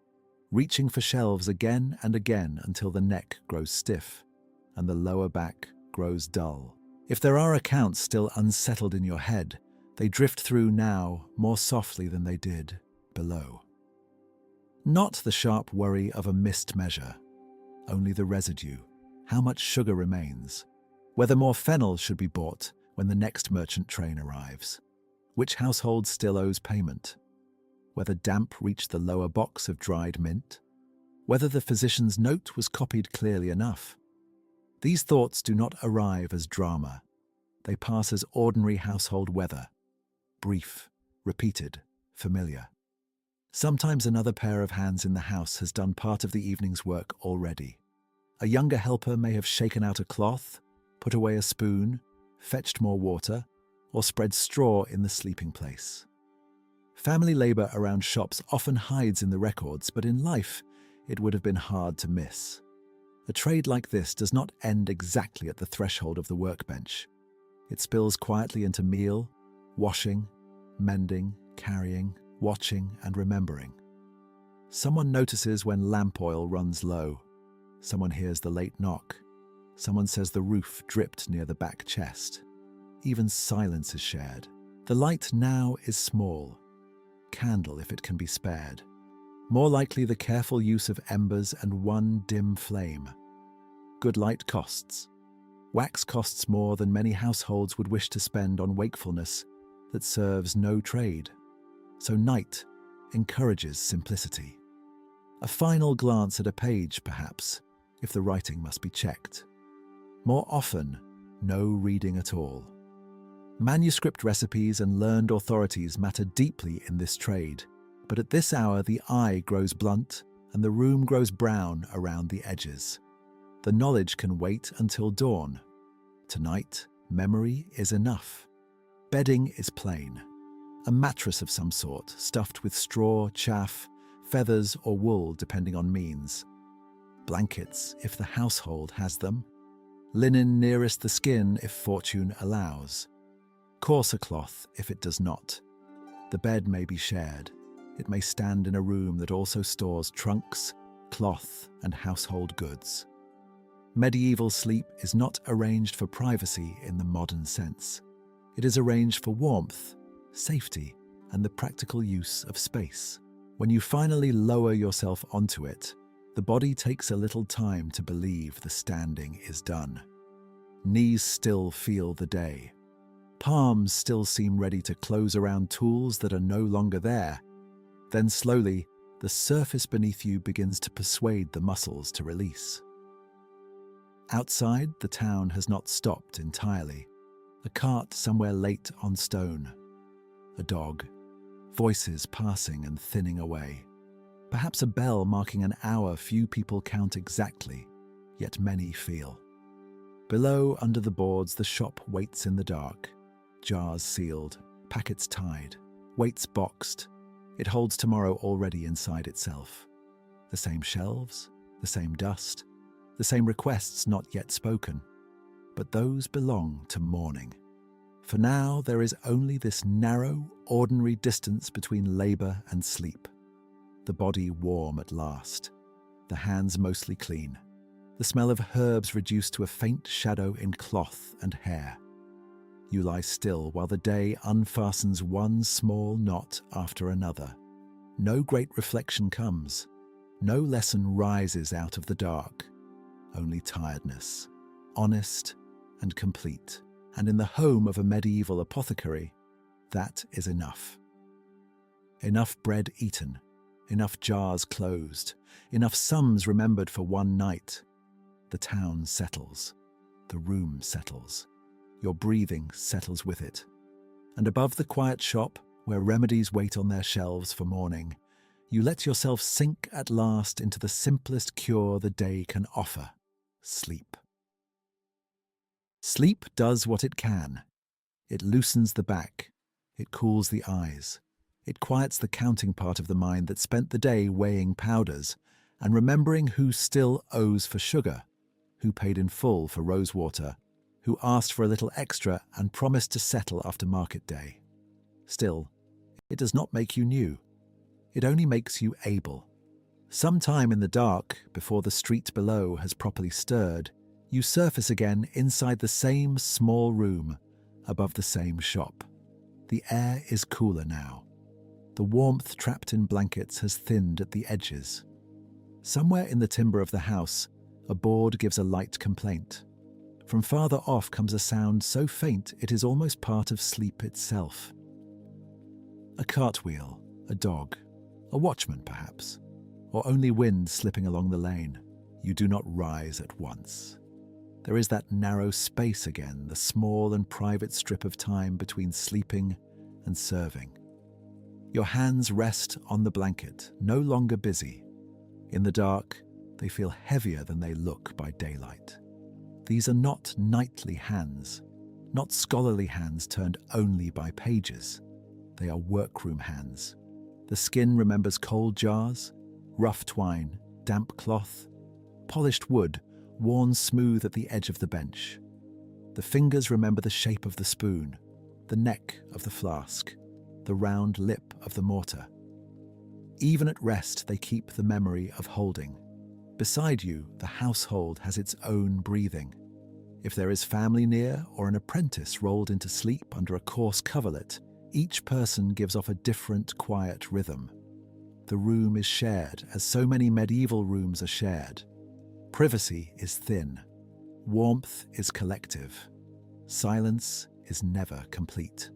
reaching for shelves again and again until the neck grows stiff and the lower back grows dull. If there are accounts still unsettled in your head, they drift through now more softly than they did below. Not the sharp worry of a missed measure, only the residue, how much sugar remains, whether more fennel should be bought when the next merchant train arrives, which household still owes payment, whether damp reached the lower box of dried mint, whether the physician's note was copied clearly enough. These thoughts do not arrive as drama. They pass as ordinary household weather, brief, repeated, familiar. Sometimes another pair of hands in the house has done part of the evening's work already. A younger helper may have shaken out a cloth, put away a spoon, fetched more water, or spread straw in the sleeping place. Family labour around shops often hides in the records, but in life it would have been hard to miss. A trade like this does not end exactly at the threshold of the workbench. It spills quietly into meal, washing, mending, carrying, watching, and remembering. Someone notices when lamp oil runs low. Someone hears the late knock. Someone says the roof dripped near the back chest. Even silence is shared. The light now is small. Candle if it can be spared. More likely the careful use of embers and one dim flame. Good light costs. Wax costs more than many households would wish to spend on wakefulness that serves no trade. So night encourages simplicity. A final glance at a page, perhaps, if the writing must be checked. More often, no reading at all. Manuscript recipes and learned authorities matter deeply in this trade, but at this hour the eye grows blunt and the room grows brown around the edges. The knowledge can wait until dawn. Tonight, memory is enough. Bedding is plain. A mattress of some sort, stuffed with straw, chaff, feathers or wool depending on means. Blankets if the household has them. Linen nearest the skin if fortune allows. Coarser cloth if it does not. The bed may be shared. It may stand in a room that also stores trunks, cloth, and household goods. Medieval sleep is not arranged for privacy in the modern sense. It is arranged for warmth, safety, and the practical use of space. When you finally lower yourself onto it, the body takes a little time to believe the standing is done. Knees still feel the day. Palms still seem ready to close around tools that are no longer there. Then slowly, the surface beneath you begins to persuade the muscles to release. Outside, the town has not stopped entirely. A cart somewhere late on stone. A dog. Voices passing and thinning away. Perhaps a bell marking an hour few people count exactly, yet many feel. Below, under the boards, the shop waits in the dark. Jars sealed, packets tied, weights boxed. It holds tomorrow already inside itself. The same shelves, the same dust, the same requests not yet spoken. But those belong to morning. For now, there is only this narrow, ordinary distance between labour and sleep. The body warm at last. The hands mostly clean. The smell of herbs reduced to a faint shadow in cloth and hair. You lie still while the day unfastens one small knot after another. No great reflection comes. No lesson rises out of the dark. Only tiredness, honest and complete. And in the home of a medieval apothecary, that is enough. Enough bread eaten, enough jars closed, enough sums remembered for one night. The town settles. The room settles. Your breathing settles with it. And above the quiet shop, where remedies wait on their shelves for morning, you let yourself sink at last into the simplest cure the day can offer: sleep. Sleep does what it can. It loosens the back. It cools the eyes. It quiets the counting part of the mind that spent the day weighing powders and remembering who still owes for sugar, who paid in full for rosewater, who asked for a little extra and promised to settle after market day. Still, it does not make you new. It only makes you able. Sometime in the dark, before the street below has properly stirred, you surface again inside the same small room, above the same shop. The air is cooler now. The warmth trapped in blankets has thinned at the edges. Somewhere in the timber of the house, a board gives a light complaint. From farther off comes a sound so faint it is almost part of sleep itself. A cartwheel, a dog, a watchman perhaps, or only wind slipping along the lane. You do not rise at once. There is that narrow space again, the small and private strip of time between sleeping and serving. Your hands rest on the blanket, no longer busy. In the dark, they feel heavier than they look by daylight. These are not knightly hands, not scholarly hands turned only by pages. They are workroom hands. The skin remembers cold jars, rough twine, damp cloth, polished wood, worn smooth at the edge of the bench. The fingers remember the shape of the spoon, the neck of the flask, the round lip of the mortar. Even at rest, they keep the memory of holding. Beside you, the household has its own breathing. If there is family near or an apprentice rolled into sleep under a coarse coverlet, each person gives off a different quiet rhythm. The room is shared, as so many medieval rooms are shared. Privacy is thin. Warmth is collective. Silence is never complete.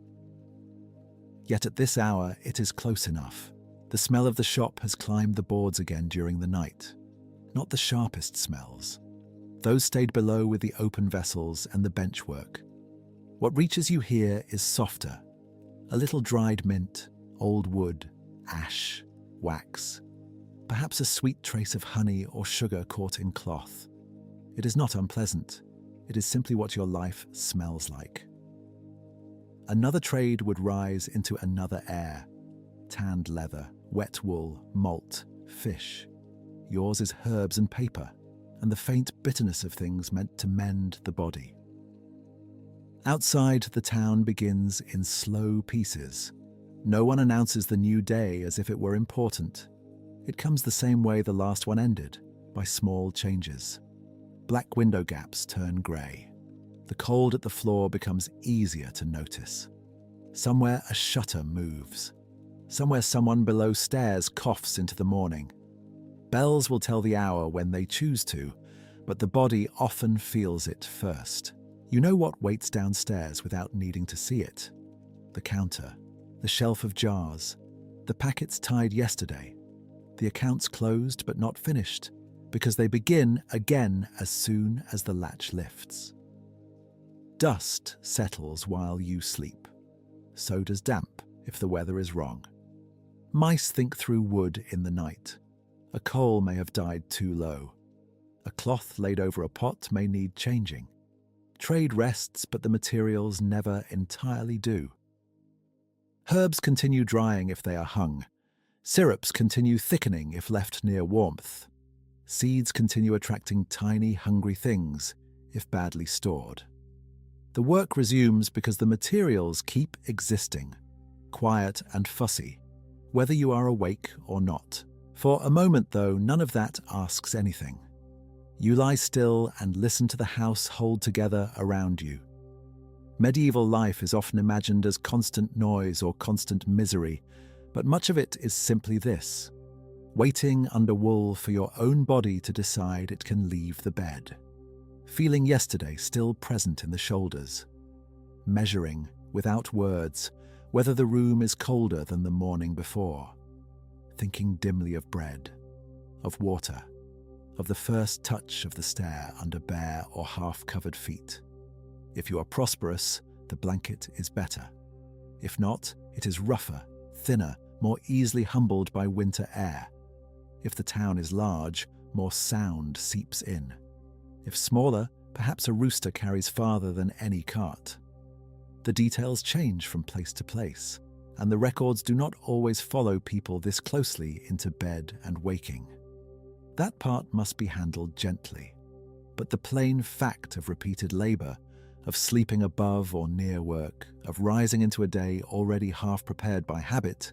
Yet at this hour, it is close enough. The smell of the shop has climbed the boards again during the night. Not the sharpest smells. Those stayed below with the open vessels and the benchwork. What reaches you here is softer. A little dried mint, old wood, ash, wax. Perhaps a sweet trace of honey or sugar caught in cloth. It is not unpleasant. It is simply what your life smells like. Another trade would rise into another air. Tanned leather, wet wool, malt, fish. Yours is herbs and paper, and the faint bitterness of things meant to mend the body. Outside, the town begins in slow pieces. No one announces the new day as if it were important. It comes the same way the last one ended, by small changes. Black window gaps turn grey. The cold at the floor becomes easier to notice. Somewhere a shutter moves. Somewhere someone below stairs coughs into the morning. Bells will tell the hour when they choose to, but the body often feels it first. You know what waits downstairs without needing to see it. The counter, the shelf of jars, the packets tied yesterday, the accounts closed but not finished, because they begin again as soon as the latch lifts. Dust settles while you sleep. So does damp if the weather is wrong. Mice think through wood in the night. A coal may have died too low. A cloth laid over a pot may need changing. Trade rests, but the materials never entirely do. Herbs continue drying if they are hung. Syrups continue thickening if left near warmth. Seeds continue attracting tiny, hungry things if badly stored. The work resumes because the materials keep existing, quiet and fussy, whether you are awake or not. For a moment, though, none of that asks anything. You lie still and listen to the house hold together around you. Medieval life is often imagined as constant noise or constant misery, but much of it is simply this: waiting under wool for your own body to decide it can leave the bed. Feeling yesterday still present in the shoulders. Measuring, without words, whether the room is colder than the morning before, thinking dimly of bread, of water, of the first touch of the stair under bare or half-covered feet. If you are prosperous, the blanket is better. If not, it is rougher, thinner, more easily humbled by winter air. If the town is large, more sound seeps in. If smaller, perhaps a rooster carries farther than any cart. The details change from place to place, and the records do not always follow people this closely into bed and waking. That part must be handled gently, but the plain fact of repeated labor, of sleeping above or near work, of rising into a day already half prepared by habit,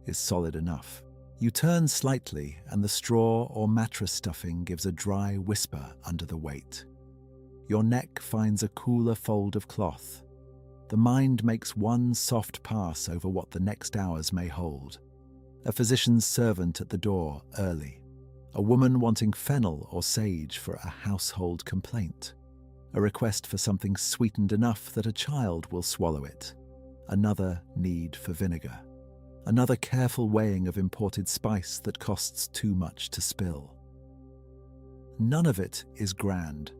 is solid enough. You turn slightly, and the straw or mattress stuffing gives a dry whisper under the weight. Your neck finds a cooler fold of cloth. The mind makes one soft pass over what the next hours may hold. A physician's servant at the door early. A woman wanting fennel or sage for a household complaint. A request for something sweetened enough that a child will swallow it. Another need for vinegar. Another careful weighing of imported spice that costs too much to spill. None of it is grand.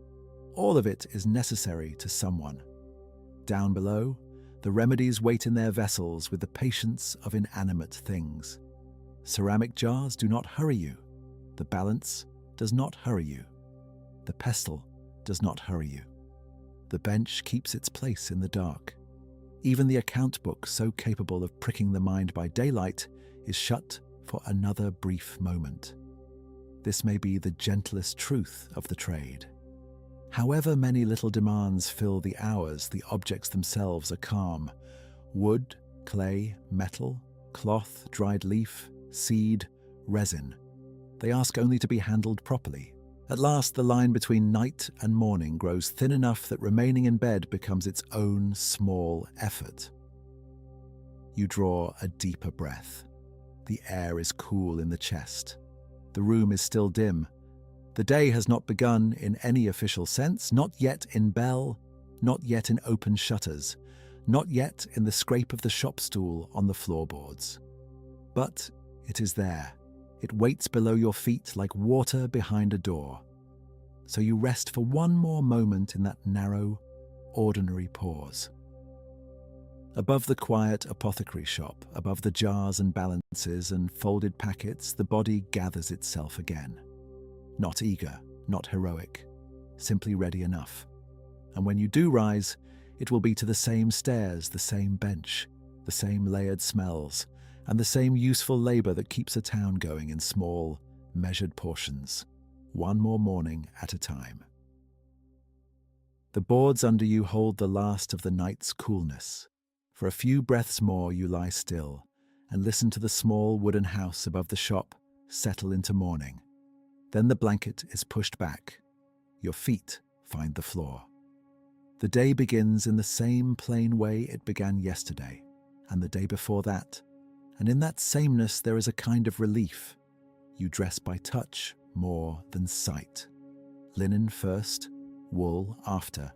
All of it is necessary to someone. Down below, the remedies wait in their vessels with the patience of inanimate things. Ceramic jars do not hurry you. The balance does not hurry you. The pestle does not hurry you. The bench keeps its place in the dark. Even the account book, so capable of pricking the mind by daylight, is shut for another brief moment. This may be the gentlest truth of the trade. However many little demands fill the hours, the objects themselves are calm. Wood, clay, metal, cloth, dried leaf, seed, resin. They ask only to be handled properly. At last, the line between night and morning grows thin enough that remaining in bed becomes its own small effort. You draw a deeper breath. The air is cool in the chest. The room is still dim. The day has not begun in any official sense, not yet in bell, not yet in open shutters, not yet in the scrape of the shop stool on the floorboards. But it is there. It waits below your feet like water behind a door. So you rest for one more moment in that narrow, ordinary pause. Above the quiet apothecary shop, above the jars and balances and folded packets, the body gathers itself again. Not eager, not heroic, simply ready enough. And when you do rise, it will be to the same stairs, the same bench, the same layered smells, and the same useful labor that keeps a town going in small, measured portions, one more morning at a time. The boards under you hold the last of the night's coolness. For a few breaths more you lie still and listen to the small wooden house above the shop settle into morning. Then the blanket is pushed back. Your feet find the floor. The day begins in the same plain way it began yesterday, and the day before that. And in that sameness there is a kind of relief. You dress by touch more than sight. Linen first, wool after.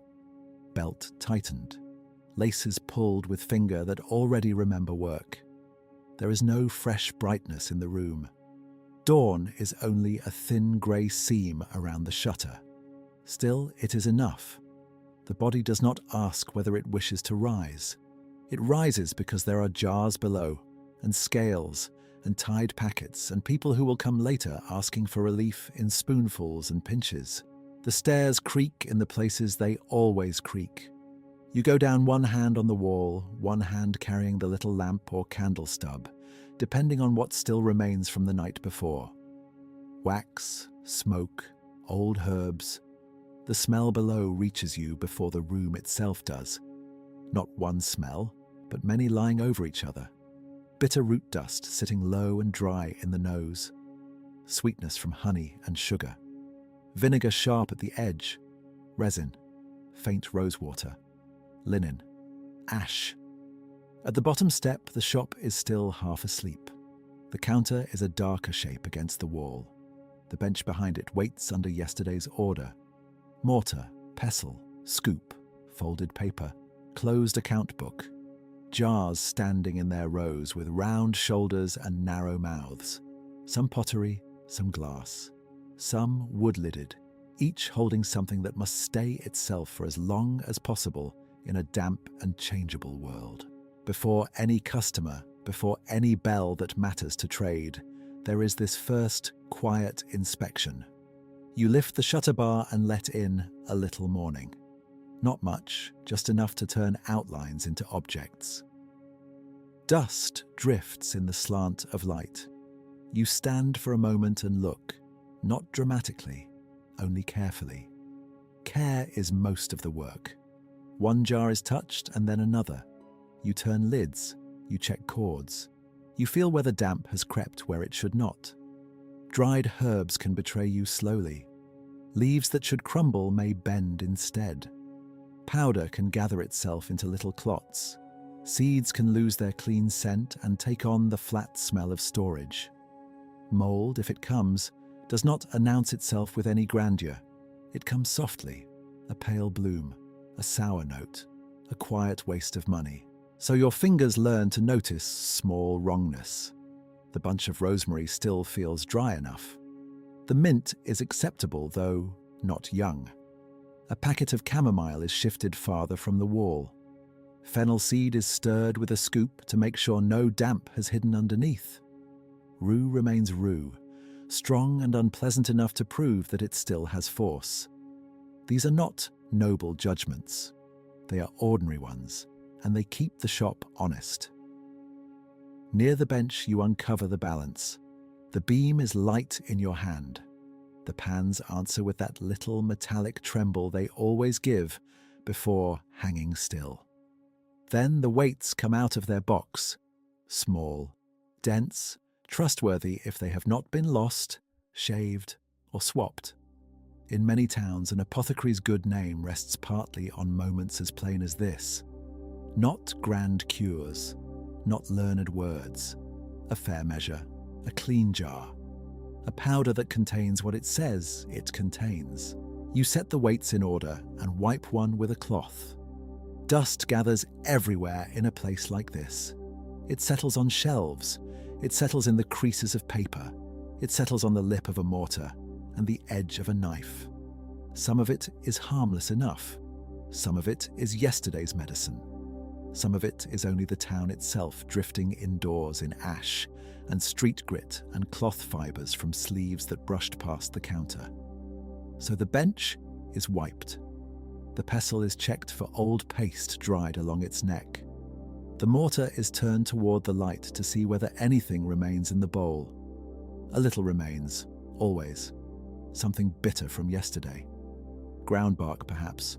Belt tightened. Laces pulled with finger that already remember work. There is no fresh brightness in the room. Dawn is only a thin grey seam around the shutter. Still, it is enough. The body does not ask whether it wishes to rise. It rises because there are jars below, and scales, and tied packets, and people who will come later asking for relief in spoonfuls and pinches. The stairs creak in the places they always creak. You go down one hand on the wall, one hand carrying the little lamp or candle stub, depending on what still remains from the night before. Wax, smoke, old herbs. The smell below reaches you before the room itself does. Not one smell, but many lying over each other. Bitter root dust sitting low and dry in the nose. Sweetness from honey and sugar. Vinegar sharp at the edge. Resin. Faint rosewater. Linen. Ash. At the bottom step, the shop is still half asleep. The counter is a darker shape against the wall. The bench behind it waits under yesterday's order. Mortar, pestle, scoop, folded paper, closed account book. jars standing in their rows with round shoulders and narrow mouths. Some pottery, some glass, some wood-lidded, each holding something that must stay itself for as long as possible in a damp and changeable world. Before any customer, before any bell that matters to trade, there is this first quiet inspection. You lift the shutter bar and let in a little morning. Not much, just enough to turn outlines into objects. Dust drifts in the slant of light. You stand for a moment and look, not dramatically, only carefully. Care is most of the work. One jar is touched and then another. You turn lids, you check cords. You feel whether damp has crept where it should not. Dried herbs can betray you slowly. Leaves that should crumble may bend instead. Powder can gather itself into little clots. Seeds can lose their clean scent and take on the flat smell of storage. Mold, if it comes, does not announce itself with any grandeur. It comes softly, a pale bloom, a sour note, a quiet waste of money. So your fingers learn to notice small wrongness. The bunch of rosemary still feels dry enough. The mint is acceptable, though not young. A packet of chamomile is shifted farther from the wall. Fennel seed is stirred with a scoop to make sure no damp has hidden underneath. Rue remains rue, strong and unpleasant enough to prove that it still has force. These are not noble judgments. They are ordinary ones, and they keep the shop honest. Near the bench you uncover the balance. The beam is light in your hand. The pans answer with that little metallic tremble they always give before hanging still. Then the weights come out of their box, small, dense, trustworthy if they have not been lost, shaved, or swapped. In many towns, an apothecary's good name rests partly on moments as plain as this. Not grand cures, not learned words, a fair measure, a clean jar, a powder that contains what it says it contains. You set the weights in order and wipe one with a cloth. Dust gathers everywhere in a place like this. It settles on shelves, it settles in the creases of paper, it settles on the lip of a mortar and the edge of a knife. Some of it is harmless enough. Some of it is yesterday's medicine. Some of it is only the town itself drifting indoors in ash and street grit and cloth fibres from sleeves that brushed past the counter. So the bench is wiped. The pestle is checked for old paste dried along its neck. The mortar is turned toward the light to see whether anything remains in the bowl. A little remains, always. Something bitter from yesterday. Groundbark, perhaps,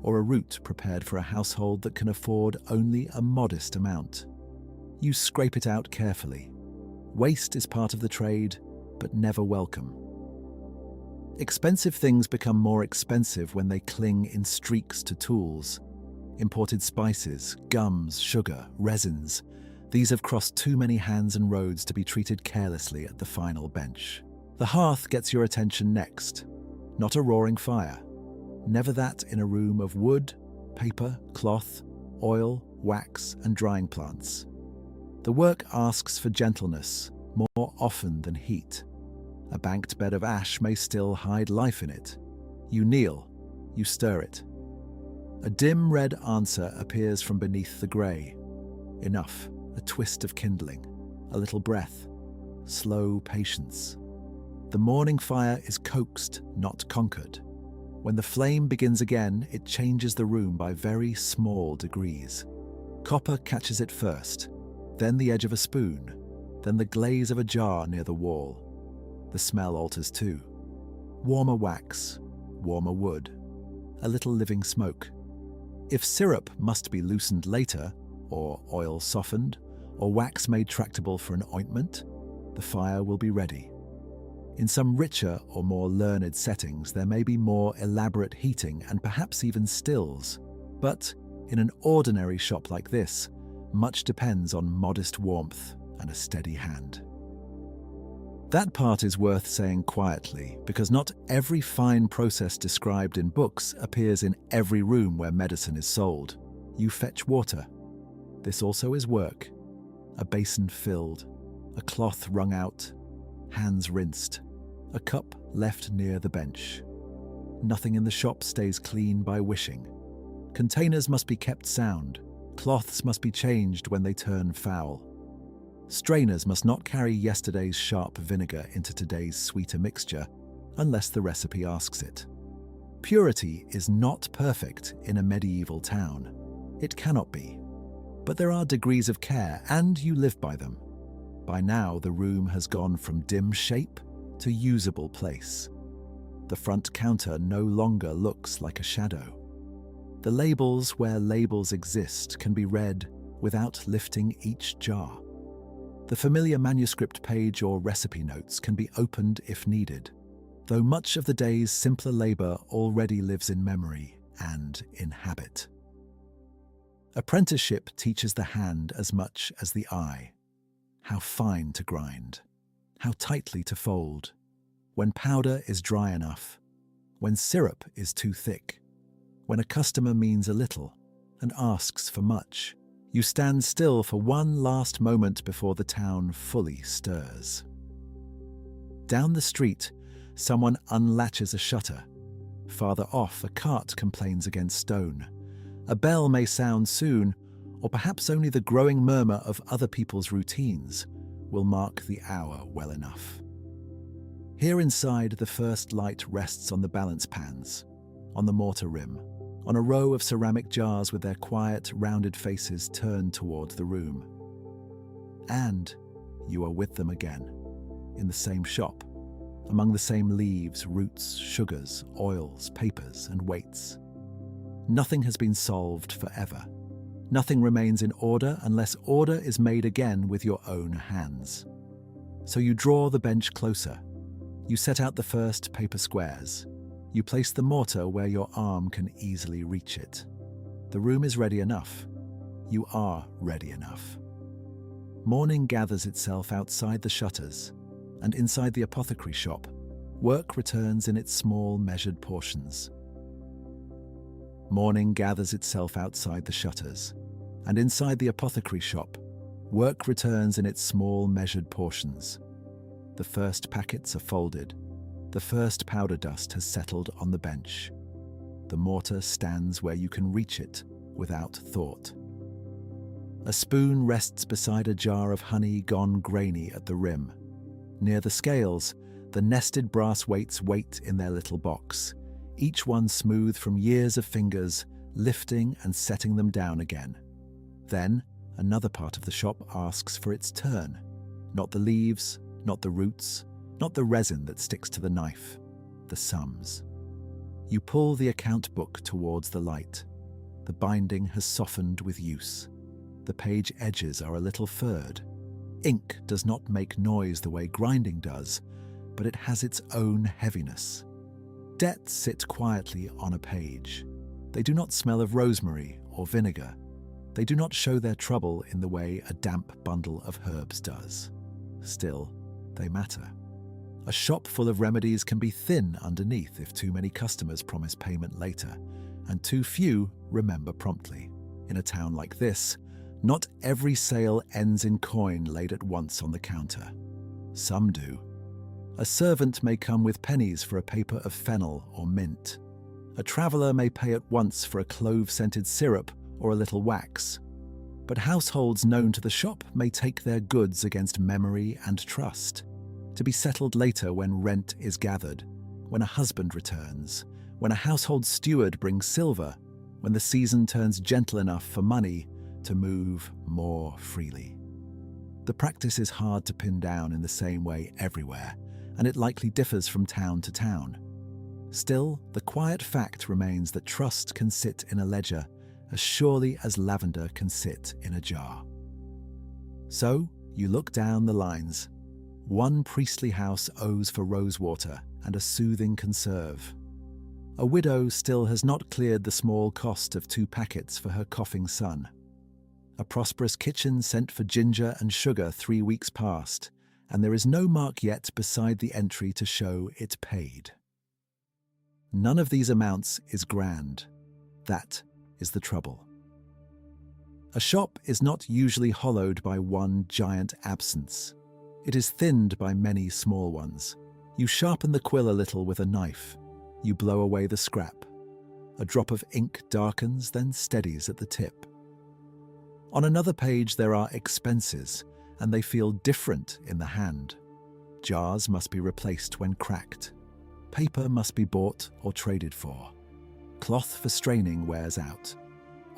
or a root prepared for a household that can afford only a modest amount. You scrape it out carefully. Waste is part of the trade, but never welcome. Expensive things become more expensive when they cling in streaks to tools. Imported spices, gums, sugar, resins, these have crossed too many hands and roads to be treated carelessly at the final bench. The hearth gets your attention next. Not a roaring fire. Never that in a room of wood, paper, cloth, oil, wax, and drying plants. The work asks for gentleness, more often than heat. A banked bed of ash may still hide life in it. You kneel, you stir it. A dim red answer appears from beneath the grey. Enough, a twist of kindling, a little breath, slow patience. The morning fire is coaxed, not conquered. When the flame begins again, it changes the room by very small degrees. Copper catches it first, then the edge of a spoon, then the glaze of a jar near the wall. The smell alters too. Warmer wax, warmer wood, a little living smoke. If syrup must be loosened later, or oil softened, or wax made tractable for an ointment, the fire will be ready. In some richer or more learned settings, there may be more elaborate heating and perhaps even stills. But in an ordinary shop like this, much depends on modest warmth and a steady hand. That part is worth saying quietly, because not every fine process described in books appears in every room where medicine is sold. You fetch water. This also is work. A basin filled, a cloth wrung out, hands rinsed, a cup left near the bench. Nothing in the shop stays clean by wishing. Containers must be kept sound. Cloths must be changed when they turn foul. Strainers must not carry yesterday's sharp vinegar into today's sweeter mixture unless the recipe asks it. Purity is not perfect in a medieval town. It cannot be. But there are degrees of care, and you live by them. By now, the room has gone from dim shape to usable place. The front counter no longer looks like a shadow. The labels where labels exist can be read without lifting each jar. The familiar manuscript page or recipe notes can be opened if needed, though much of the day's simpler labor already lives in memory and in habit. Apprenticeship teaches the hand as much as the eye. How fine to grind, how tightly to fold, when powder is dry enough, when syrup is too thick, when a customer means a little and asks for much. You stand still for one last moment before the town fully stirs. Down the street, someone unlatches a shutter. Farther off, a cart complains against stone. A bell may sound soon, or perhaps only the growing murmur of other people's routines will mark the hour well enough. Here inside, the first light rests on the balance pans, on the mortar rim, on a row of ceramic jars with their quiet, rounded faces turned toward the room. And you are with them again, in the same shop, among the same leaves, roots, sugars, oils, papers, and weights. Nothing has been solved forever. Nothing remains in order unless order is made again with your own hands. So you draw the bench closer. You set out the first paper squares. You place the mortar where your arm can easily reach it. The room is ready enough. You are ready enough. Morning gathers itself outside the shutters, and inside the apothecary shop, work returns in its small, measured portions. Morning gathers itself outside the shutters, and inside the apothecary shop, work returns in its small, measured portions. The first packets are folded. The first powder dust has settled on the bench. The mortar stands where you can reach it without thought. A spoon rests beside a jar of honey gone grainy at the rim. Near the scales, the nested brass weights wait in their little box, each one smooth from years of fingers, lifting and setting them down again. Then, another part of the shop asks for its turn. Not the leaves, not the roots, not the resin that sticks to the knife, the sums. You pull the account book towards the light. The binding has softened with use. The page edges are a little furred. Ink does not make noise the way grinding does, but it has its own heaviness. Debts sit quietly on a page. They do not smell of rosemary or vinegar. They do not show their trouble in the way a damp bundle of herbs does. Still, they matter. A shop full of remedies can be thin underneath if too many customers promise payment later, and too few remember promptly. In a town like this, not every sale ends in coin laid at once on the counter. Some do. A servant may come with pennies for a paper of fennel or mint. A traveller may pay at once for a clove-scented syrup or a little wax. But households known to the shop may take their goods against memory and trust, to be settled later when rent is gathered, when a husband returns, when a household steward brings silver, when the season turns gentle enough for money to move more freely. The practice is hard to pin down in the same way everywhere, and it likely differs from town to town. Still, the quiet fact remains that trust can sit in a ledger as surely as lavender can sit in a jar. So, you look down the lines. One priestly house owes for rosewater and a soothing conserve. A widow still has not cleared the small cost of 2 packets for her coughing son. A prosperous kitchen sent for ginger and sugar 3 weeks past, and there is no mark yet beside the entry to show it paid. None of these amounts is grand. That is the trouble. A shop is not usually hollowed by one giant absence. It is thinned by many small ones. You sharpen the quill a little with a knife. You blow away the scrap. A drop of ink darkens, then steadies at the tip. On another page there are expenses, and they feel different in the hand. Jars must be replaced when cracked. Paper must be bought or traded for. Cloth for straining wears out.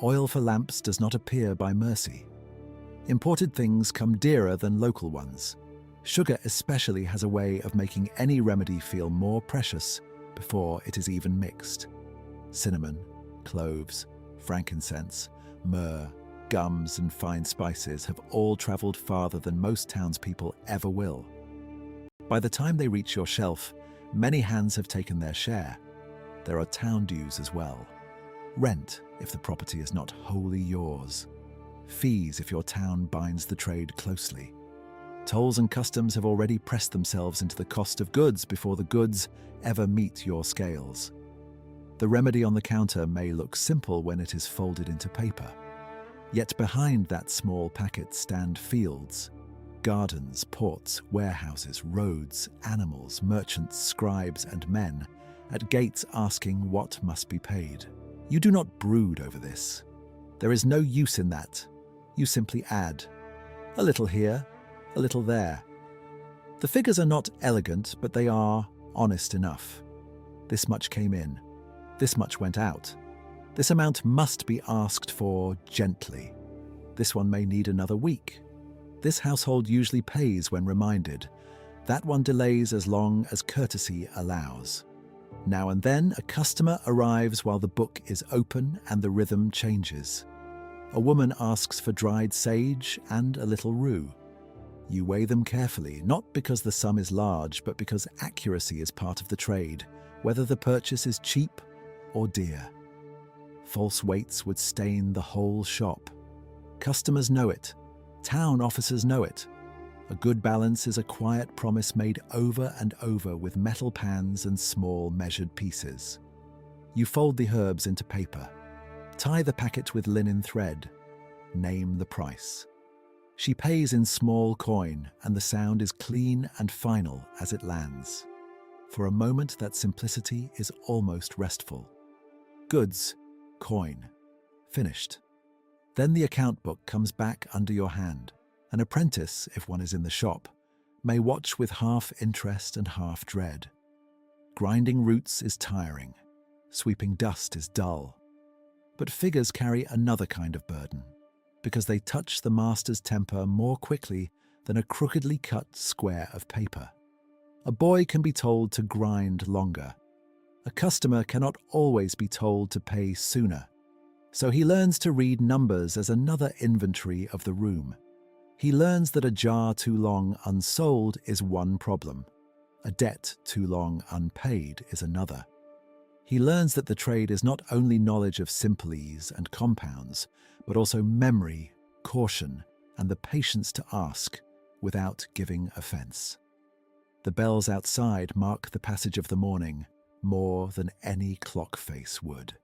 Oil for lamps does not appear by mercy. Imported things come dearer than local ones. Sugar especially has a way of making any remedy feel more precious before it is even mixed. Cinnamon, cloves, frankincense, myrrh, gums and fine spices have all traveled farther than most townspeople ever will. By the time they reach your shelf, many hands have taken their share. There are town dues as well. Rent if the property is not wholly yours. Fees if your town binds the trade closely. Tolls and customs have already pressed themselves into the cost of goods before the goods ever meet your scales. The remedy on the counter may look simple when it is folded into paper. Yet behind that small packet stand fields, gardens, ports, warehouses, roads, animals, merchants, scribes, and men, at gates asking what must be paid. You do not brood over this. There is no use in that. You simply add. A little here, a little there. The figures are not elegant, but they are honest enough. This much came in. This much went out. This amount must be asked for gently. This one may need another week. This household usually pays when reminded. That one delays as long as courtesy allows. Now and then, a customer arrives while the book is open and the rhythm changes. A woman asks for dried sage and a little rue. You weigh them carefully, not because the sum is large, but because accuracy is part of the trade, whether the purchase is cheap or dear. False weights would stain the whole shop. Customers know it. Town officers know it. A good balance is a quiet promise made over and over with metal pans and small measured pieces. You fold the herbs into paper. Tie the packet with linen thread. Name the price. She pays in small coin, and the sound is clean and final as it lands. For a moment, that simplicity is almost restful. Goods, coin, finished. Then the account book comes back under your hand. An apprentice, if one is in the shop, may watch with half interest and half dread. Grinding roots is tiring. Sweeping dust is dull. But figures carry another kind of burden, because they touch the master's temper more quickly than a crookedly cut square of paper. A boy can be told to grind longer. A customer cannot always be told to pay sooner. So he learns to read numbers as another inventory of the room. He learns that a jar too long unsold is one problem. A debt too long unpaid is another. He learns that the trade is not only knowledge of simples and compounds, but also memory, caution, and the patience to ask without giving offense. The bells outside mark the passage of the morning more than any clock face would.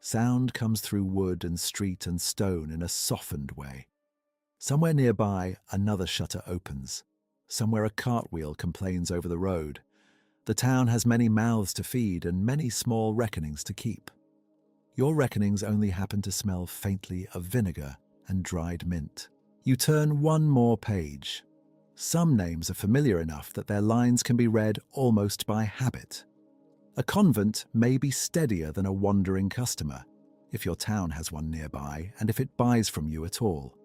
Sound comes through wood and street and stone in a softened way. Somewhere nearby, another shutter opens. Somewhere a cartwheel complains over the road. The town has many mouths to feed and many small reckonings to keep. Your reckonings only happen to smell faintly of vinegar and dried mint. You turn one more page. Some names are familiar enough that their lines can be read almost by habit. A convent may be steadier than a wandering customer, if your town has one nearby and if it buys from you at all.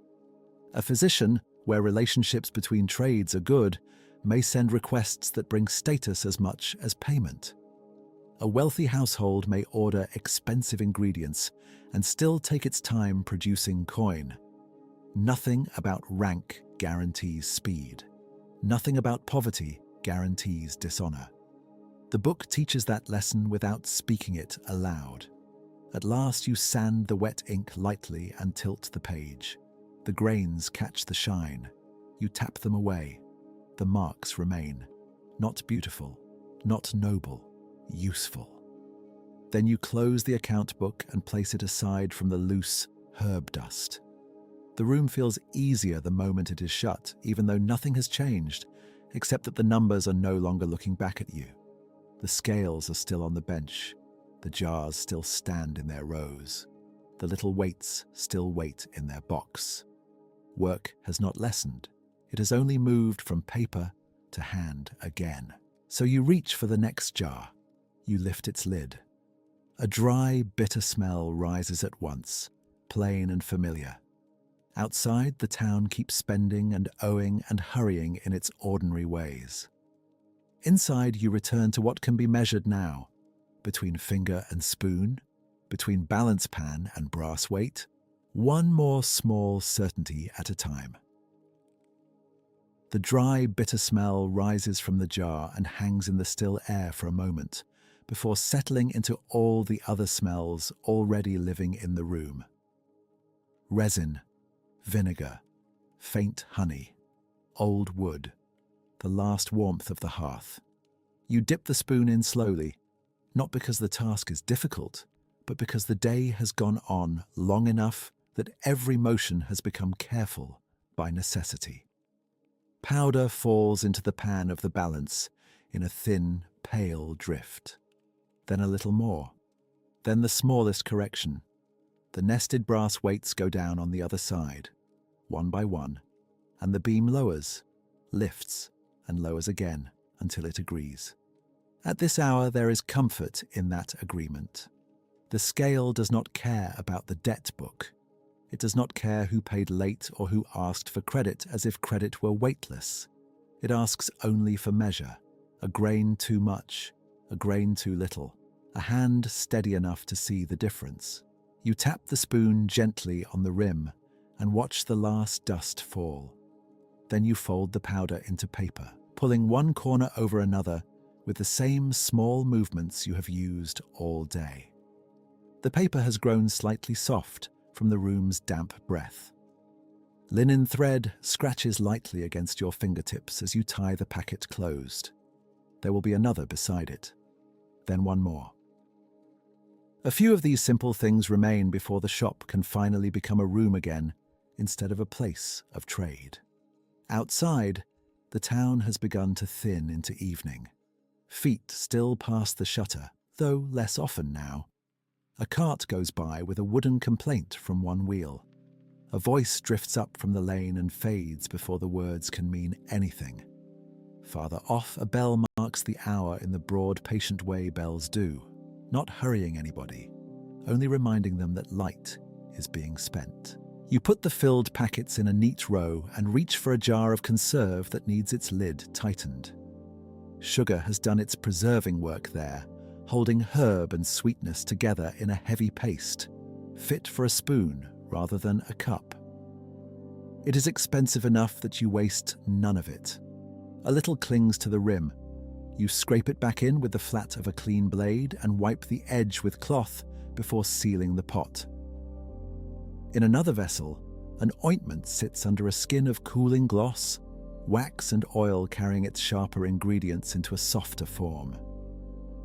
A physician, where relationships between trades are good, may send requests that bring status as much as payment. A wealthy household may order expensive ingredients and still take its time producing coin. Nothing about rank guarantees speed. Nothing about poverty guarantees dishonor. The book teaches that lesson without speaking it aloud. At last you sand the wet ink lightly and tilt the page. The grains catch the shine. You tap them away. The marks remain. Not beautiful, not noble, useful. Then you close the account book and place it aside from the loose herb dust. The room feels easier the moment it is shut, even though nothing has changed, except that the numbers are no longer looking back at you. The scales are still on the bench. The jars still stand in their rows. The little weights still wait in their box. Work has not lessened. It has only moved from paper to hand again. So you reach for the next jar. You lift its lid. A dry, bitter smell rises at once, plain and familiar. Outside, the town keeps spending and owing and hurrying in its ordinary ways. Inside, you return to what can be measured now, between finger and spoon, between balance pan and brass weight, one more small certainty at a time. The dry, bitter smell rises from the jar and hangs in the still air for a moment, before settling into all the other smells already living in the room. Resin, vinegar, faint honey, old wood, the last warmth of the hearth. You dip the spoon in slowly, not because the task is difficult, but because the day has gone on long enough that every motion has become careful by necessity. Powder falls into the pan of the balance in a thin, pale drift. Then a little more. Then the smallest correction. The nested brass weights go down on the other side, one by one, and the beam lowers, lifts, and lowers again until it agrees. At this hour, there is comfort in that agreement. The scale does not care about the debt book. It does not care who paid late or who asked for credit as if credit were weightless. It asks only for measure, a grain too much, a grain too little, a hand steady enough to see the difference. You tap the spoon gently on the rim and watch the last dust fall. Then you fold the powder into paper, pulling one corner over another with the same small movements you have used all day. The paper has grown slightly soft from the room's damp breath. Linen thread scratches lightly against your fingertips as you tie the packet closed. There will be another beside it, then one more. A few of these simple things remain before the shop can finally become a room again instead of a place of trade. Outside, the town has begun to thin into evening. Feet still pass the shutter, though less often now. A cart goes by with a wooden complaint from one wheel. A voice drifts up from the lane and fades before the words can mean anything. Farther off, a bell marks the hour in the broad, patient way bells do, not hurrying anybody, only reminding them that light is being spent. You put the filled packets in a neat row and reach for a jar of conserve that needs its lid tightened. Sugar has done its preserving work there, holding herb and sweetness together in a heavy paste, fit for a spoon rather than a cup. It is expensive enough that you waste none of it. A little clings to the rim. You scrape it back in with the flat of a clean blade and wipe the edge with cloth before sealing the pot. In another vessel, an ointment sits under a skin of cooling gloss, wax and oil carrying its sharper ingredients into a softer form.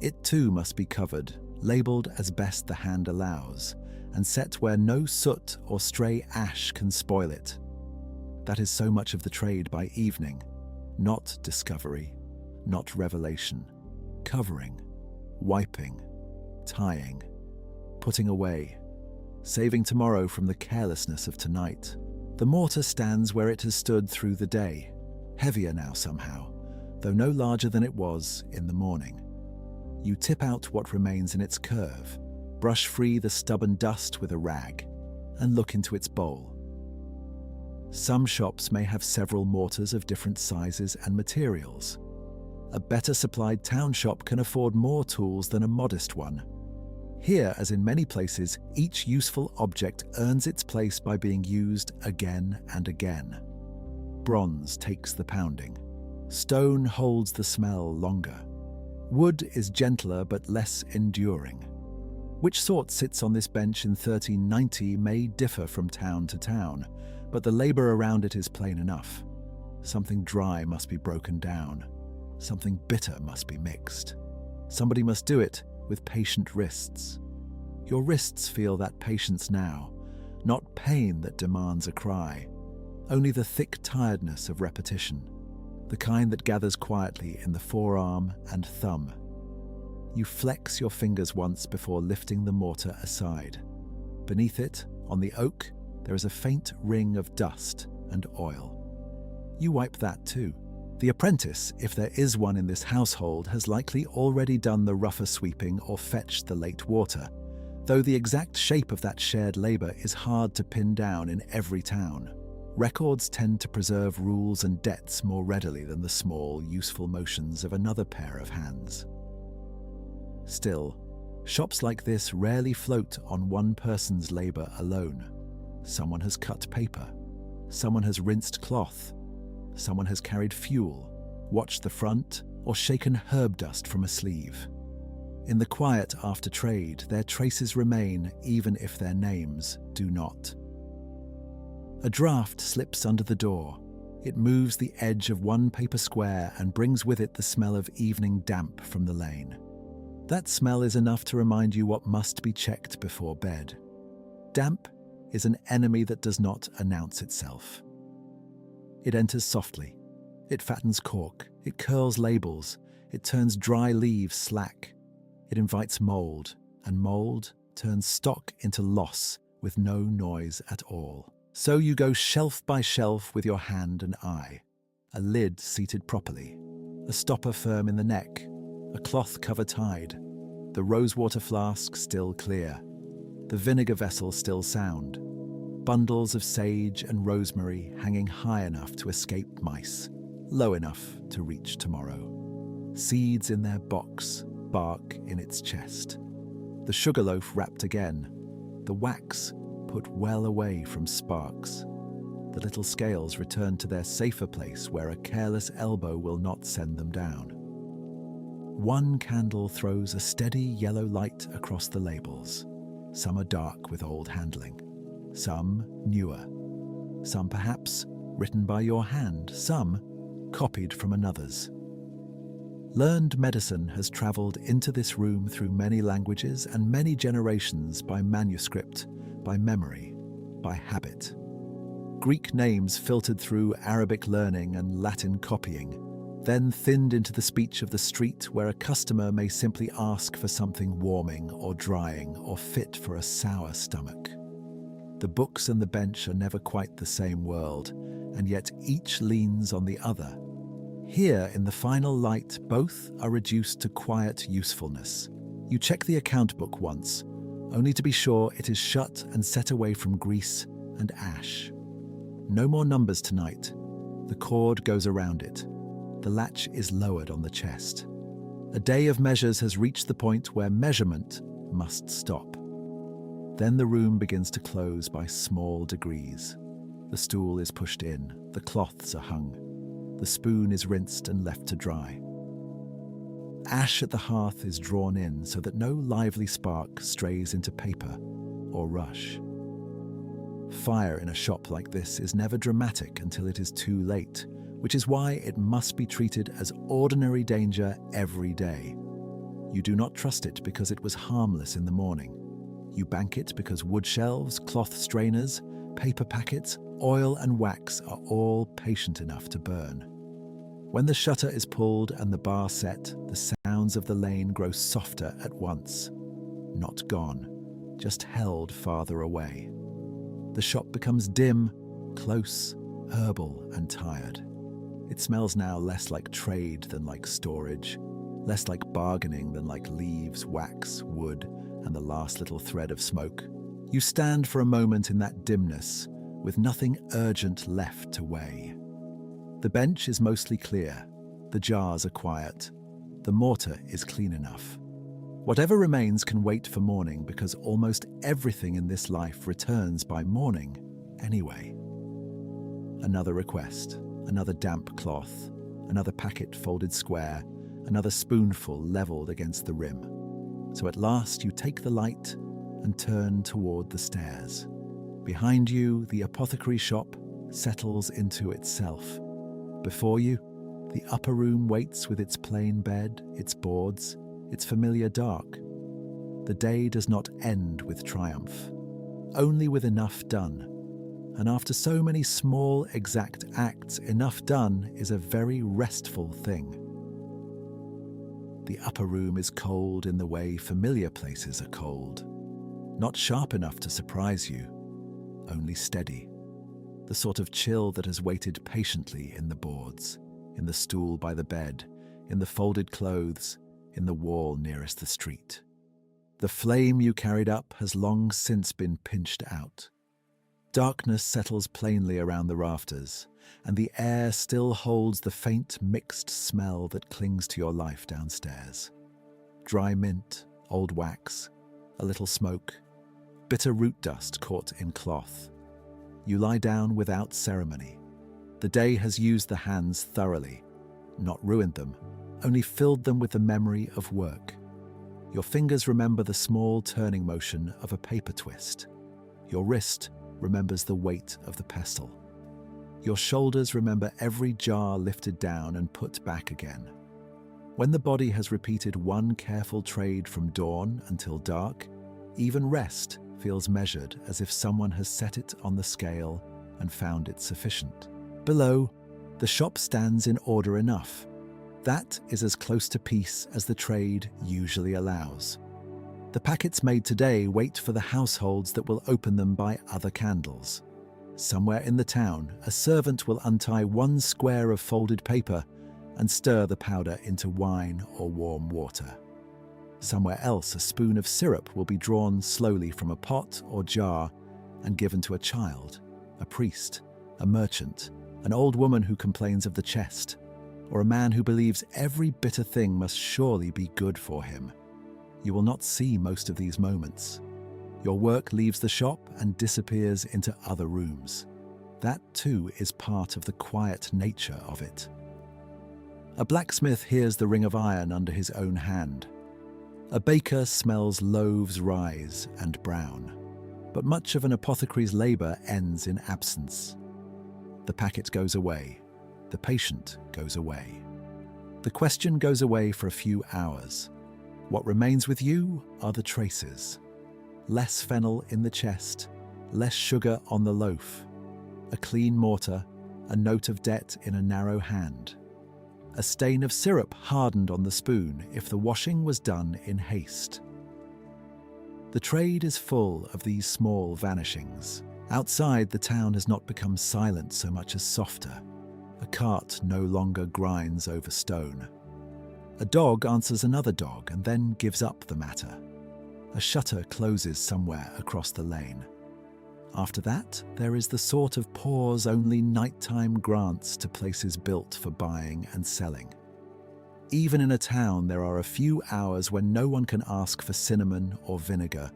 It too must be covered, labelled as best the hand allows, and set where no soot or stray ash can spoil it. That is so much of the trade by evening, not discovery, not revelation, covering, wiping, tying, putting away, saving tomorrow from the carelessness of tonight. The mortar stands where it has stood through the day, heavier now somehow, though no larger than it was in the morning. You tip out what remains in its curve, brush free the stubborn dust with a rag, and look into its bowl. Some shops may have several mortars of different sizes and materials. A better supplied town shop can afford more tools than a modest one. Here, as in many places, each useful object earns its place by being used again and again. Bronze takes the pounding. Stone holds the smell longer. Wood is gentler but less enduring. Which sort sits on this bench in 1390 may differ from town to town, but the labour around it is plain enough. Something dry must be broken down. Something bitter must be mixed. Somebody must do it with patient wrists. Your wrists feel that patience now, not pain that demands a cry, only the thick tiredness of repetition, the kind that gathers quietly in the forearm and thumb. You flex your fingers once before lifting the mortar aside. Beneath it, on the oak, there is a faint ring of dust and oil. You wipe that too. The apprentice, if there is one in this household, has likely already done the rougher sweeping or fetched the late water, though the exact shape of that shared labor is hard to pin down in every town. Records tend to preserve rules and debts more readily than the small, useful motions of another pair of hands. Still, shops like this rarely float on one person's labor alone. Someone has cut paper. Someone has rinsed cloth. Someone has carried fuel, watched the front, or shaken herb dust from a sleeve. In the quiet after trade, their traces remain even if their names do not. A draft slips under the door. It moves the edge of one paper square and brings with it the smell of evening damp from the lane. That smell is enough to remind you what must be checked before bed. Damp is an enemy that does not announce itself. It enters softly. It fattens cork. It curls labels. It turns dry leaves slack. It invites mold, and mold turns stock into loss with no noise at all. So you go shelf by shelf with your hand and eye, a lid seated properly, a stopper firm in the neck, a cloth cover tied, the rosewater flask still clear, the vinegar vessel still sound, bundles of sage and rosemary hanging high enough to escape mice, low enough to reach tomorrow. Seeds in their box, bark in its chest. The sugar loaf wrapped again, the wax put well away from sparks. The little scales return to their safer place where a careless elbow will not send them down. One candle throws a steady yellow light across the labels. Some are dark with old handling, some newer, some perhaps written by your hand, some copied from another's. Learned medicine has travelled into this room through many languages and many generations by manuscript, by memory, by habit. Greek names filtered through Arabic learning and Latin copying, then thinned into the speech of the street where a customer may simply ask for something warming or drying or fit for a sour stomach. The books and the bench are never quite the same world, and yet each leans on the other. Here, in the final light, both are reduced to quiet usefulness. You check the account book once, only to be sure it is shut and set away from grease and ash. No more numbers tonight. The cord goes around it. The latch is lowered on the chest. A day of measures has reached the point where measurement must stop. Then the room begins to close by small degrees. The stool is pushed in, the cloths are hung. The spoon is rinsed and left to dry. Ash at the hearth is drawn in so that no lively spark strays into paper or rush. Fire in a shop like this is never dramatic until it is too late, which is why it must be treated as ordinary danger every day. You do not trust it because it was harmless in the morning. You bank it because wood shelves, cloth strainers, paper packets, oil and wax are all patient enough to burn. When the shutter is pulled and the bar set, the sounds of the lane grow softer at once. Not gone, just held farther away. The shop becomes dim, close, herbal and tired. It smells now less like trade than like storage, less like bargaining than like leaves, wax, wood, and the last little thread of smoke. You stand for a moment in that dimness, with nothing urgent left to weigh. The bench is mostly clear, the jars are quiet, the mortar is clean enough. Whatever remains can wait for morning because almost everything in this life returns by morning anyway. Another request, another damp cloth, another packet folded square, another spoonful levelled against the rim. So at last you take the light and turn toward the stairs. Behind you, the apothecary shop settles into itself. Before you, the upper room waits with its plain bed, its boards, its familiar dark. The day does not end with triumph. only with enough done. And after so many small, exact acts, enough done is a very restful thing. The upper room is cold in the way familiar places are cold. Not sharp enough to surprise you, only steady. The sort of chill that has waited patiently in the boards, in the stool by the bed, in the folded clothes, in the wall nearest the street. The flame you carried up has long since been pinched out. Darkness settles plainly around the rafters, and the air still holds the faint mixed smell that clings to your life downstairs. Dry mint, old wax, a little smoke, bitter root dust caught in cloth. You lie down without ceremony. The day has used the hands thoroughly, not ruined them, only filled them with the memory of work. Your fingers remember the small turning motion of a paper twist. Your wrist remembers the weight of the pestle. Your shoulders remember every jar lifted down and put back again. When the body has repeated one careful trade from dawn until dark, even rest feels measured, as if someone has set it on the scale and found it sufficient. Below, the shop stands in order enough. That is as close to peace as the trade usually allows. The packets made today wait for the households that will open them by other candles. Somewhere in the town, a servant will untie one square of folded paper and stir the powder into wine or warm water. Somewhere else, a spoon of syrup will be drawn slowly from a pot or jar and given to a child, a priest, a merchant, an old woman who complains of the chest, or a man who believes every bitter thing must surely be good for him. You will not see most of these moments. Your work leaves the shop and disappears into other rooms. That too is part of the quiet nature of it. A blacksmith hears the ring of iron under his own hand. A baker smells loaves rise and brown. But much of an apothecary's labour ends in absence. The packet goes away. The patient goes away. The question goes away for a few hours. What remains with you are the traces. Less fennel in the chest, less sugar on the loaf, a clean mortar, a note of debt in a narrow hand, a stain of syrup hardened on the spoon if the washing was done in haste. The trade is full of these small vanishings. Outside, the town has not become silent so much as softer. A cart no longer grinds over stone. A dog answers another dog and then gives up the matter. A shutter closes somewhere across the lane. After that, there is the sort of pause only nighttime grants to places built for buying and selling. Even in a town, there are a few hours when no one can ask for cinnamon or vinegar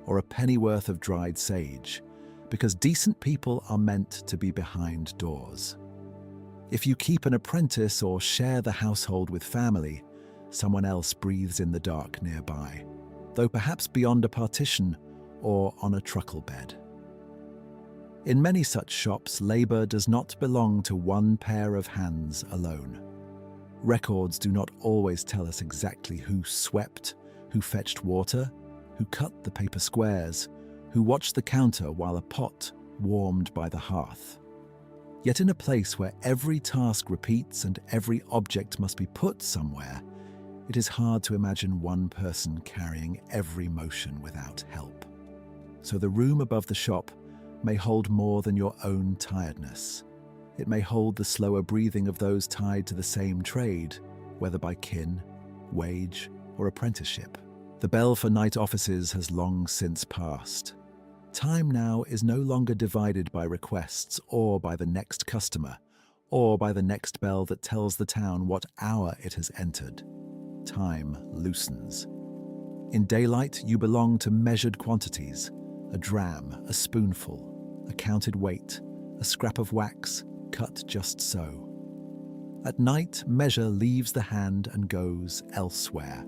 or a pennyworth of dried sage, because decent people are meant to be behind doors. If you keep an apprentice or share the household with family, someone else breathes in the dark nearby, though perhaps beyond a partition or on a truckle bed. In many such shops, labour does not belong to one pair of hands alone. Records do not always tell us exactly who swept, who fetched water, who cut the paper squares, who watched the counter while a pot warmed by the hearth. Yet in a place where every task repeats and every object must be put somewhere, it is hard to imagine one person carrying every motion without help. So the room above the shop may hold more than your own tiredness. It may hold the slower breathing of those tied to the same trade, whether by kin, wage, or apprenticeship. The bell for night offices has long since passed. Time now is no longer divided by requests or by the next customer, or by the next bell that tells the town what hour it has entered. Time loosens. In daylight, you belong to measured quantities, a dram, a spoonful, a counted weight, a scrap of wax, cut just so. At night, measure leaves the hand and goes elsewhere.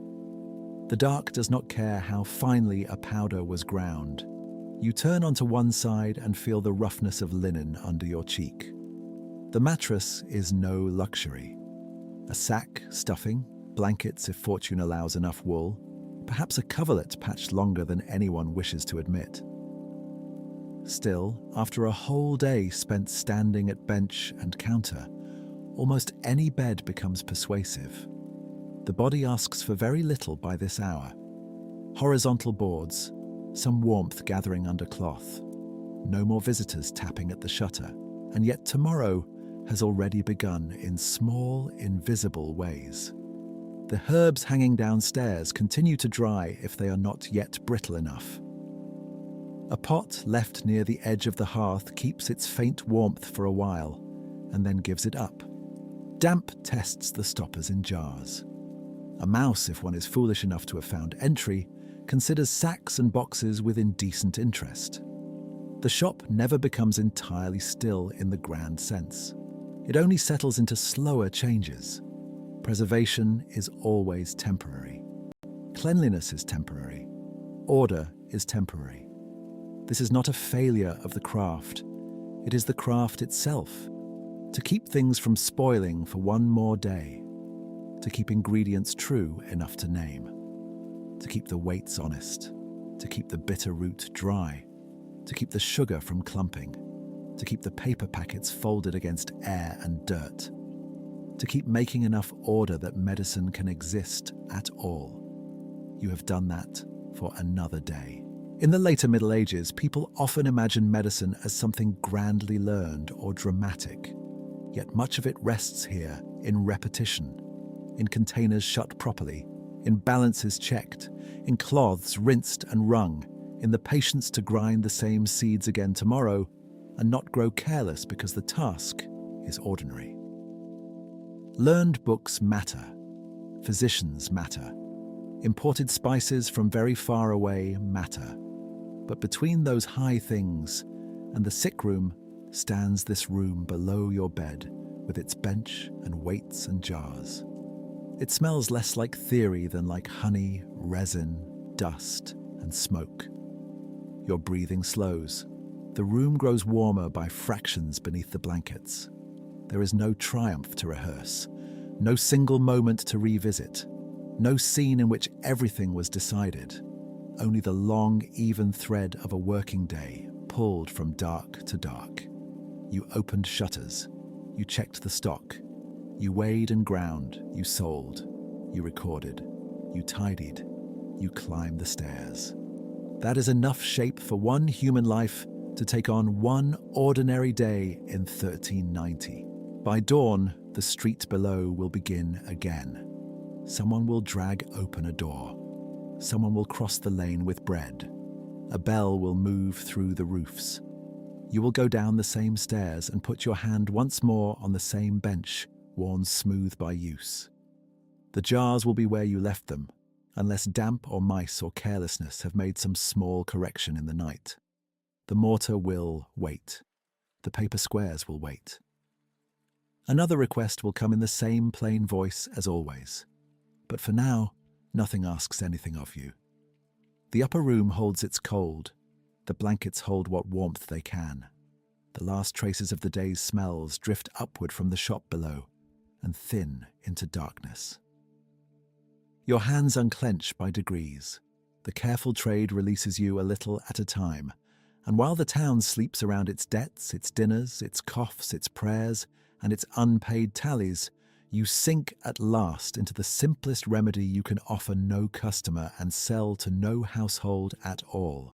The dark does not care how finely a powder was ground. You turn onto one side and feel the roughness of linen under your cheek. The mattress is no luxury. A sack, stuffing, blankets if fortune allows enough wool, perhaps a coverlet patched longer than anyone wishes to admit. Still, after a whole day spent standing at bench and counter, almost any bed becomes persuasive. The body asks for very little by this hour. Horizontal boards, some warmth gathering under cloth, no more visitors tapping at the shutter, and yet tomorrow has already begun in small, invisible ways. The herbs hanging downstairs continue to dry if they are not yet brittle enough. A pot left near the edge of the hearth keeps its faint warmth for a while, and then gives it up. Damp tests the stoppers in jars. A mouse, if one is foolish enough to have found entry, considers sacks and boxes with indecent interest. The shop never becomes entirely still in the grand sense. It only settles into slower changes. Preservation is always temporary. Cleanliness is temporary. Order is temporary. This is not a failure of the craft. It is the craft itself. To keep things from spoiling for one more day. To keep ingredients true enough to name. To keep the weights honest. To keep the bitter root dry. To keep the sugar from clumping. To keep the paper packets folded against air and dirt. To keep making enough order that medicine can exist at all. You have done that for another day. In the later Middle Ages, people often imagine medicine as something grandly learned or dramatic. Yet much of it rests here in repetition, in containers shut properly, in balances checked, in cloths rinsed and wrung, in the patience to grind the same seeds again tomorrow and not grow careless because the task is ordinary. Learned books matter. Physicians matter. Imported spices from very far away matter. But between those high things and the sick room stands this room below your bed with its bench and weights and jars. It smells less like theory than like honey, resin, dust, and smoke. Your breathing slows. The room grows warmer by fractions beneath the blankets. There is no triumph to rehearse, no single moment to revisit, no scene in which everything was decided, only the long, even thread of a working day pulled from dark to dark. You opened shutters, you checked the stock, you weighed and ground, you sold, you recorded, you tidied, you climbed the stairs. That is enough shape for one human life to take on one ordinary day in 1390. By dawn, the street below will begin again. Someone will drag open a door. Someone will cross the lane with bread. A bell will move through the roofs. You will go down the same stairs and put your hand once more on the same bench, worn smooth by use. The jars will be where you left them, unless damp or mice or carelessness have made some small correction in the night. The mortar will wait. The paper squares will wait. Another request will come in the same plain voice as always. But for now, nothing asks anything of you. The upper room holds its cold. The blankets hold what warmth they can. The last traces of the day's smells drift upward from the shop below and thin into darkness. Your hands unclench by degrees. The careful trade releases you a little at a time, and while the town sleeps around its debts, its dinners, its coughs, its prayers, and its unpaid tallies, you sink at last into the simplest remedy you can offer no customer and sell to no household at all.